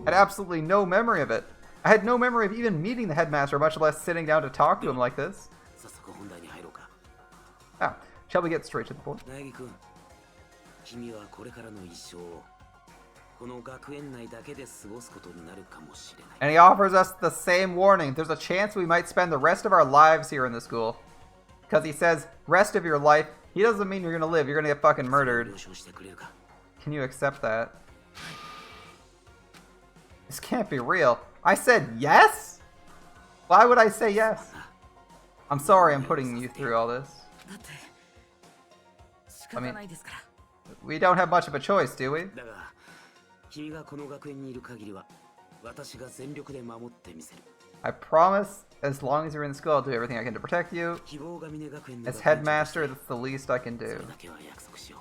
had absolutely no memory of it. I had no memory of even meeting the headmaster, much less sitting down to talk to him like this. Ah, shall we get straight to the point? And he offers us the same warning. There's a chance we might spend the rest of our lives here in the school. Because he says, rest of your life. He doesn't mean you're gonna live, you're gonna get fucking murdered. Can you accept that? This can't be real. I said yes? Why would I say yes? I'm sorry I'm putting you through all this. I mean, we don't have much of a choice, do we? I promise As long as you're in the school, I'll do everything I can to protect you. 希望が峰学園の As 学園長として headmaster, that's the least I can そ do. れだけは約束しよう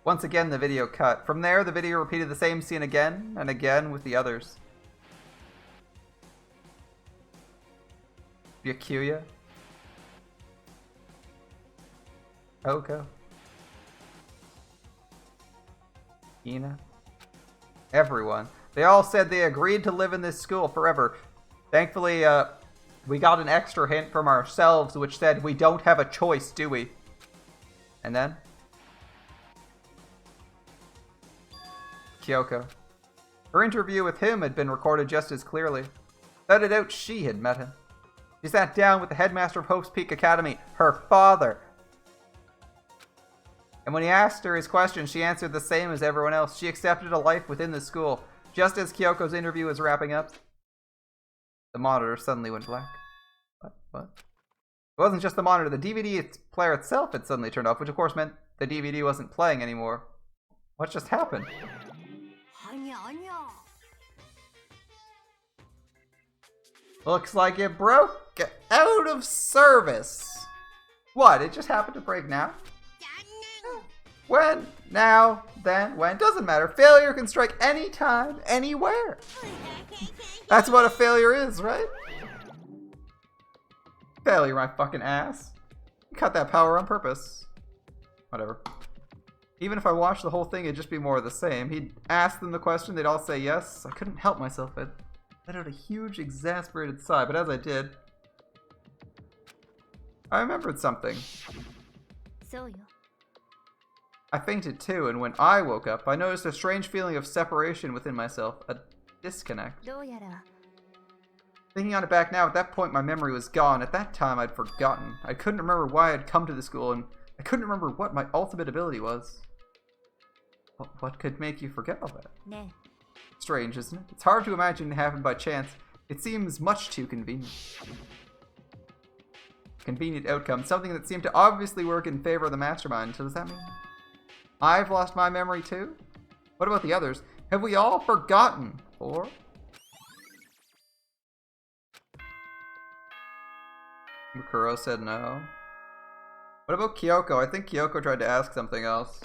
Once again, the video cut. From there, the video repeated the same scene again and again with the others. Byakuya. Oko. Ina. Everyone. They all said they agreed to live in this school forever. Thankfully, we got an extra hint from ourselves which said we don't have a choice, do we? And then? Kyoko. Her interview with him had been recorded just as clearly. Without a doubt, she had met him. She sat down with the headmaster of Hope's Peak Academy, her father. And when he asked her his question, she answered the same as everyone else. She accepted a life within the school. Just as Kyoko's interview was wrapping up, the monitor suddenly went black. What? It wasn't just the monitor. The DVD player itself had suddenly turned off, which of course meant the DVD wasn't playing anymore. What just happened? Looks like it broke out of service. What? It just happened to break now? When? Now? Then? When? Doesn't matter. Failure can strike anytime, anywhere. That's what a failure is, right? Failure, my fucking ass. You cut that power on purpose. Whatever. Even if I watched the whole thing, it'd just be more of the same. He'd ask them the question, they'd all say yes. I couldn't help myself. I let out a huge, exasperated sigh, but as I did, I remembered something. So yo. I fainted too, and when I woke up, I noticed a strange feeling of separation within myself, a disconnect. どうやら Thinking on it back now, at that point my memory was gone. At that time I'd forgotten. I couldn't remember why I'd come to the school, and I couldn't remember what my ultimate ability was. What could make you forget all that? ね Strange, isn't it? It's hard to imagine it happened by chance. It seems much too convenient. Convenient outcome, something that seemed to obviously work in favor of the mastermind. So does that mean I've lost my memory too? What about the others? Have we all forgotten? Or Mukuro said no. What about Kyoko? I think Kyoko tried to ask something else.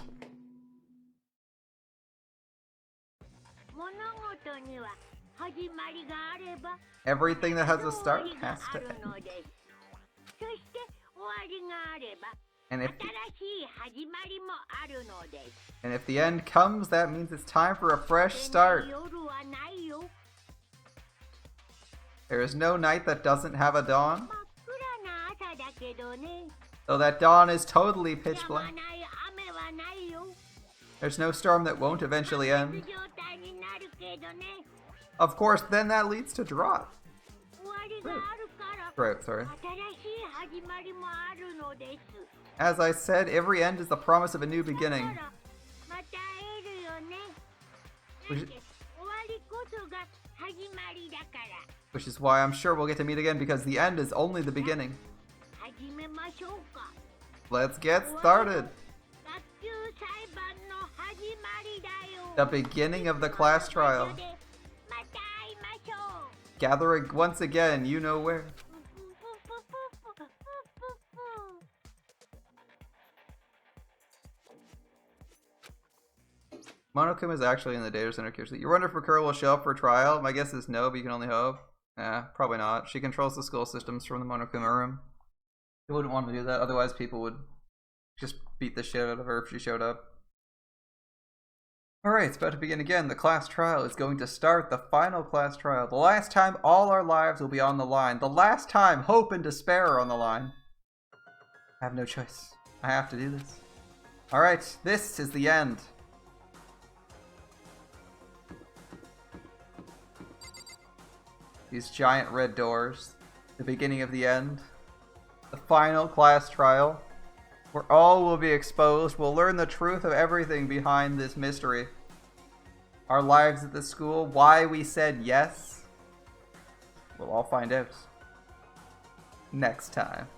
物事には始まりがあれば Everything that has a 終 start わりが has あ to る end. のですそして終わりがあれば And 新 if しい始まりもあるのです and if the end comes, that means it's time for a fresh で start. 夜はないよ There is no night that doesn't have a dawn. 真っ暗な朝だけどね Though that dawn is totally pitch 止まな black. い雨はないよ There's no storm that won't eventually 状 end. 態になるけどね Of course, then that leads to drought. 終わりがあるから Drought, sorry. 新しい始まりもあるのです As I said, every end is the promise of a new だか beginning. らまた会えるよね Which だ is, って終わりこそが始まりだから which is why I'm sure we'll get to meet again because the end is only the beginning. 始めましょうか Let's get started. 学級裁判の始まりだよ The beginning of the class trial. また会いましょう Gathering once again, you know where. Monokuma is actually in the data center curiously. You wonder if Makura will show up for trial? My guess is no, but you can only hope. Probably not. She controls the school systems from the Monokuma room. She wouldn't want to do that, otherwise people would just beat the shit out of her if she showed up. Alright, it's about to begin again. The class trial is going to start. The final class trial. The last time all our lives will be on the line. The last time hope and despair are on the line. I have no choice. I have to do this. Alright, this is the end. These giant red doors. The beginning of the end. The final class trial. Where all will be exposed. We'll learn the truth of everything behind this mystery. Our lives at the school. Why we said yes. We'll all find out. Next time.